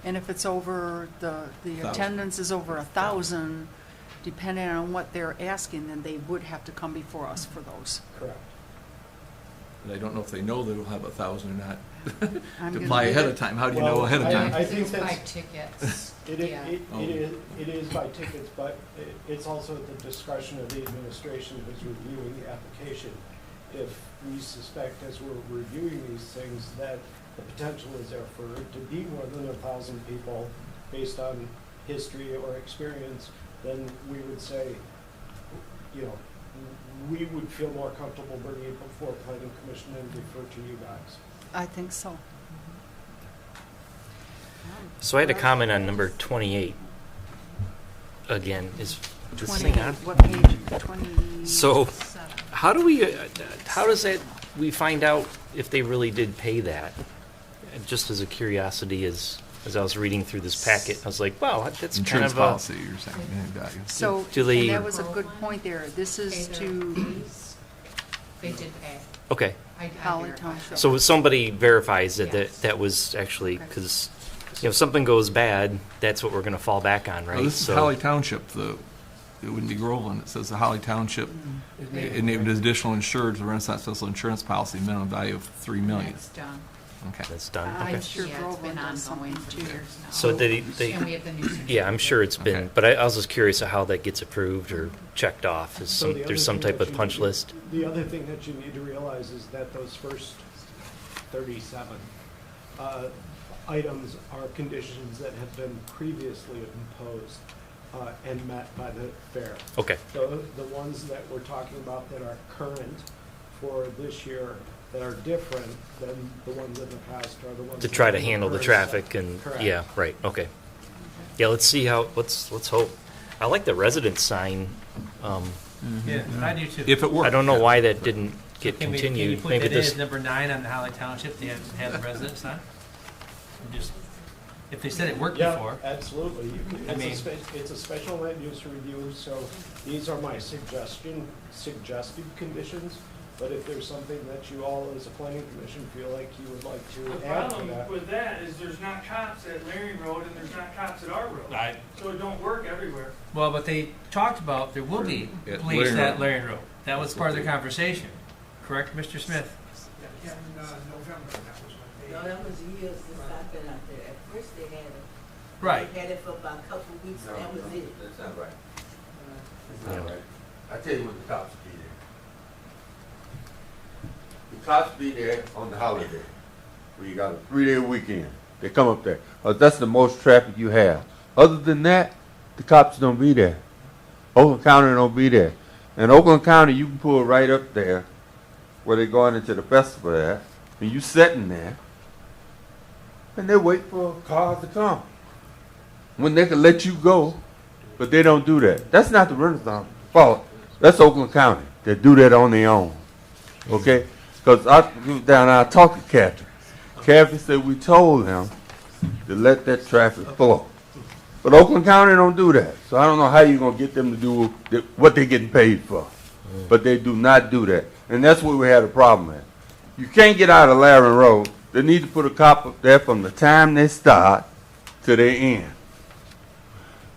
And if it's over, the attendance is over 1,000, depending on what they're asking, then they would have to come before us for those. Correct. And I don't know if they know they will have 1,000 or not. I'm To gonna apply leave ahead it- of time. How do you know ahead of time? I think It's by that's, tickets. it Yeah. is by tickets, but it's also at the discretion of the administration who's reviewing the application. If we suspect as we're reviewing these things that the potential is there for it to be more than 1,000 people based on history or experience, then we would say, we would feel more comfortable bringing it before planning commission and defer to you guys. I think so. So I had a comment on number 28. Again, is this thing 28, on? what page? 20? So, how does that, we find out if they really did pay that? And just as a curiosity, as I was reading through this packet, I was like, wow, that's kind Insurance of policy, you're saying. Yeah, So, Do they- and that was a good point there. This Pay is their to employees. They did pay. okay. I Holly verified. Township. So somebody verifies that Yes. that was actually, Okay. because, if something goes bad, that's what we're going to fall back on, right? Well, this is So- Holly Township, it wouldn't be Groveland. It says the Holly Township, and named additional insured, the Renaissance Festival insurance policy, minimum value of $3 million. That's done. Okay. That's done. I'm Okay. sure Yeah, it's Groveland been does ongoing something for too. years now. So they And we have the new. yeah, I'm sure it's been, Okay. but I was just curious of how that gets approved or checked off. Is So the other there's some thing type that of you punch need- list? The other thing that you need to realize is that those first 37 items are conditions that have been previously imposed and met by the fair. Okay. The ones that we're talking about that are current for this year that are different than the ones in the past are the ones. To that try are to in handle the current traffic set. and Correct. yeah, right. Okay. Yeah, let's see how. Let's hope. I like the resident sign. Yeah, I do too. If it works. I don't know why that didn't get Can you continued. put Maybe that in this. as number 9 on the Holly Township, they have the residents on? Just, if they said it worked Yeah, before. absolutely. I mean- It's a special land use review, so these are my suggested conditions. But if there's something that you all as a planning commission feel like you would like The to add to problem that. with that is there's not cops at Laring Road and there's not cops at our road. Right. So it don't work everywhere. Well, but they talked about there will be At police Laring at Road. Laring Road. That was That's part of what the they- conversation. Correct, Mr. Smith? In November, that was what they. No, that was years since I've been out there. At first they had it. Right. They had it for about a couple of weeks, and that was it. That's not right. That's not right. I tell you what the cops did. The cops be there on the holiday, where you got a 3-day weekend. They come up there. That's the most traffic you have. Other than that, the cops don't be there. Oakland County don't be there. In Oakland County, you can pull right up there where they're going into the festival at, and you sitting there, and they wait for cars to come. When they can let you go, but they don't do that. That's not the Renaissance fault. That's Oakland County. They do that on their own. Okay? Because I went down and I talked to Kathy. Kathy said we told them to let that traffic flow. But Oakland County don't do that. So I don't know how you're going to get them to do what they're getting paid for. But they do not do that. And that's where we had a problem at. You can't get out of Laren Road. They need to put a cop up there from the time they start to their end.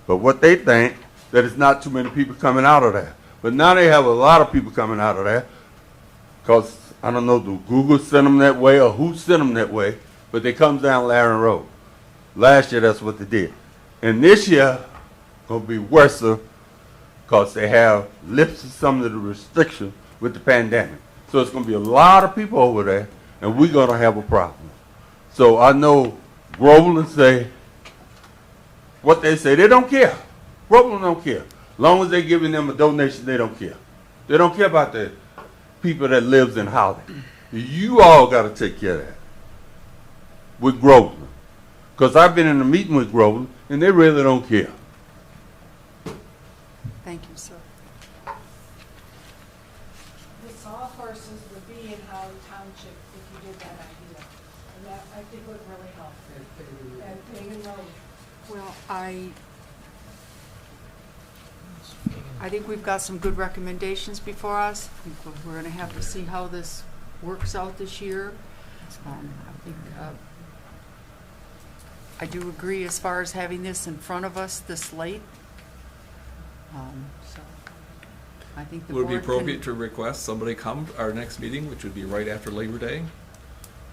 But what they think, that it's not too many people coming out of there. But now they have a lot of people coming out of there. Because, I don't know, do Google send them that way or who sent them that way, but they come down Laren Road. Last year, that's what they did. And this year, going to be worse because they have lifted some of the restrictions with the pandemic. So it's going to be a lot of people over there, and we're going to have a problem. So I know Groveland say what they say. They don't care. Groveland don't care. As long as they're giving them a donation, they don't care. They don't care about the people that lives in Holly. You all got to take care of that with Groveland. Because I've been in a meeting with Groveland, and they really don't care. Thank you, sir. The sawhorses would be in Holly Township if you did that idea. And that, I think, would really help. And Pagan Road. Well, I think we've got some good recommendations before us. I think we're going to have to see how this works out this year. I think I do agree as far as having this in front of us this late. So I think the Would it be board appropriate can, to request somebody come to our next meeting, which would be right after Labor Day,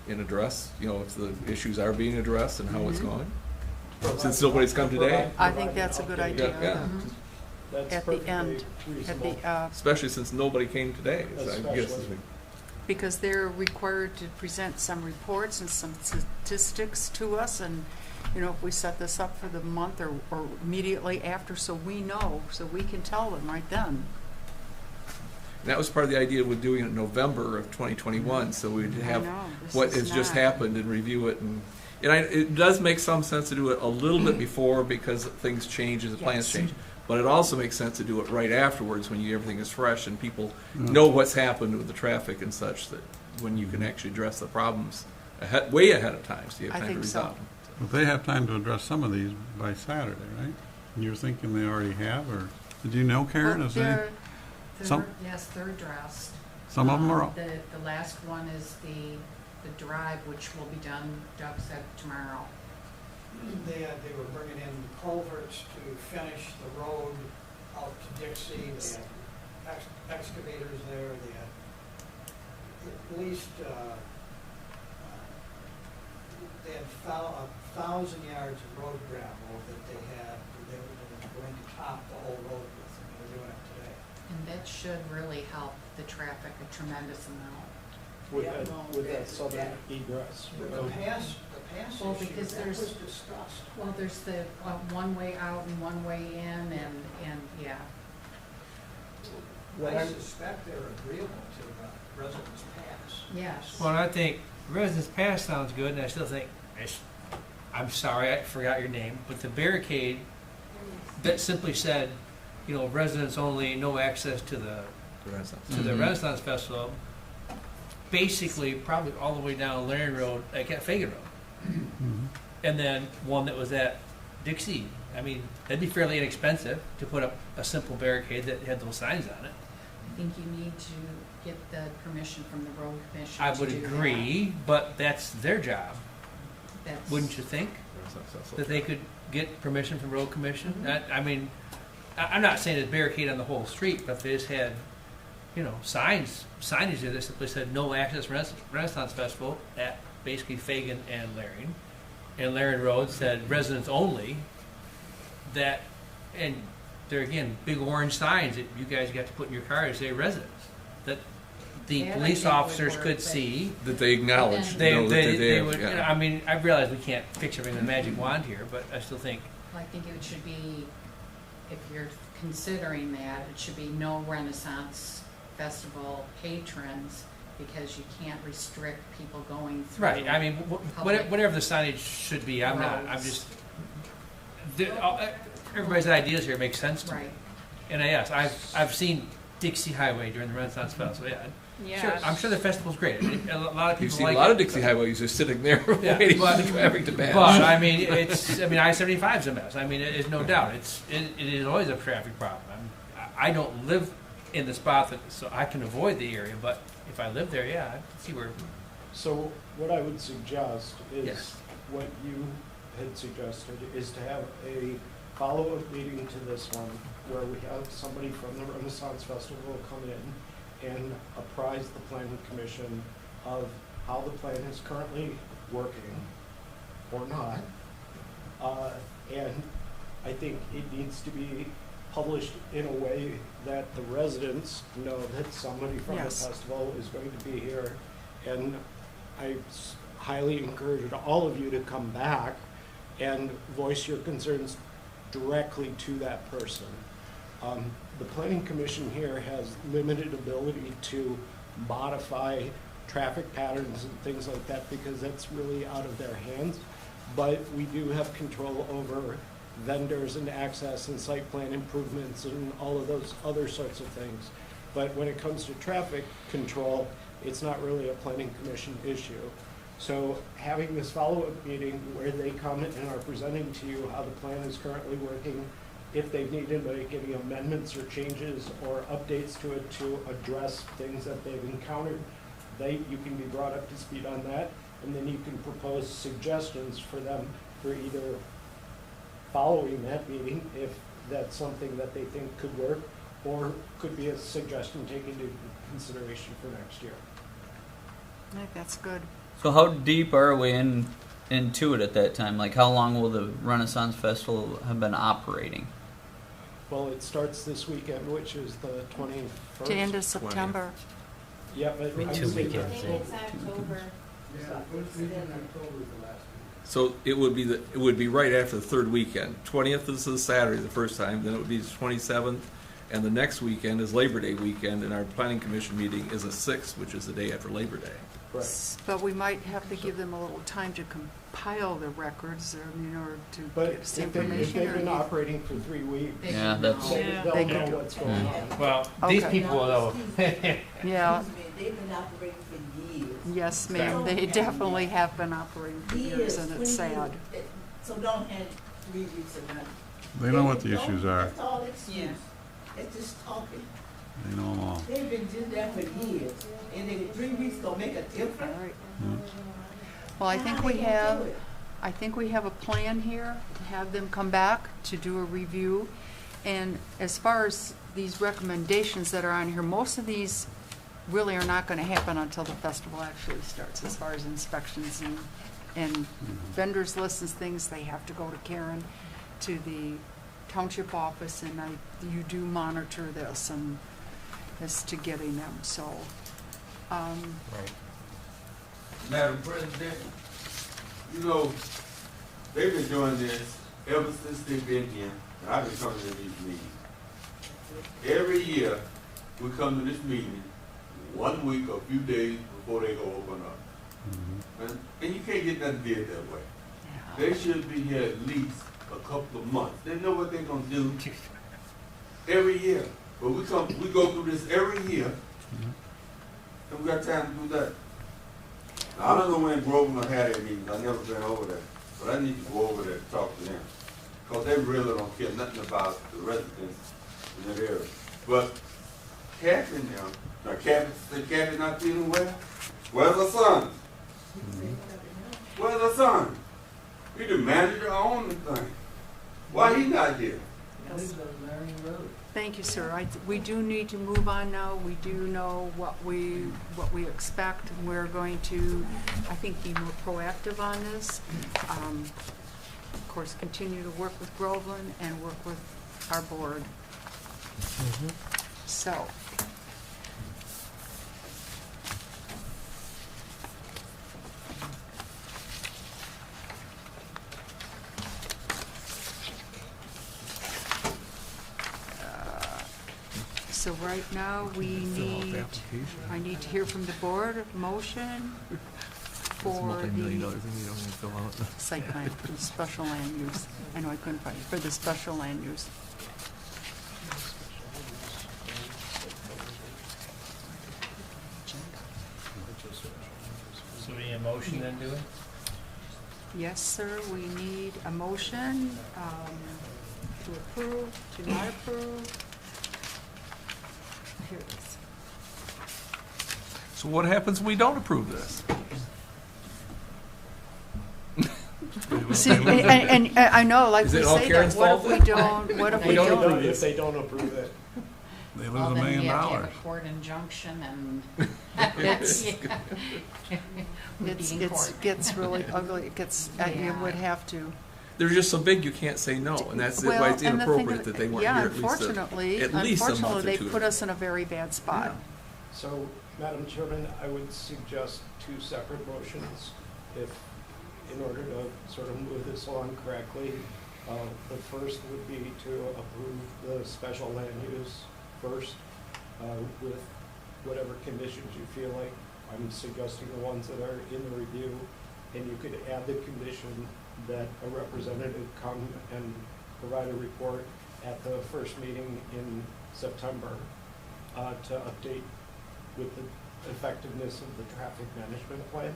and address, if the issues are being addressed and how it's going? Since nobody's come today. I think that's a good idea. Yeah. Mhm. That's At the perfectly end, reasonable. Especially since nobody came today. So I guess Especially. because they're required to present some reports and some statistics to us, and if we set this up for the month or immediately after, so we know, so we can tell them right then. And that was part of the idea with doing it in November of 2021, so we'd have what has just happened and review it. And it does make some sense to do it a little bit before because things change as the plans change. But it also makes sense to do it right afterwards when everything is fresh and people know what's happened with the traffic and such, that when you can actually address the problems way ahead of time, so you have time to resolve them. But they have time to address some of these by Saturday, right? And you're thinking they already have, or did you know, Karen? Is Yes, they're addressed. some of them are. The last one is the drive, which will be done, Doug said, tomorrow. They were bringing in culverts to finish the road out to Dixie. They had excavators there. They had at least they had 1,000 yards of road gravel that they were going to top the whole road with, and they're doing it today. And that should really help the traffic a tremendous amount. With that southern egress. The pass Well, issue, because that there's- was discussed. Well, there's the one way out and one way in, and yeah. I suspect they're agreeable to the residents' pass. Yes. Well, I think Residence Pass sounds good, and I still think, I'm sorry, I forgot your name, but the barricade that simply said, residents only, no access to the Renaissance Festival, basically probably all the way down Laren Road, like at Fagan Road. And then one that was at Dixie. I mean, that'd be fairly inexpensive to put up a simple barricade that had those signs on it. I think you need to get the permission from the road commission. I to would do agree, but that's their job, that. That's- wouldn't you think? That they could get permission from road commission? I mean, I'm not saying it's barricade on the whole street, but if they just had, signage there that simply said no access Renaissance Festival at basically Fagan and Laren. And Laren Road said residents only. And there again, big orange signs that you guys got to put in your car to say residents. That the That I police think would officers work, could but- see. That they acknowledge, They, know that they're they there, would, yeah. I mean, I realize we can't fix everything with a magic wand here, but I still think, Well, I think it should be, if you're considering that, it should be no Renaissance Festival patrons, because you can't restrict people going through. right, I mean, public whatever the signage should be, I'm not, I'm roads. just, everybody's ideas here make sense to me. Right. And yes, I've seen Dixie Highway during the Renaissance Festival, yeah. Sure, I'm sure the festival's great. I mean, a lot of people You've seen like a lot of it, Dixie but- Highways just sitting there Yeah, waiting but- for the traffic to pass. But I mean, I-75 is a mess. I mean, there's no doubt. It is always a traffic problem. I don't live in the spot that, so I can avoid the area. But if I live there, yeah, I can see where. So what I would suggest is Yes. what you had suggested is to have a follow-up meeting to this one where we have somebody from the Renaissance Festival come in and apprise the planning commission of how the plan is currently working or not. And I think it needs to be published in a way that the residents know that somebody from the Yes. festival is going to be here. And I highly encourage all of you to come back and voice your concerns directly to that person. The planning commission here has limited ability to modify traffic patterns and things like that because that's really out of their hands. But we do have control over vendors and access and site plan improvements and all of those other sorts of things. But when it comes to traffic control, it's not really a planning commission issue. So having this follow-up meeting where they come and are presenting to you how the plan is currently working, if they need to make any amendments or changes or updates to it to address things that they've encountered, you can be brought up to speed on that, and then you can propose suggestions for them for either following that meeting, if that's something that they think could work, or could be a suggestion taken into consideration for next year. I think that's good. So how deep are we into it at that time? Like, how long will the Renaissance Festival have been operating? Well, it starts this weekend, which is the 21st. To end of September. Yeah, but Maybe I 2 would say weekends, that- yeah. It's October. So it would be right after the third weekend. 20th is the Saturday the first time, then it would be the 27th, and the next weekend is Labor Day weekend, and our planning commission meeting is the 6th, which is the day after Labor Day. Right. But we might have to give them a little time to compile the records, or to But get us if information. they've or been you- operating for 3 weeks, They Yeah, should that's- know. they'll They know could- what's going on. Well, these Okay. people though. Yeah, They've been operating for years. yes, ma'am, they definitely have been operating for years, and it's sad. So don't have 3 weeks of nothing. They know what the issues are. That's all excuse. It's just talking. They know them all. They've been doing that for years, and in 3 weeks gonna make a difference. All right. Hmm. Well, I How think they we gonna have, do it? I think we have a plan here to have them come back to do a review. And as far as these recommendations that are on here, most of these really are not gonna happen until the festival actually starts, as far as inspections and vendors lists and things. They have to go to Karen, to the township office, and you do monitor this and as to getting them, so. Right. Madam President, you know, they've been doing this ever since they've been here, and I've been coming to these meetings. Every year, we come to this meeting 1 week or a few days before they go open up. And you can't get nothing did that way. They should be here at least a couple of months. They know what they're gonna do every year. But we go through this every year, and we got time to do that. Now, I don't know when Groveland had their meetings. I've never been over there, but I need to go over there to talk to them, because they really don't care nothing about the residents in that area. But Kathy and them, now Kathy not feeling well? Where's her son? Where's her son? He the manager on the thing. Why he not here? Thank you, sir. We do need to move on now. We do know what we expect, and we're going to, I think, be more proactive on this. Of course, continue to work with Groveland and work with our board. So, So right now, we need, I need to hear from the board, motion It's for multi-million-dollar the thing you don't even fill out. site plan for the special land use. I know I couldn't find it, for the special land use. So we need a motion then, do we? Yes, sir, we need a motion to approve, to not approve. Here it is. So what happens when we don't approve this? See, and I know, like Is we it all say Karen's that, what if fault we then? don't, what if We we don't don't? approve If they don't approve it. They lose Well, $1 then million. we have to have a court injunction and. It's- Yeah. We'd be in It's court. gets really ugly, it gets, you Yeah. would have to. They're just so big you can't say no, and that's why it's Well, and the thing inappropriate of- that they weren't yeah, here at least unfortunately, at least a month or unfortunately, two. they put us in a very bad spot. So, Madam Chairman, I would suggest two separate motions if, in order to sort of move this along correctly. The first would be to approve the special land use first, with whatever conditions you feel like. I'm suggesting the ones that are in the review, and you could add the condition that a representative come and provide a report at the first meeting in September to update with the effectiveness of the traffic management plan.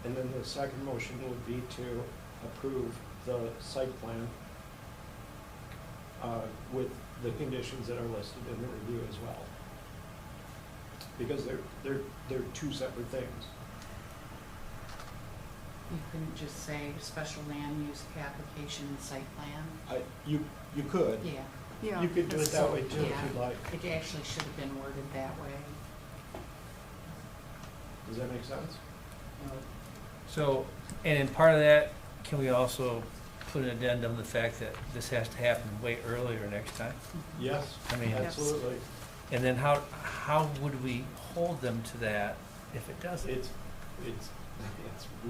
And then the second motion would be to approve the site plan with the conditions that are listed in the review as well. Because they're two separate things. You couldn't just say special land use application and site plan? You could. Yeah. Yeah. You could do it that way too if Yeah. you'd like. It actually should have been worded that way. Does that make sense? So, and in part of that, can we also put an addendum to the fact that this has to happen way earlier next time? Yes, I mean, absolutely. And then how would we hold them to that if it doesn't? It's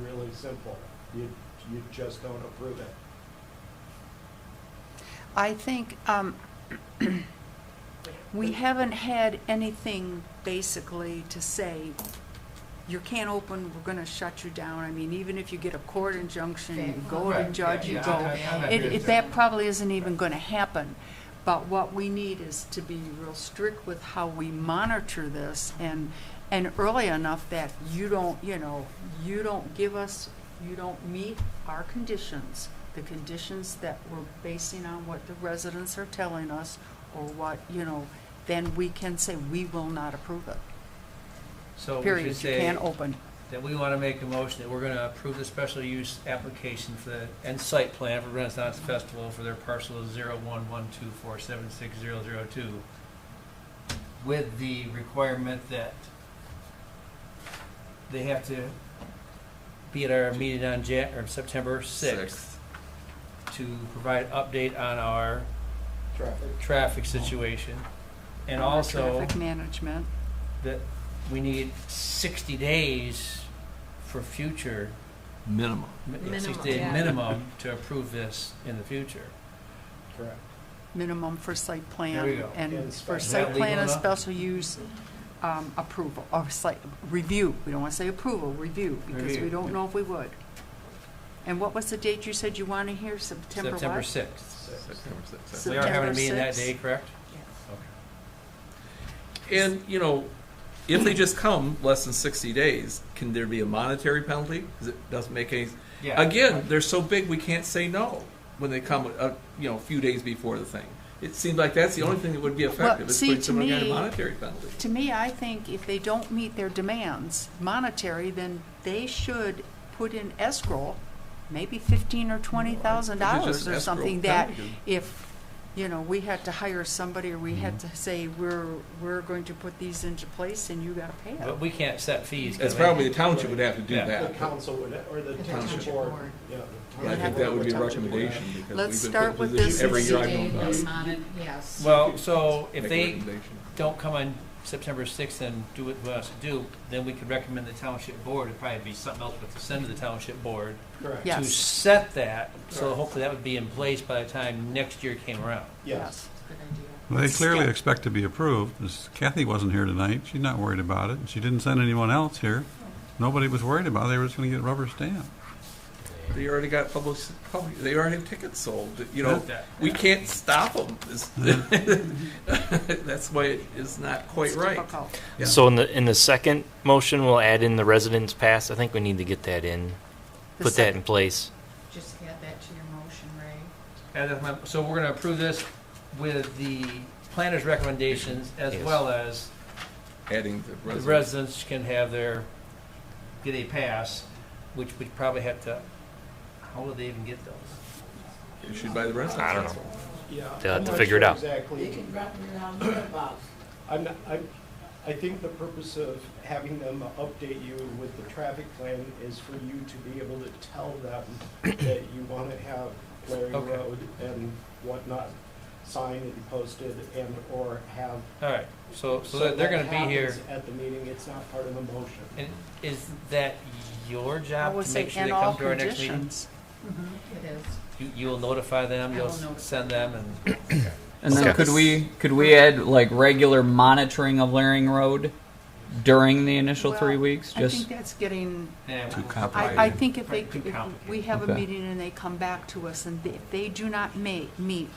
really simple. You just don't approve it. I think, we haven't had anything basically to say, you can't open, we're gonna shut you down. I mean, even if you get a court injunction, you go to judge, you go. That probably isn't even gonna happen. But what we need is to be real strict with how we monitor this and early enough that you don't meet our conditions, the conditions that we're basing on what the residents are telling us or what, then we can say we will not approve it. So we Period. should You say can't open. that we want to make a motion that we're going to approve the special use application for the, and site plan for Renaissance Festival for their parcel of 01124766002 with the requirement that they have to be at our meeting on September 6th to provide update on our traffic situation. And also Traffic management. that we need 60 days for future, Minimum. 60 day minimum to approve this in the future. Correct. Minimum for site plan. There we go. And And for special- site Is that plan legal and enough? special use approval, or site, review. We don't want to say approval, review, because we Review. don't know if we would. And what was the date you said you want to hear? September what? September 6th. September 6th. We are having a September meeting that 6th? day, correct? And, if they just come less than 60 days, can there be a monetary penalty? Because it doesn't make any, Yeah. again, they're so big we can't say no when they come, a few days before the thing. It seems like that's the only thing that would be effective, is see, putting to some kind of me- monetary penalty. To me, I think if they don't meet their demands, monetary, then they should put in escrow, maybe $15,000 or $20,000 or something that if, we had to hire somebody or we had to say, we're going to put these into place and you gotta pay it. But we can't set fees. That's can we? probably the township would have to do Yeah. The that. council would, or the township board, yeah. the But I think township that board would be a or township board. recommendation, because Let's we've been start put with in this this every year I 60 know day about it. yes. Well, so if Make a they recommendation. don't come on September 6th and do what we want us to do, then we could recommend the township board. It'd probably be something else we have to send to the township board Correct. Yeah. to Yes. set that. So Correct. hopefully that would be in place by the time next year came around. Yes. That's a good idea. They clearly step. expect to be approved. Kathy wasn't here tonight. She's not worried about it. She didn't send anyone else here. Nobody was worried about it. They were just going to get rubber stamped. They already got they already have tickets sold. You know, Yeah. we can't stop them. That's why it is not quite It's right. difficult. Yeah. So in the second motion, we'll add in the residence pass. I think we need to get that in, The put that in place. Just add that to your motion, Ray. So we're gonna approve this with the planner's recommendations as Yes. well as Adding the the residents can have get a pass, which we probably have to, how will they even get those? issued by the residents. I don't know. Yeah. They'll have I'm to not figure it sure out. Exactly. They can drop it around the box. I think the purpose of having them update you with the traffic plan is for you to be able to tell them that you want to have Larry Okay. Road and whatnot signed and posted and or have. All right, so that they're gonna be here, happens at the meeting. It's not part of the motion. and is that your I job would to say, make sure and they all come to our next meeting? conditions. It is. You'll notify them, I you'll will notify send them, and And then Okay. could we add like regular monitoring of Laring Road during the initial Well, 3 weeks? I Just think that's getting, yeah, Too complicated. I think if Right, too if complicated. we have a Okay. meeting and they come back to us and if they do not meet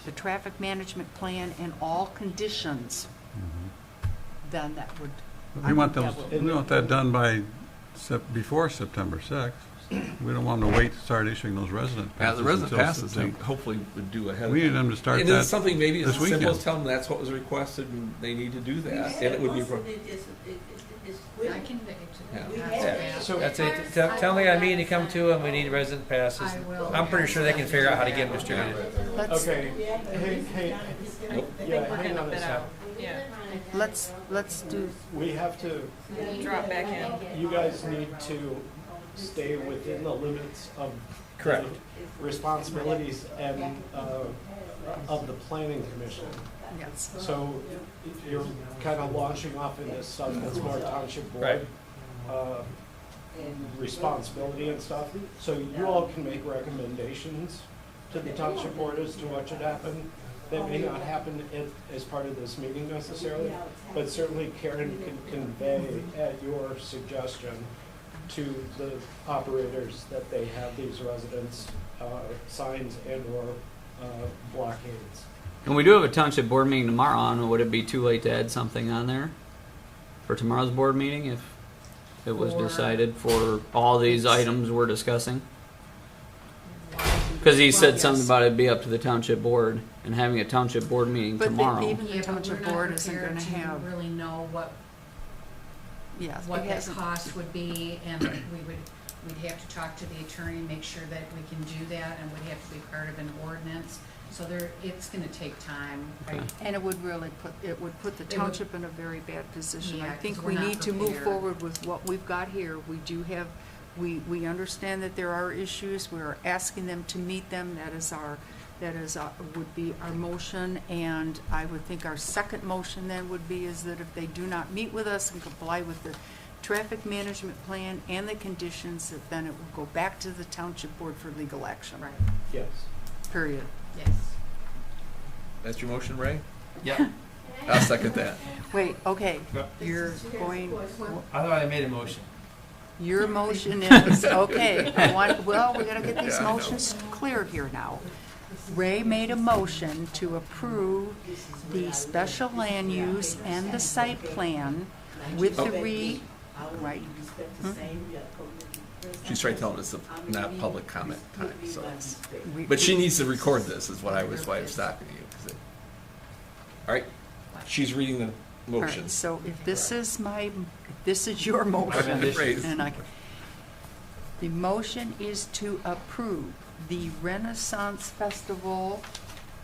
the traffic management plan and all conditions, then that would, We want think those, that we want that done by, before September 6th. We don't want them to wait to start issuing those resident Yeah, passes. the resident until passes, they September. hopefully would do ahead of We need time. them to start And that it's something maybe as this simple weekend. as telling them that's what was requested and they need to do that, and it would be. I can get it to them. Yeah. That's Yeah. bad. So- that's it. Tell them they got a meeting to come to, and we need resident passes. I will. I'm pretty sure they can figure out how to get them distributed. let's, Okay. Hey, yeah, We're hang gonna on a bid second. out, yeah, let's do, We have to, drop back in. you guys need to stay within the limits of Correct. the responsibilities and of the planning commission. yes. So you're kind of launching off into stuff that's more township Right. board responsibility and stuff. So you all can make recommendations to the township board as to what should happen. That may not happen as part of this meeting necessarily, but certainly Karen can convey at your suggestion to the operators that they have these residence signs and or blockades. and we do have a township board meeting tomorrow. On would it be too late to add something on there for tomorrow's board meeting if it was decided for all these items we're discussing? Because he said something about it be up to the township board and having a township board meeting But tomorrow. even the Yeah, but township we're not board isn't prepared gonna to have, really know what yes, what it that hasn't. cost would be, and we'd have to talk to the attorney, make sure that we can do that, and would have to be part of an ordinance. So it's gonna take time. Okay. And it would really put the would- township in a very bad position. Yeah, I 'cause think we're we not need to move prepared. forward with what we've got here. We do have, we understand that there are issues. We're asking them to meet them. Would be our motion. And I would think our second motion then would be is that if they do not meet with us and comply with the traffic management plan and the conditions, that then it will go back to the township board for legal action. Right, Yes. Period. yes. That's your motion, Ray? Yep. I'll second that. Wait, okay, Yeah. you're going, I thought I made a motion. your motion is, okay, we gotta get these Yeah, I know. motions clear here now. Ray made a motion to approve the special land use and the site plan with the right? She's trying to tell us it's not public comment time, so it's, but she needs to record this, is what I was stopping you. 'Cause all right, she's reading the All right, motion. so if this is your motion, Right. and the motion is to approve the Renaissance Festival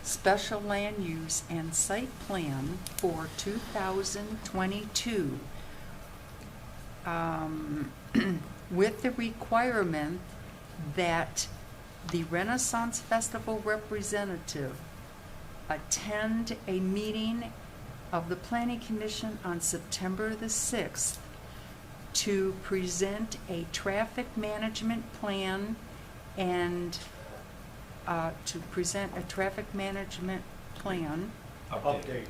special land use and site plan for 2022. With the requirement that the Renaissance Festival representative attend a meeting of the Planning Commission on September the 6th to present a traffic management plan and Update.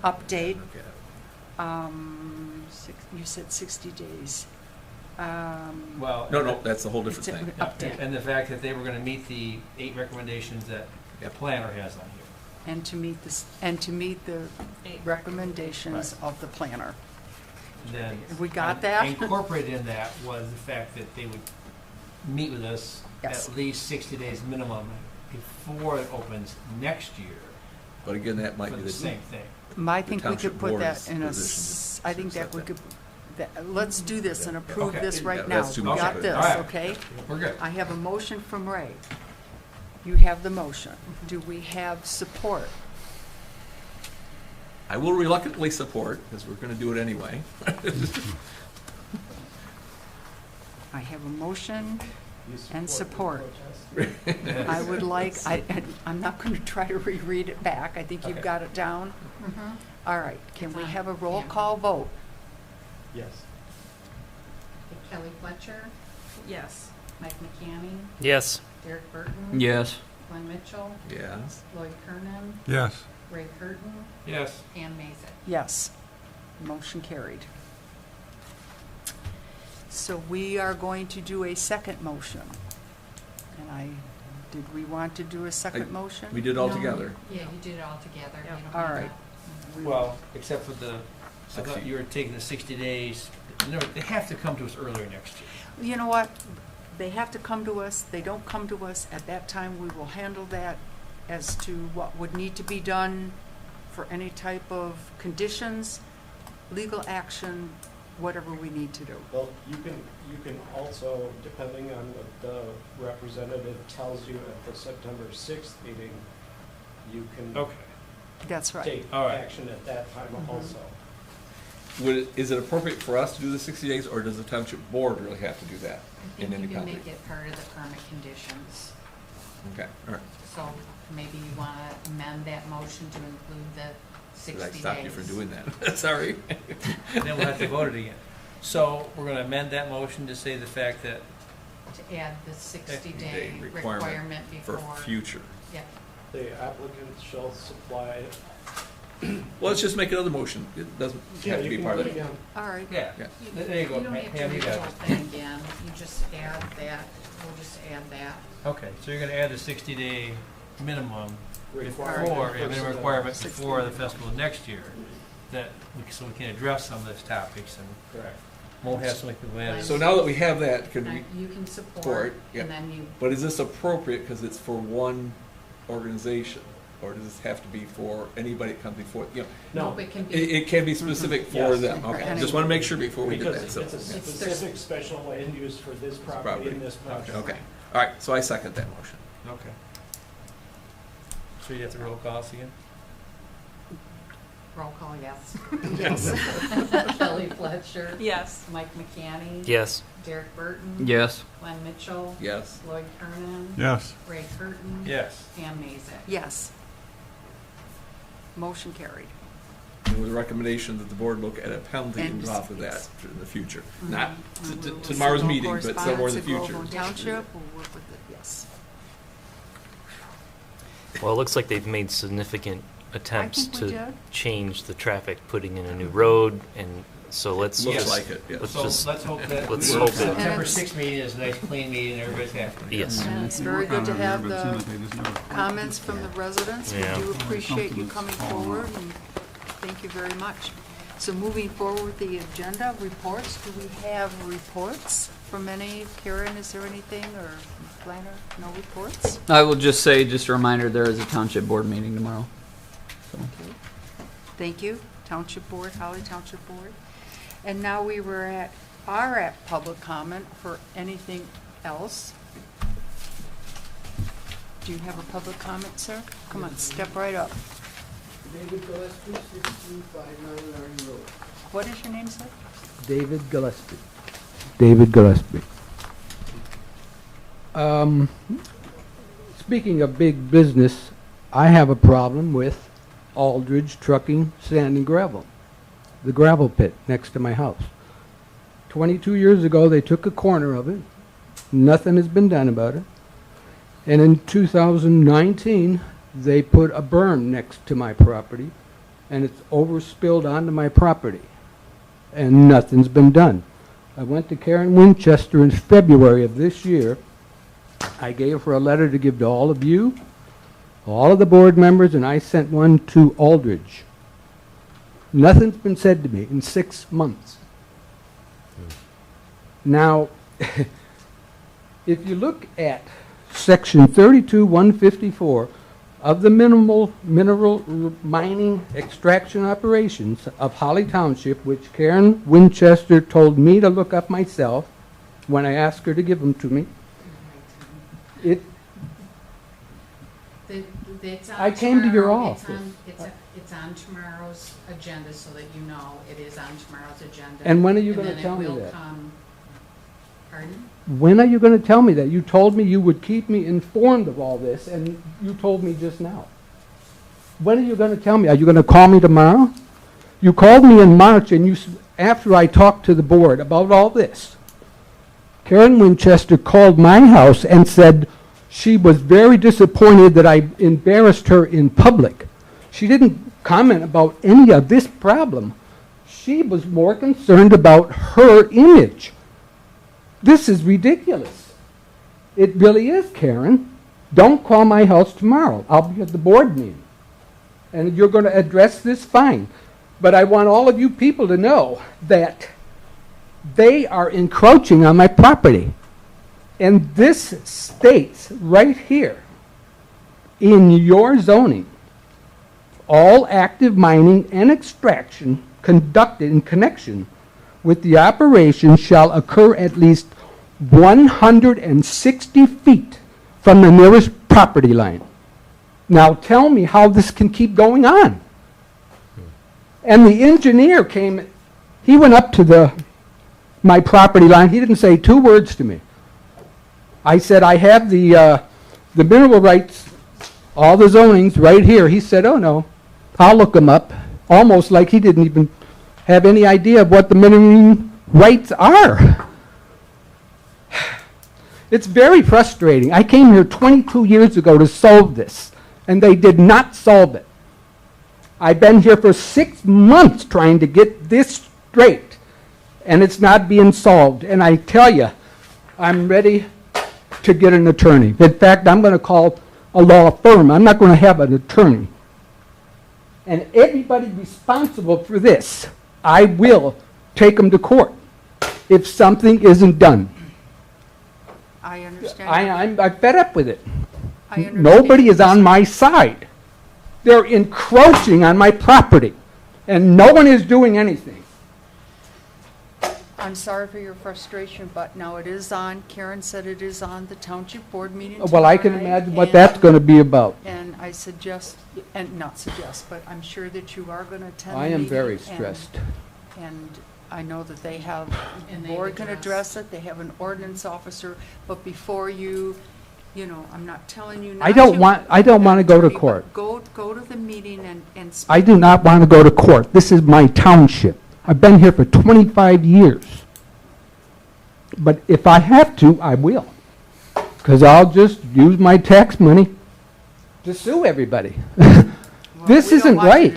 Update. Okay. You said 60 days. Well. No, that's a whole different It's a- thing. Update. And the fact that they were gonna meet the 8 recommendations that the planner has on here. And to meet this, and to meet the recommendations of the planner. Then. We got that? Incorporated in that was the fact that they would meet with us Yes. at least 60 days minimum before it opens next year But again, that might for be the same thing. I think we township could put board's that in a, position I think to that we accept could, let's do this and approve Okay. this right Yeah, now. that's too We much. got Okay. this, All right. okay? We're good. I have a motion from Ray. You have the motion. Do we have support? I will reluctantly support, because we're going to do it anyway. I have a motion You and the support. protest? I would like, I'm not going to try to reread it back. I think you've Okay. got it down. Mhm. All right, can we It's on have a roll camera. call vote? Yes. Kelly Fletcher, Yes. Mike McCanny, Yes. Derek Burton. Yes. Glenn Mitchell, Yes. Lloyd Kernan, Yes. Ray Curtin, Yes. Ann Mazak. Yes. Motion carried. So we are going to do a second motion. And did we want to do a second motion? We did all No, together. Yeah, you did it all together. Yeah. You don't All need right. Well, except for the, I thought 60. you were taking the 60 days. No, they have to come to us earlier next year. You know what? They have to come to us. They don't come to us. At that time, we will handle that as to what would need to be done for any type of conditions, legal action, whatever we need to do. Well, you can also, depending on what the representative tells you at the September 6th meeting, you can Okay. That's right. take All right. action at that time Mhm. also. Is it appropriate for us to do the 60 days, or does the township board really have to do that I in think any you can country? make it part of the permit conditions. Okay, all right. So maybe you want to amend that motion to include the 60 Did I days. stop you from doing that? Sorry. Then we'll have to vote it again. So we're gonna amend that motion to say the fact that, To add the 60-day Day requirement for before. future. Yeah. The applicant shall supply. Well, let's just make another motion. It doesn't Yeah, have to you be can part put of it it. down. All right. yeah, Yeah. there you go. You don't have to Pam, you read the got whole it. thing again. You just add that. We'll just add that. Okay, so you're gonna add the 60-day minimum Requirement before, for minimum civil- requirement 60 before the festival next year, that, so we can address some of those topics and Correct. won't have so many people add. So now that we have that, can Now, we, you can Support, support, yeah. and then you, but is this appropriate because it's for one organization? Or does this have to be for anybody that comes before, you know? No, nope, it can It, be, it can be specific for Yes. them, okay, just want to make sure before we do because that, so. it's a It's- specific special land use for this property Property. and this project. Okay, all right, so I second that motion. Okay. So you have to roll call us again? roll call, yes. Yes. Kelly Fletcher. Yes. Mike McCanny. Yes. Derek Burton. Yes. Glenn Mitchell. Yes, Lloyd Kernan. Yes. Ray Curtin. Yes. Ann Mazak. Yes. Motion carried. and with a recommendation that the board look at a penalty And involved with that in the future. Not And we will tomorrow's send meeting, but somewhere in the correspondence to future. Groveland Township, we'll work with it, yes. Well, it looks like they've made significant attempts think we to did. change the traffic, putting in a new road, and so let's Looks just, like it, yes. let's So just, let's hope that let's the hope it- September And it's- 6th meeting is a nice clean meeting and everybody's happy. yes. And it's very good to have the comments from the residents. We Yeah. do appreciate you coming forward, and thank you very much. So moving forward with the agenda, reports, do we have reports from any? Karen, is there anything, or planner, no reports? I will just say, just a reminder, there is a township board meeting tomorrow. So. Thank you, Township Board, Holly Township Board. And now we are at public comment for anything else. Do you have a public comment, sir? Come on, step right up. David Gillespie, 1659 Larry Road. What is your name, sir? David Gillespie. David Gillespie. Speaking of big business, I have a problem with Aldridge Trucking Sand and Gravel, the gravel pit next to my house. 22 years ago, they took a corner of it. Nothing has been done about it. And in 2019, they put a berm next to my property, and it's overspilled onto my property, and nothing's been done. I went to Karen Winchester in February of this year. I gave her a letter to give to all of you, all of the board members, and I sent one to Aldridge. Nothing's been said to me in 6 months. Now, if you look at section 32-154 of the mineral mining extraction operations of Holly Township, which Karen Winchester told me to look up myself when I asked her to give them to me, I came to your office. It's on tomorrow's agenda, so that you know it is on tomorrow's agenda. And when are you going to tell me that? Pardon? When are you going to tell me that? You told me you would keep me informed of all this, and you told me just now. When are you going to tell me? Are you going to call me tomorrow? You called me in March, and after I talked to the board about all this, Karen Winchester called my house and said she was very disappointed that I embarrassed her in public. She didn't comment about any of this problem. She was more concerned about her image. This is ridiculous. It really is, Karen. Don't call my house tomorrow. I'll be at the board meeting. And you're going to address this, fine. But I want all of you people to know that they are encroaching on my property. And this states right here in your zoning, all active mining and extraction conducted in connection with the operation shall occur at least 160 feet from the nearest property line. Now tell me how this can keep going on. And the engineer came, he went up to my property line. He didn't say 2 words to me. I said, I have the mineral rights, all the zonings right here. He said, oh no, I'll look them up. Almost like he didn't even have any idea of what the mineral rights are. It's very frustrating. I came here 22 years ago to solve this, and they did not solve it. I've been here for 6 months trying to get this straight, and it's not being solved. And I tell you, I'm ready to get an attorney. In fact, I'm going to call a law firm. I'm not going to have an attorney. And everybody responsible for this, I will take them to court if something isn't done. I understand. I'm fed up with it. I understand. Nobody is on my side. They're encroaching on my property, and no one is doing anything. I'm sorry for your frustration, but now it is on, Karen said it is on the township board meeting Well, I can tonight, imagine what that's going to be about. And I suggest, and not suggest, but I'm sure that you are going to attend the I am meeting, very stressed. And I know that they have, And the they've board can addressed- address it, they have an ordinance officer, but before you know, I'm not telling you not I don't want to go to attorney, court. but Go to the meeting and speak. I do not want to go to court. This is my township. I've been here for 25 years. But if I have to, I will. Because I'll just use my tax money to sue everybody. This isn't right.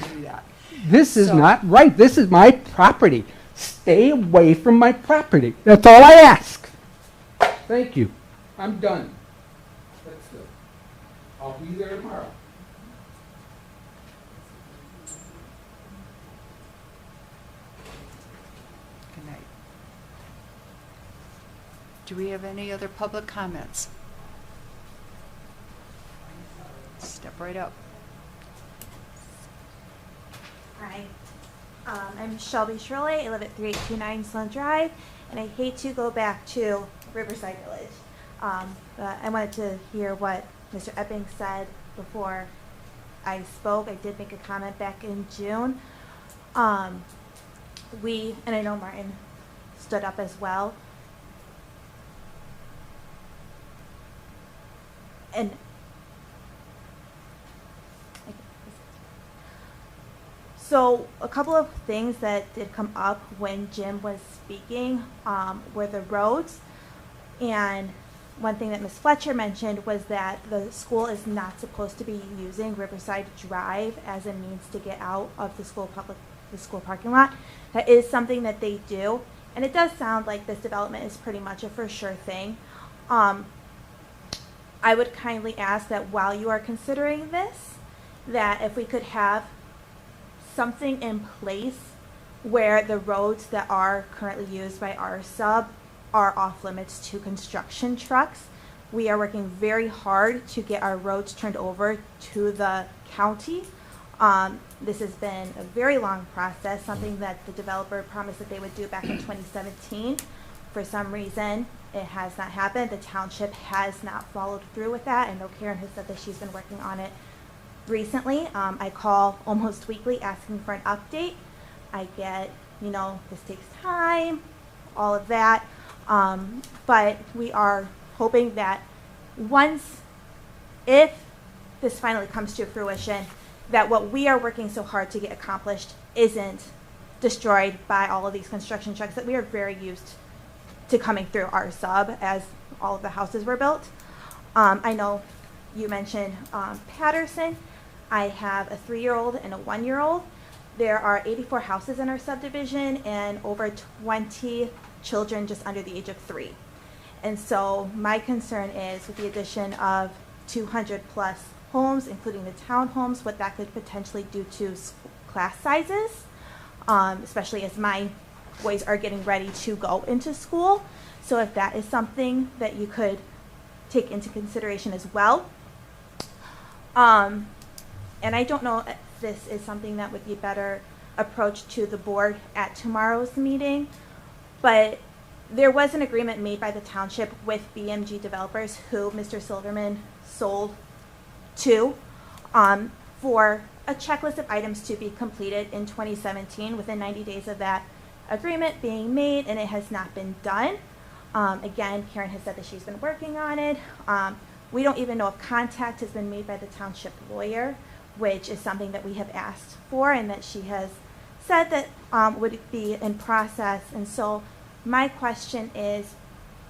This is not right. This is my property. Stay away from my property. That's all I ask. Thank you. I'm done. That's good. I'll be there tomorrow. Good night. Do we have any other public comments? Step right up. Hi, I'm Shelby Shirley. I live at 3829 Sun Drive, and I hate to go back to Riverside Village. But I wanted to hear what Mr. Epping said before I spoke. I did make a comment back in June. And I know Martin stood up as well. And so a couple of things that did come up when Jim was speaking were the roads. And one thing that Ms. Fletcher mentioned was that the school is not supposed to be using Riverside Drive as a means to get out of the school parking lot. That is something that they do, and it does sound like this development is pretty much a for sure thing. I would kindly ask that while you are considering this, that if we could have something in place where the roads that are currently used by our sub are off limits to construction trucks. We are working very hard to get our roads turned over to the county. This has been a very long process, something that the developer promised that they would do back in 2017. For some reason, it has not happened. The township has not followed through with that. I know Karen has said that she's been working on it recently. I call almost weekly asking for an update. I get, this takes time, all of that. But we are hoping that if this finally comes to fruition, that what we are working so hard to get accomplished isn't destroyed by all of these construction trucks that we are very used to coming through our sub as all of the houses were built. I know you mentioned Patterson. I have a 3-year-old and a 1-year-old. There are 84 houses in our subdivision and over 20 children just under the age of 3. And so my concern is with the addition of 200 plus homes, including the townhomes, what that could potentially do to class sizes, especially as my boys are getting ready to go into school. So if that is something that you could take into consideration as well. And I don't know if this is something that would be better approached to the board at tomorrow's meeting, but there was an agreement made by the township with BMG developers who Mr. Silverman sold to for a checklist of items to be completed in 2017 within 90 days of that agreement being made, and it has not been done. Again, Karen has said that she's been working on it. We don't even know if contact has been made by the township lawyer, which is something that we have asked for and that she has said that would be in process. And so my question is,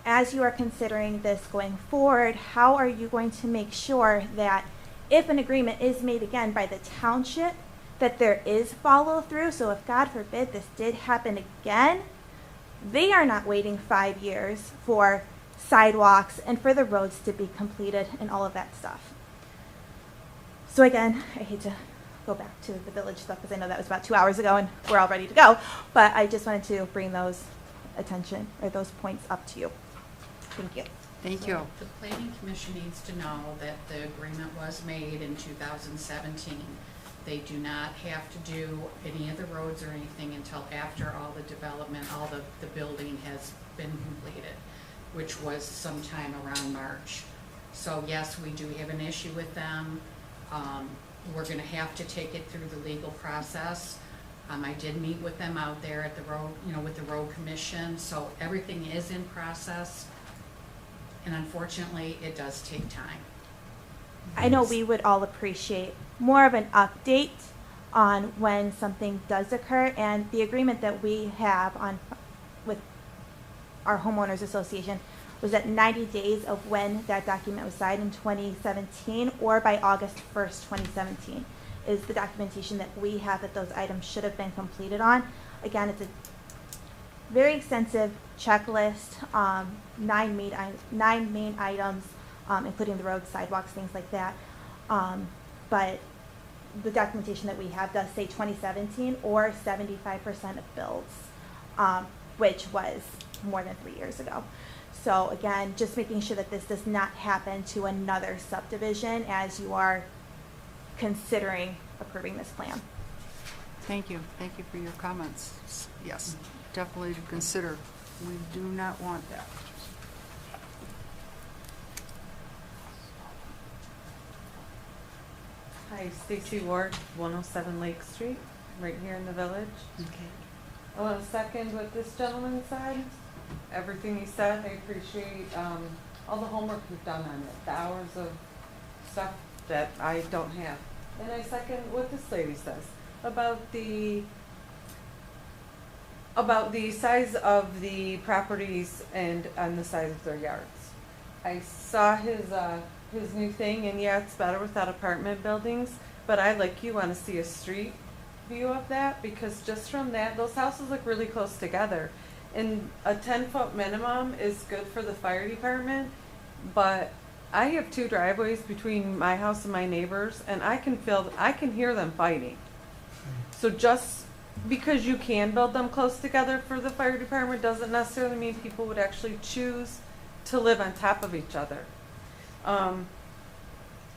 as you are considering this going forward, how are you going to make sure that if an agreement is made again by the township, that there is follow through? So if God forbid this did happen again, they are not waiting 5 years for sidewalks and for the roads to be completed and all of that stuff. So again, I hate to go back to the village stuff because I know that was about 2 hours ago and we're all ready to go, but I just wanted to bring those points up to you. Thank you. Thank you. The Planning Commission needs to know that the agreement was made in 2017. They do not have to do any of the roads or anything until after all the development, all the building has been completed, which was sometime around March. So yes, we do have an issue with them. We're going to have to take it through the legal process. I did meet with them out there at the road, with the road commission. So everything is in process. And unfortunately, it does take time. I know we would all appreciate more of an update on when something does occur, and the agreement that we have with our homeowners association was at 90 days of when that document was signed in 2017 or by August 1st, 2017 is the documentation that we have that those items should have been completed on. Again, it's a very extensive checklist, 9 main items, including the roads, sidewalks, things like that. But the documentation that we have does say 2017 or 75% of builds, which was more than 3 years ago. So again, just making sure that this does not happen to another subdivision as you are considering approving this plan. Thank you. Thank you for your comments. Yes, definitely to consider. We do not want that. Hi, Stacy Ward, 107 Lake Street, right here in the village. Okay. I want to second what this gentleman said. Everything he said, I appreciate all the homework you've done on it, the hours of stuff that I don't have. And I second what this lady says about the size of the properties and on the size of their yards. I saw his new thing, and yeah, it's better without apartment buildings, but I, like you, want to see a street view of that, because just from that, those houses look really close together. And a 10-foot minimum is good for the fire department, but I have 2 driveways between my house and my neighbors, and I can hear them fighting. So just because you can build them close together for the fire department doesn't necessarily mean people would actually choose to live on top of each other.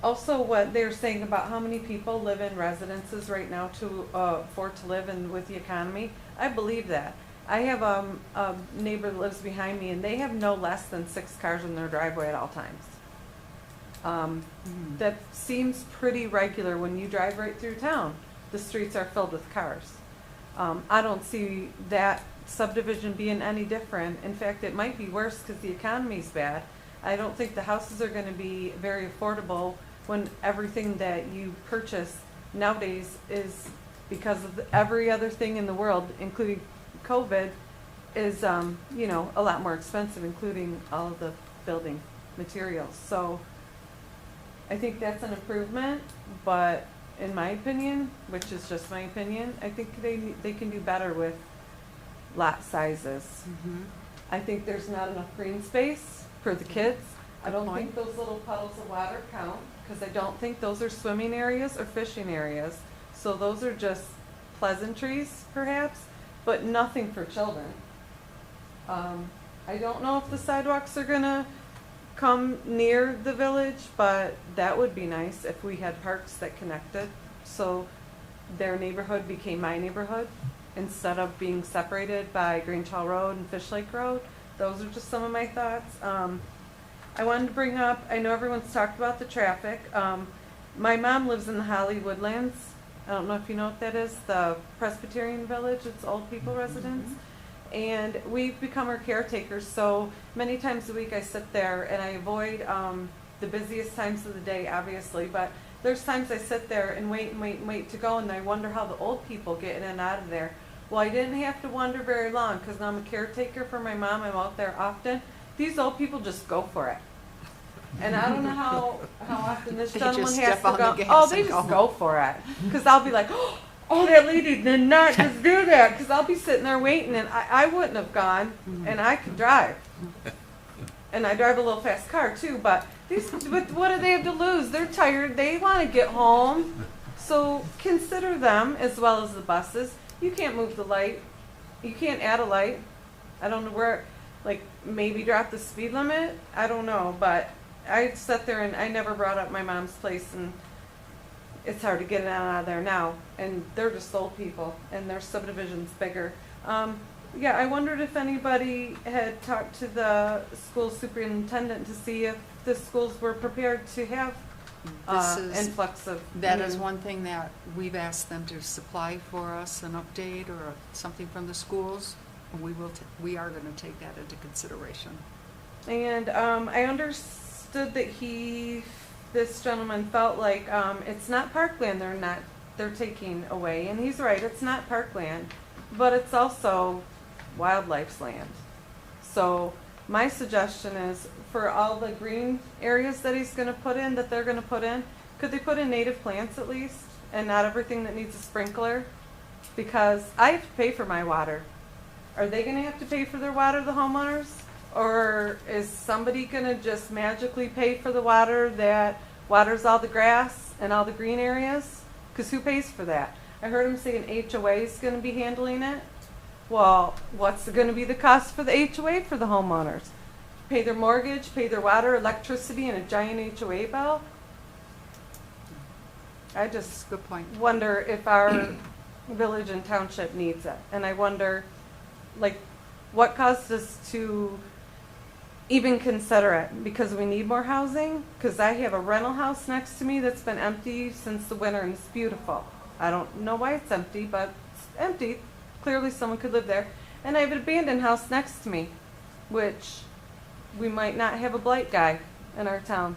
Also, what they're saying about how many people live in residences right now to afford to live in with the economy, I believe that. I have a neighbor that lives behind me, and they have no less than 6 cars in their driveway at all times. That seems pretty regular when you drive right through town. The streets are filled with cars. I don't see that subdivision being any different. In fact, it might be worse because the economy's bad. I don't think the houses are going to be very affordable when everything that you purchase nowadays is, because of every other thing in the world, including COVID, is you know, a lot more expensive, including all of the building materials. So I think that's an improvement, but in my opinion, which is just my opinion, I think they can do better with lot sizes. I think there's not enough green space for the kids. I don't think those little puddles of water count, because I don't think those are swimming areas or fishing areas. So those are just pleasantries, perhaps, but nothing for children. I don't know if the sidewalks are gonna come near the village, but that would be nice if we had parks that connected, so their neighborhood became my neighborhood instead of being separated by Grange Hall Road and Fish Lake Road. Those are just some of my thoughts. I wanted to bring up, I know everyone's talked about the traffic. My mom lives in the Holly Woodlands. I don't know if you know what that is, the Presbyterian village. It's old people residence. And we've become her caretakers, so many times a week I sit there, and I avoid the busiest times of the day, obviously, but there's times I sit there and wait to go, and I wonder how the old people get in and out of there. Well, I didn't have to wonder very long, because now I'm a caretaker for my mom. I'm out there often. These old people just go for it. And I don't know how often this gentleman has to go. Oh, they just go for it. Because I'll be like, oh, that lady did not just do that. Because I'll be sitting there waiting, and I wouldn't have gone, and I could drive. And I drive a little fast car, too. But what do they have to lose? They're tired. They want to get home. So consider them as well as the buses. You can't move the light. You can't add a light. I don't know where, like, maybe drop the speed limit. I don't know. But I sat there, and I never brought up my mom's place, and it's hard to get it out of there now. And they're just old people, and their subdivision's bigger. Yeah, I wondered if anybody had talked to the school superintendent to see if the schools were prepared to have influx of. That is one thing that we've asked them to supply for us, an update or something from the schools. We are going to take that into consideration. And I understood that this gentleman felt like it's not parkland they're taking away, and he's right, it's not parkland, but it's also wildlife's land. So my suggestion is, for all the green areas that they're going to put in, could they put in native plants at least, and not everything that needs a sprinkler? Because I have to pay for my water. Are they going to have to pay for their water, the homeowners? Or is somebody going to just magically pay for the water that waters all the grass and all the green areas? Because who pays for that? I heard him say an HOA is going to be handling it. Well, what's going to be the cost for the HOA for the homeowners? Pay their mortgage, pay their water, electricity, and a giant HOA bill? I just good point. Wonder if our village and township needs it. And I wonder, like, what caused us to even consider it? Because we need more housing? Because I have a rental house next to me that's been empty since the winter, and it's beautiful. I don't know why it's empty, but it's empty. Clearly someone could live there. And I have an abandoned house next to me, which we might not have a blight guy in our town,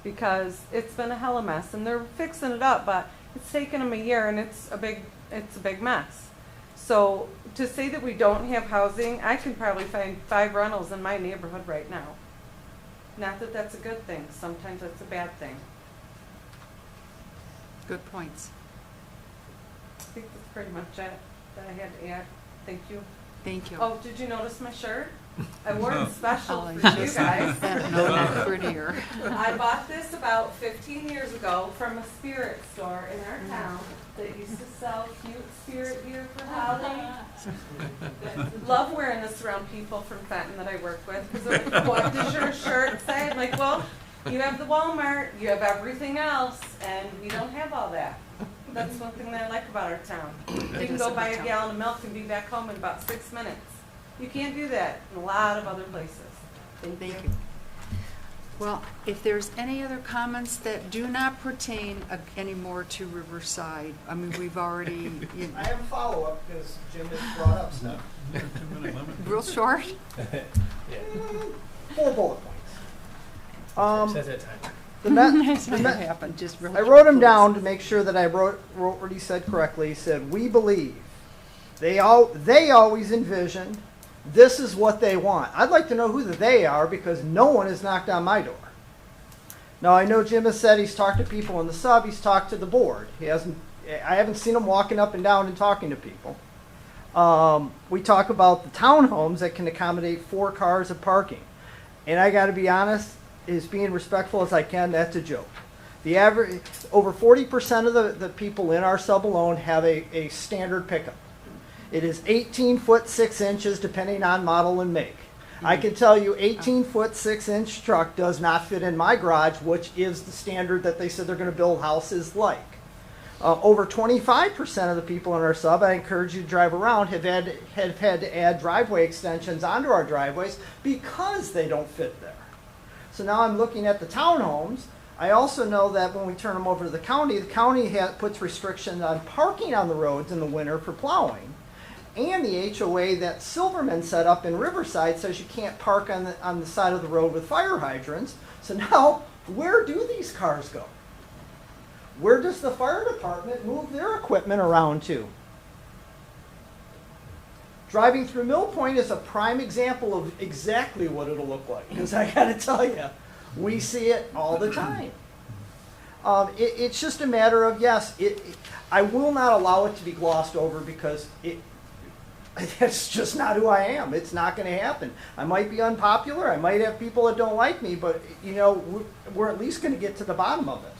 because it's been a hell of a mess, and they're fixing it up, but it's taken them a year, and it's a big mess. So to say that we don't have housing, I can probably find 5 rentals in my neighborhood right now. Not that that's a good thing, sometimes it's a bad thing. Good points. I think that's pretty much it that I had to add. Thank you. Thank you. Oh, did you notice my shirt? I wore it special Oh, for you just guys. no prettier. I bought this about 15 years ago from a spirit store in our town that used to sell cute spirit gear for Holly. Love wearing this around people from Fenton that I work with because they're like, what does your shirt say? I'm like, well, you have the Walmart, you have everything else, and we don't have all that. That's one thing that I like about our town. You can go buy a gallon of milk and be back home in about 6 minutes. You can't do that in a lot of other places. Thank you. Well, if there's any other comments that do not pertain anymore to Riverside, I mean, we've already. I have a follow-up because Jim has brought up stuff. Real short? 4 bullet points. Says that time. It's not gonna happen, just real I wrote them short, down please. to make sure that I wrote what he said correctly. He said, we believe. They always envisioned this is what they want. I'd like to know who the they are because no one has knocked on my door. Now, I know Jim has said he's talked to people in the sub. He's talked to the board. I haven't seen him walking up and down and talking to people. We talk about the townhomes that can accommodate 4 cars of parking. And I got to be honest, as being respectful as I can, that's a joke. The average, over 40% of the people in our sub alone have a standard pickup. It is 18 foot 6 inches depending on model and make. I can tell you 18 foot 6 inch truck does not fit in my garage, which is the standard that they said they're going to build houses like. Over 25% of the people in our sub, I encourage you to drive around, have had to add driveway extensions onto our driveways because they don't fit there. So now I'm looking at the townhomes. I also know that when we turn them over to the county puts restrictions on parking on the roads in the winter for plowing. And the HOA that Silverman set up in Riverside says you can't park on the side of the road with fire hydrants. So now, where do these cars go? Where does the fire department move their equipment around to? Driving through Mill Point is a prime example of exactly what it'll look like. Because I got to tell you, we see it all the time. It's just a matter of, yes, I will not allow it to be glossed over because that's just not who I am. It's not going to happen. I might be unpopular. I might have people that don't like me, but we're at least going to get to the bottom of it.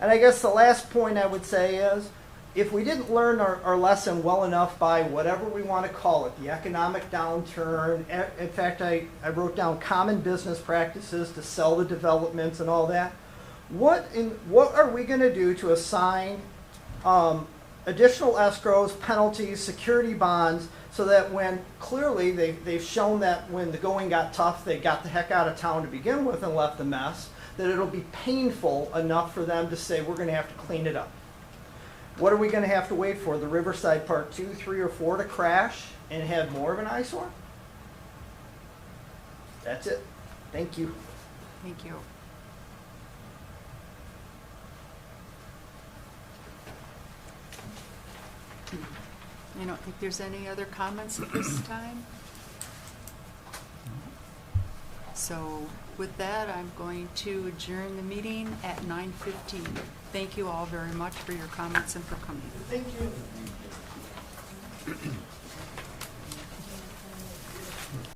And I guess the last point I would say is, if we didn't learn our lesson well enough by whatever we want to call it, the economic downturn, in fact, I wrote down common business practices to sell the developments and all that, what are we going to do to assign additional escrows, penalties, security bonds, so that when clearly they've shown that when the going got tough, they got the heck out of town to begin with and left a mess, that it'll be painful enough for them to say, we're going to have to clean it up. What are we going to have to wait for? The Riverside Part 2, 3, or 4 to crash and have more of an eyesore? That's it. Thank you. Thank you. I don't think there's any other comments at this time. So with that, I'm going to adjourn the meeting at 9:15. Thank you all very much for your comments and for coming. Thank you.